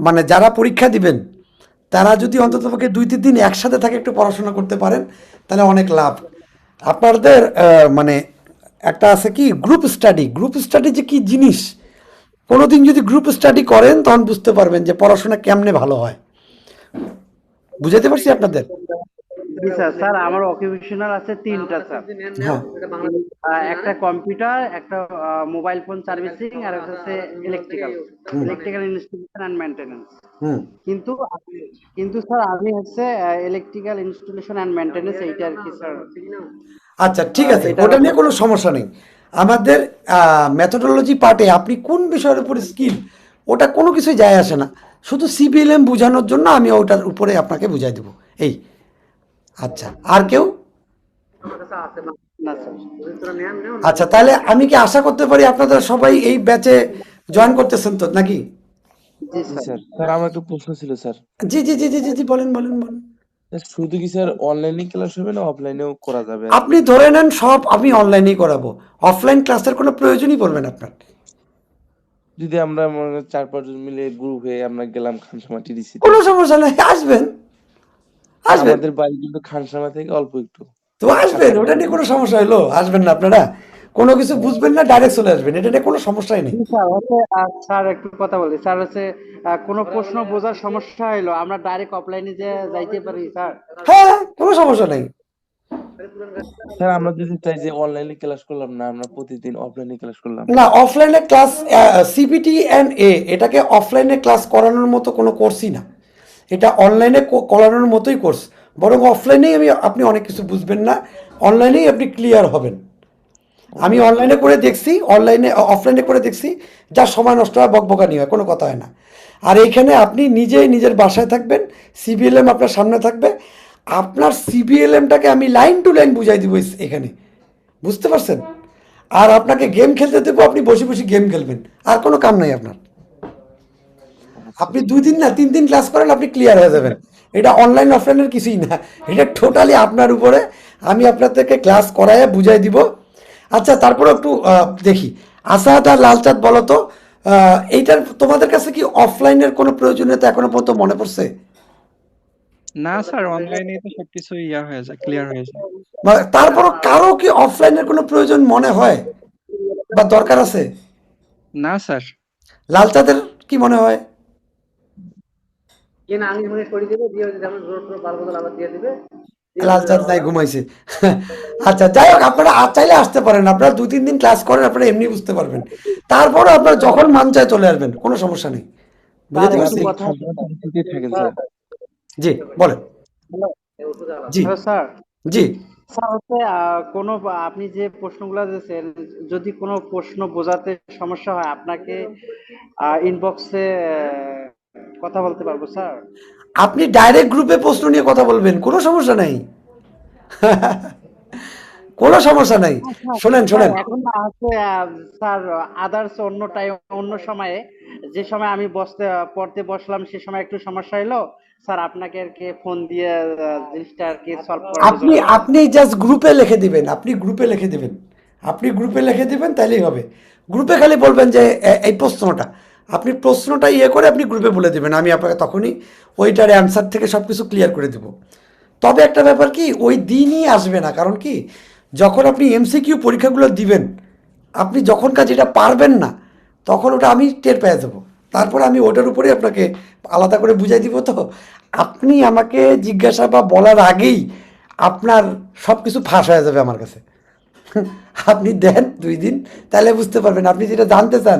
মানে যারা পরীক্ষা দিবেন তারা যদি অন্ততপক্ষে 2-3 দিন একসাথে থাকে একটু পড়াশোনা করতে পারেন তাহলে অনেক লাভ। আপনাদের মানে একটা আছে কি গ্রুপ স্টাডি যে কি জিনিস, কোনোদিন যদি গ্রুপ স্টাডি করেন তখন বুঝতে পারবেন যে পড়াশোনা কেমনে ভালো হয়। বুঝাতে পারছি আপনাদের? জি স্যার। স্যার আমার অকুপেশনাল আছে 3টা স্যার। হ্যাঁ একটা কম্পিউটার, একটা মোবাইল ফোন সার্ভিসিং, আর একটা হচ্ছে ইলেকট্রিক্যাল ইনস্টলেশন এন্ড মেইনটেনেন্স। হুম কিন্তু কিন্তু স্যার আমি হচ্ছে ইলেকট্রিক্যাল ইনস্টলেশন এন্ড মেইনটেনেন্স এইটা আর কি স্যার। আচ্ছা ঠিক আছে, ওটা নিয়ে কোনো সমস্যা নেই। আমাদের মেথোডোলজি পার্টে আপনি কোন বিষয়ের উপরে স্কিল ওটা কোনো কিছুই যায় আসে না, শুধু সিবিএলএম বোঝানোর জন্য আমি ওটার উপরে আপনাকে বুঝাই দেবো এই। আচ্ছা আর কেউ? না স্যার। আচ্ছা তাহলে আমি কি আশা করতে পারি আপনারা সবাই এই ব্যাচে জয়েন করতেছেন তো নাকি? জি জি স্যার। স্যার। স্যার আমার একটা প্রশ্ন ছিল স্যার। জি জি জি জি জি জি, বলেন বলেন বলেন। শুধু কি স্যার অনলাইনে ক্লাস হবে না অফলাইনেও করা যাবে? আপনি ধরে নেন সব আমি অনলাইনেই করাবো, অফলাইন ক্লাসের কোনো প্রয়োজনই পড়বে না আপনার। যদি আমরা মনে করেন 4-5 জন মিলে গ্রুপ হয়ে আমরা গেলাম খানসামা টিডিসি তে, কোনো সমস্যা নেই, আসবেন আসবেন আমাদের বাড়ি কিন্তু খানসামা থেকে অল্প একটু তো আসবেন, ওটা নিয়ে কোনো সমস্যা হলো, আসবেন না আপনারা, কোনো কিছু বুঝবেন না ডাইরেক্ট চলে আসবেন, এটা নিয়ে কোনো সমস্যাই নেই। জি স্যার। হচ্ছে স্যার একটু কথা বলি স্যার, হচ্ছে কোনো প্রশ্ন বোঝার সমস্যা হইলো আমরা ডাইরেক্ট অফলাইনে যে যাইতে পারি স্যার? হ্যাঁ কোনো সমস্যা নেই। স্যার আমরা যদি চাই যে অনলাইনে ক্লাস করলাম না, আমরা প্রতিদিন অফলাইনে ক্লাস করলাম। না অফলাইনে ক্লাস সিবিটি অ্যান্ড এটাকে অফলাইনে ক্লাস করানোর মতো কোনো কোর্সই না, এটা অনলাইনে করানোর মতোই কোর্স, বরং অফলাইনেই আপনি অনেক কিছু বুঝবেন না, অনলাইনেই আপনি ক্লিয়ার হবেন। আমি অনলাইনে করে দেখছি, অফলাইনে করে দেখছি, যার সময় নষ্ট হয় বকবকানি হয়, কোনো কথা হয় না। আর এইখানে আপনি নিজেই নিজের বাসায় থাকবেন, সিবিএলএম আপনার সামনে থাকবে, আপনার সিবিএলএমটাকে আমি লাইন টু লাইন বুঝাই দিব এখানে, বুঝতে পারছেন? আর আপনাকে গেম খেলতে দেবো, আপনি বসে বসে গেম খেলবেন, আর কোনো কাম নাই আপনার। আপনি 2 দিন না 3 দিন ক্লাস করেন আপনি ক্লিয়ার হয়ে যাবেন। এটা অনলাইন অফলাইনের কিছুই না, এটা টোটালি আপনার উপরে, আমি আপনাদেরকে ক্লাস করায় বুঝাই দিব। আচ্ছা তারপরে একটু দেখি আসাদ আর লালচাঁদ বলো তো, এইটার তোমাদের কাছে কি অফলাইনের কোনো প্রয়োজনীয়তা এখনো পর্যন্ত মনে পড়ছে? না স্যার, অনলাইনে তো সবকিছু হয়ে যায়, ক্লিয়ার হয়ে যায়। তারপরও কারো কি অফলাইনের কোনো প্রয়োজন মনে হয় বা দরকার আছে? না স্যার। লালচাঁদের কি মনে হয়? লালচাঁদ নাই, ঘুমাইছে। আচ্ছা যাই হোক, আপনারা চাইলে আসতে পারেন, আপনারা 2-3 দিন ক্লাস করেন, আপনারা এমনি বুঝতে পারবেন, তারপরে আপনারা যখন মন চায় চলে আসবেন, কোনো সমস্যা নেই। বুঝতে পারছি? থাকেন স্যার। জি বলেন। জি স্যার। জি স্যার হচ্ছে কোনো আপনি যে প্রশ্নগুলো দিয়েছেন, যদি কোনো প্রশ্ন বোঝাতে সমস্যা হয় আপনাকে ইনবক্সে কথা বলতে পারবো স্যার? আপনি ডাইরেক্ট গ্রুপে প্রশ্ন নিয়ে কথা বলবেন, কোনো সমস্যা নাই। কোনো সমস্যা নাই। শোনেন এখন হচ্ছে স্যার আদার্স অন্য টাইম অন্য সময়ে, যে সময় আমি পড়তে বসলাম সে সময় একটু সমস্যা হলো স্যার, আপনাকে আর কি ফোন দিয়ে জিনিসটা আর কি সলভ করার জন্য। আপনি জাস্ট গ্রুপে লিখে দিবেন, আপনি গ্রুপে লিখে দিবেন তাইলেই হবে। গ্রুপে খালি বলবেন যে এই প্রশ্নটা, আপনি প্রশ্নটা ইয়ে করে আপনি গ্রুপে বলে দেবেন, আমি আপনাকে তখনই ওইটার অ্যান্সার থেকে সব কিছু ক্লিয়ার করে দেবো। তবে একটা ব্যাপার কি, ওই দিনই আসবে না, কারণ কি যখন আপনি এমসিকিউ পরীক্ষাগুলো দিবেন, আপনি যখনকার যেটা পারবেন না তখন ওটা আমি টের পেয়ে দেবো, তারপরে আমি ওটার উপরেই আপনাকে আলাদা করে বুঝাই দিব। তো আপনি আমাকে জিজ্ঞাসা বা বলার আগেই আপনার সব কিছু ফাঁস হয়ে যাবে আমার কাছে। আপনি দেন 2 দিন, তাহলে বুঝতে পারবেন। আপনি যেটা জানতে চান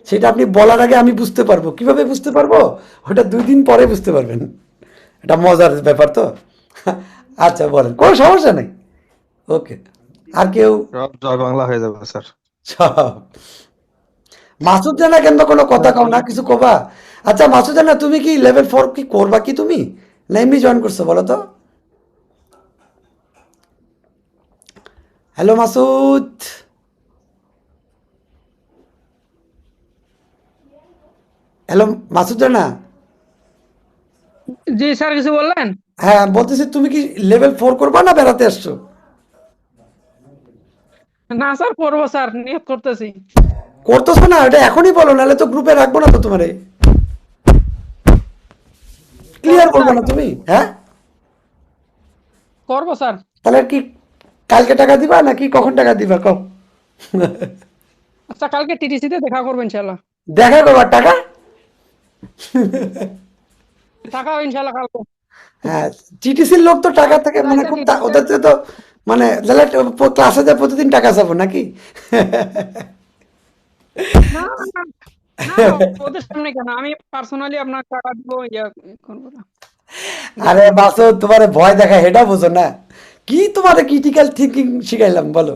সেটা আপনি বলার আগে আমি বুঝতে পারবো। কিভাবে বুঝতে পারবো? ওটা 2 দিন পরে বুঝতে পারবেন। এটা মজার ব্যাপার তো। আচ্ছা বলেন, কোনো সমস্যা নেই। ওকে, আর কেউ? সব জয় বাংলা হয়ে যাবে স্যার। সব মাসুদ জানা কেন কোনো কথা কও না, কিছু কবা? আচ্ছা মাসুদ জানা, তুমি কি লেভেল 4 কি করবা কি তুমি, না এমনি জয়েন করছো বলো তো? হ্যালো মাসুদ, হ্যালো মাসুদ জানা। জি স্যার, কিছু বললেন? হ্যাঁ বলতেছি, তুমি কি লেভেল 4 করবা না বেড়াতে আসছো? না স্যার, করবো স্যার, নিয়ত করতেছি। করতেছো না? এটা এখনই বলো, নাহলে তো গ্রুপে রাখবো না তো তোমারে। ক্লিয়ার করবো না তুমি? হ্যাঁ করবো স্যার। তাহলে কি কালকে টাকা দিবা নাকি কখন টাকা দিবা কও? আচ্ছা, কালকে টিটিসিতে দেখা করবো ইনশাল্লাহ। দেখা করবার টাকা? টাকা ইনশাল্লাহ কালকে। হ্যাঁ, টিটিসির লোক তো টাকা থেকে মানে খুব ওদের থেকে তো মানে ক্লাসে যায় প্রতিদিন টাকা চাবো নাকি? না না, না, ওদের সামনে কেন, আমি পার্সোনালি আপনার টাকা দিব, ইয়া করবো না। আরে মাসুদ, তোমারে ভয় দেখা এটা বুঝো না, কি তোমারে ক্রিটিক্যাল থিঙ্কিং শিখাইলাম বলো?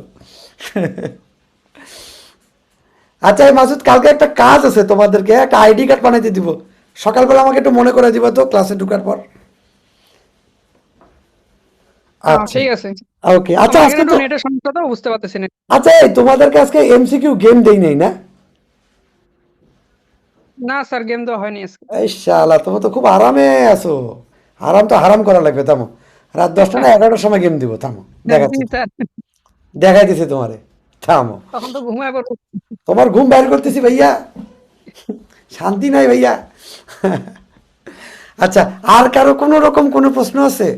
আচ্ছা মাসুদ, কালকে একটা কাজ আছে, তোমাদেরকে একটা আইডি কার্ড বানাইতে দিব। সকালবেলা আমাকে একটু মনে করে দিবা তো, ক্লাসে ঢোকার পর। আচ্ছা ঠিক আছে। ওকে। আচ্ছা আমার আজকে এখানে তো তো নেটের সমস্যা, তো বুঝতে পারতেছি না। আচ্ছা এই তোমাদেরকে আজকে এমসিকিউ গেম দেই নাই না? না স্যার, গেম দেওয়া হয়নি আজকে। এই শালা, তুমি তো খুব আরামে আছো। আরাম তো হারাম করা লাগবে, থামো। রাত 10টা না 11টার সময় গেম দিব, থামো দেখাচ্ছি, জি স্যার, দেখাই দিছি তোমারে, থামো। তখন তো ঘুমায় পড়বো। তোমার ঘুম বাইর করতেছি ভাইয়া, শান্তি নাই ভাইয়া। আচ্ছা, আর কারো কোনো রকম কোনো প্রশ্ন আছে?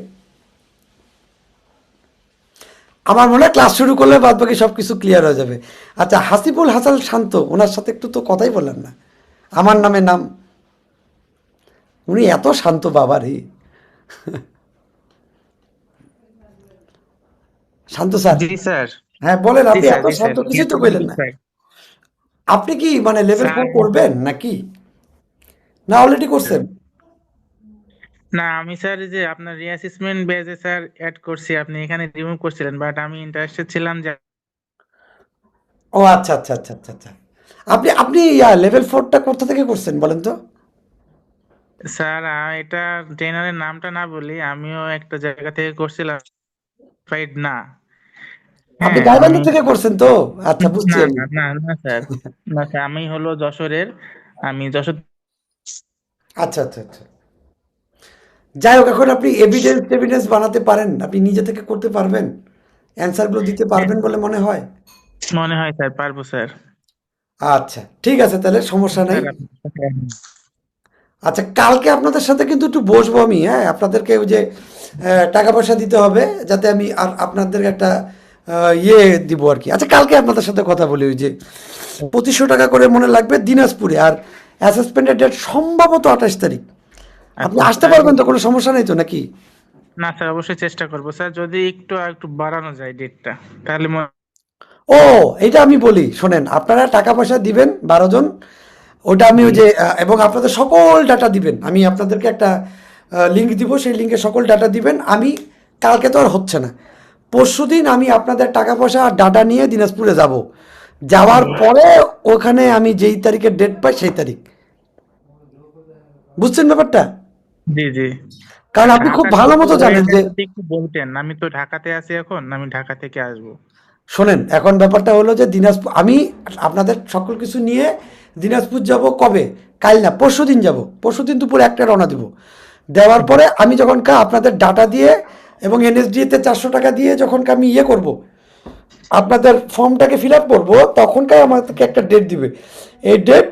আমার মনে হয় ক্লাস শুরু করলে বাদ বাকি সব কিছু ক্লিয়ার হয়ে যাবে। আচ্ছা, হাসিবুল হাসান শান্ত, ওনার সাথে একটু তো কথাই বললেন না, আমার নামে নাম, উনি এত শান্ত বাবা রে। শান্ত স্যার। জি স্যার। হ্যাঁ বলেন, জি আপনি স্যার, এত জি স্যার, শান্ত, কিছুই তো বললেন না। আপনি কি মানে লেভেল স্যার 4 করবেন নাকি, না অলরেডি করছেন? না, আমি স্যার এই যে আপনার রিঅ্যাসেসমেন্ট বেজে স্যার অ্যাড করছি, আপনি এখানে রিমুভ করছিলেন, বাট আমি ইন্টারেস্টেড ছিলাম যে। ও আচ্ছা আচ্ছা আচ্ছা আচ্ছা আচ্ছা। আপনি আপনি লেভেল 4টা কোথা থেকে করছেন বলেন তো? স্যার এটা ট্রেনারের নামটা না বলি, আমিও একটা জায়গা থেকে করছিলাম, ফাইড না। আপনি হ্যাঁ গাইবান্ধা আমি থেকে করছেন তো? আচ্ছা বুঝছি না আমি। না না না স্যার, না স্যার, আমি হলো যশোরের, আমি যশোর। আচ্ছা আচ্ছা আচ্ছা। যাই হোক, এখন আপনি এভিডেন্স বানাতে পারেন, আপনি নিজে থেকে করতে পারবেন, অ্যান্সারগুলো দিতে পারবেন বলে মনে হয়? মনে হয় স্যার পারবো স্যার। আচ্ছা ঠিক আছে, তাহলে সমস্যা নাই। স্যার আচ্ছা, কালকে আপনাদের সাথে কিন্তু একটু বসবো আমি, হ্যাঁ আপনাদেরকে ওই যে টাকা পয়সা দিতে হবে, যাতে আমি আর আপনাদের একটা ইয়ে দিব আর কি। আচ্ছা কালকে আপনাদের সাথে কথা বলি, ওই যে 2500 টাকা করে মনে লাগবে দিনাজপুরে, আর অ্যাসেসমেন্টের ডেট সম্ভবত 28 তারিখ। আপনি আসতে পারবেন তো, কোনো সমস্যা নেই তো নাকি? না স্যার, অবশ্যই চেষ্টা করবো স্যার, যদি একটু বাড়ানো যায় ডেটটা তাহলে ও এটা আমি বলি শোনেন, আপনারা টাকা পয়সা দিবেন 12 জন, ওটা আমি ওই যে এবং আপনাদের সকল ডাটা দিবেন, আমি আপনাদেরকে একটা লিঙ্ক দিব, সেই লিঙ্কে সকল ডাটা দিবেন। আমি কালকে তো আর হচ্ছে না, পরশুদিন আমি আপনাদের টাকা পয়সা আর ডাটা নিয়ে দিনাজপুরে যাব, যাওয়ার পরে ওখানে আমি যেই তারিখের ডেট পাই সেই তারিখ, বুঝছেন ব্যাপারটা? জি জি। কারণ আপনি খুব ভালো মতো জানেন যে, একটু বলতেন, আমি তো ঢাকাতে আছি এখন, আমি ঢাকা থেকে আসবো। শোনেন এখন ব্যাপারটা হলো যে দিনাজপুর, আমি আপনাদের সকল কিছু নিয়ে দিনাজপুর যাব কবে, কাল না পরশুদিন যাব, পরশুদিন দুপুর 1টা রওনা দিব। দেওয়ার পরে আমি যখন আপনাদের ডাটা দিয়ে এবং এনএসডিতে 400 টাকা দিয়ে যখন আমি ইয়ে করব, আপনাদের ফর্মটাকে ফিল আপ করবো, তখনকার আমাদেরকে একটা ডেট দিবে। এই ডেট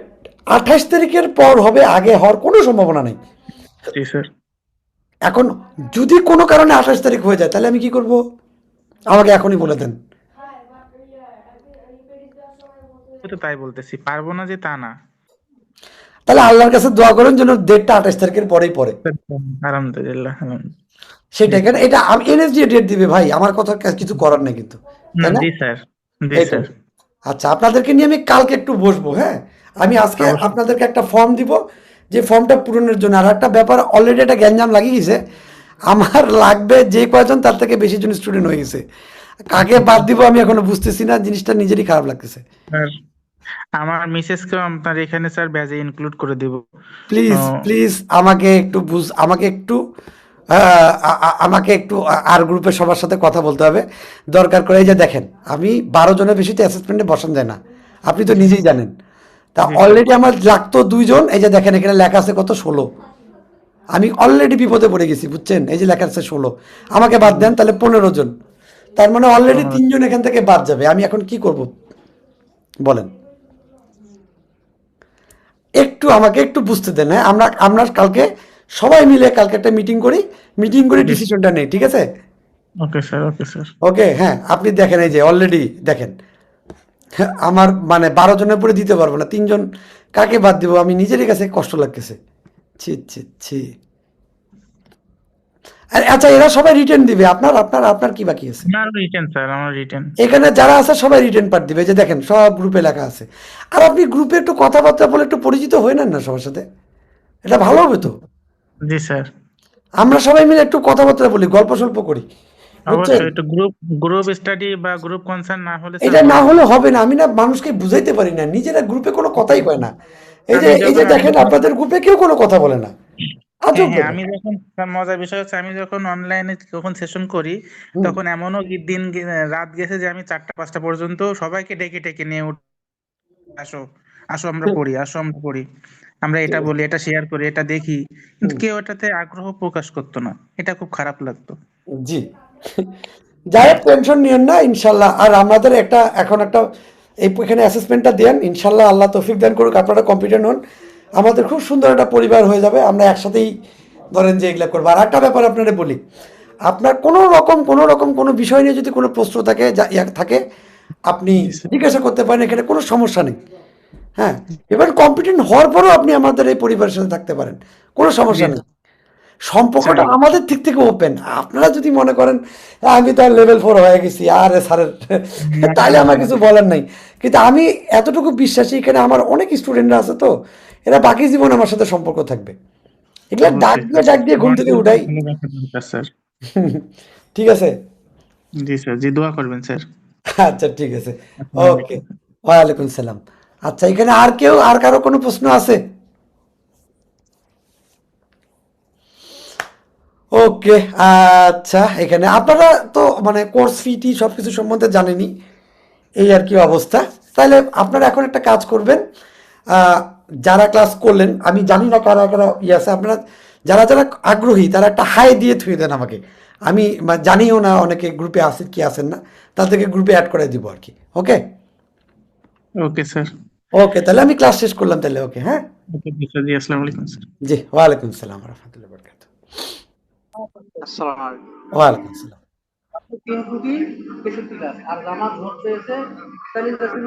28 তারিখের পর হবে, আগে হওয়ার কোনো সম্ভাবনা নেই। জি স্যার। এখন যদি কোনো কারণে 28 তারিখ হয়ে যায়, তাহলে আমি কি করব? আমাকে এখনই বলে দেন। আমি তো তাই বলতেছি, পারবো না যে তা না। তাহলে আল্লাহর কাছে দোয়া করেন যেন ডেটটা 28 তারিখের পরেই পড়ে। আলহামদুলিল্লাহ। সেটাই, কারণ এটা আমি এনএসডি ডেট দিবে ভাই, আমার কথা কিছু করার নেই কিন্তু, তাই না? জি স্যার, জি এইটাই। স্যার। আচ্ছা, আপনাদেরকে নিয়ে আমি কালকে একটু বসবো, হ্যাঁ? আমি আজকে অবশ্যই। আপনাদেরকে একটা ফর্ম দিব, যে ফর্মটা পূরণের জন্য। আর একটা ব্যাপার, অলরেডি একটা গ্যাঞ্জাম লাগিয়ে গেছে, আমার লাগবে যে কয়জন তার থেকে বেশি জন স্টুডেন্ট হয়ে গেছে। কাকে বাদ দিব আমি এখনো বুঝতেছি না, জিনিসটা নিজেরই খারাপ লাগতেছে। স্যার, আমার মিসেসকেও আপনার এখানে স্যার ব্যাজে ইনক্লুড করে দেব। প্লিজ প্লিজ আমাকে একটু আমাকে একটু আর গ্রুপের সবার সাথে কথা বলতে হবে দরকার করে। এই যে দেখেন, আমি 12 জনের বেশি তো অ্যাসেসমেন্টে বসান যায় না, আপনি তো নিজেই জানেন। তা অলরেডি আমার লাগতো 2 জন, এই যে দেখেন এখানে লেখা আছে কত, 16। আমি অলরেডি বিপদে পড়ে গেছি, বুঝছেন? এই যে লেখা আছে 16, আমাকে বাদ দেন তাহলে 15 জন। তার মানে অলরেডি 3 জন এখান থেকে বাদ যাবে। আমি এখন কি করব বলেন? আমাকে একটু বুঝতে দেন, হ্যাঁ? আমরা কালকে সবাই মিলে কালকে একটা মিটিং করে ডিসিশনটা নেই, ঠিক আছে? Okay sir, okay sir. ওকে, হ্যাঁ। আপনি দেখেন, এই যে অলরেডি দেখেন, আমার মানে 12 জনের পরে দিতে পারবো না, 3 জন কাকে বাদ দিব? আমি নিজেরই কাছে কষ্ট লাগতেছে। ছি ছি ছি। আচ্ছা, এরা সবাই রিটার্ন দিবে? আপনার কি বাকি আছে? আমার রিটেন স্যার, আমার রিটেন। এখানে যারা আছে সবাই রিটার্ন পার্ট দিবে, যে দেখেন সব গ্রুপে লেখা আছে। আর আপনি গ্রুপে একটু কথাবার্তা বলে একটু পরিচিত হয়ে নেন না সবার সাথে, এটা ভালো হবে তো। জি স্যার। আমরা সবাই মিলে একটু কথাবার্তা বলি, গল্প সল্প করি, বুঝছেন? অবশ্যই একটু গ্রুপ স্টাডি বা গ্রুপ কনসার্ন না হলে এটা না হলে হবে না। আমি না মানুষকে বুঝাইতে পারি না, নিজেরা গ্রুপে কোনো কথাই কয় না। এই যে দেখেন, আপনাদের গ্রুপে কেউ কোনো কথা বলে না। আজব হ্যাঁ, ব্যাপার। আমি যখন মজার বিষয় হচ্ছে, আমি যখন অনলাইনে যখন সেশন করি, তখন এমনও রাত গেছে যে আমি 4টা 5টা পর্যন্ত সবাইকে ডেকে ডেকে নিয়ে আসো, আসো আমরা পড়ি, আসো আমরা পড়ি, আমরা এটা বলি, এটা শেয়ার করি, এটা দেখি, কিন্তু কেউ এটাতে আগ্রহ প্রকাশ করতো না। এটা খুব খারাপ লাগতো। জি। যাই হোক, টেনশন নিয়েন না, ইনশাল্লাহ। আর আমাদের এখন একটা এখানে অ্যাসেসমেন্টটা দেন, ইনশাল্লাহ আল্লাহ তৌফিক দান করুক, আপনারা কম্পিটেন্ট হন, আমাদের খুব সুন্দর একটা পরিবার হয়ে যাবে। আমরা একসাথেই ধরেন যে এগুলা করবো। আর একটা ব্যাপার আপনারা বলি, আপনার কোনো রকম কোনো বিষয় নিয়ে যদি কোনো প্রশ্ন থাকে, আপনি জিজ্ঞাসা করতে পারেন, এখানে কোনো সমস্যা নেই, হ্যাঁ? এবার কম্পিটেন্ট হওয়ার পরেও আপনি আমাদের এই পরিবারের সাথে থাকতে পারেন, কোনো সমস্যা নেই। সম্পর্কটা আমাদের দিক থেকে ওপেন। আপনারা যদি মনে করেন আমি তো লেভেল 4 হয়ে গেছি, আর স্যারের তাহলে আমার কিছু বলার নাই। কিন্তু আমি এতটুকু বিশ্বাসী, এখানে আমার অনেক স্টুডেন্টরা আছে, তো এরা বাকি জীবন আমার সাথে সম্পর্ক থাকবে। এগুলা ডাক দিয়ে ঘুম থেকে উঠাই। স্যার, ঠিক আছে? জি স্যার, জি দোয়া করবেন স্যার। আচ্ছা, ঠিক আছে, ওকে। ওয়ালাইকুম সালাম। আচ্ছা, এখানে আর কারো কোনো প্রশ্ন আছে? ওকে, আচ্ছা। এখানে আপনারা তো মানে কোর্স ফি সবকিছু সম্বন্ধে জানেনই, এই আর কি অবস্থা। তাহলে আপনারা এখন একটা কাজ করবেন, যারা ক্লাস করলেন, আমি জানি না কারা কারা আছে, আপনারা যারা আগ্রহী তারা একটা হাই দিয়ে থুয়ে দেন আমাকে। আমি জানিও না অনেকে গ্রুপে আসেন কি আসেন না, তাদেরকে গ্রুপে অ্যাড করে দিব আর কি। ওকে, ওকে স্যার। ওকে, তাহলে আমি ক্লাস শেষ করলাম তাহলে। ওকে, হ্যাঁ, ওকে স্যার, জি আসসালামু আলাইকুম স্যার। জি, ওয়ালাইকুম সালাম রহমতুল্লাহ বরকাত। আসসালামু আলাইকুম। ওয়ালাইকুম সালাম। 3 কোটি 63 লাখ আর জামাত ভোট পেয়েছে 40,000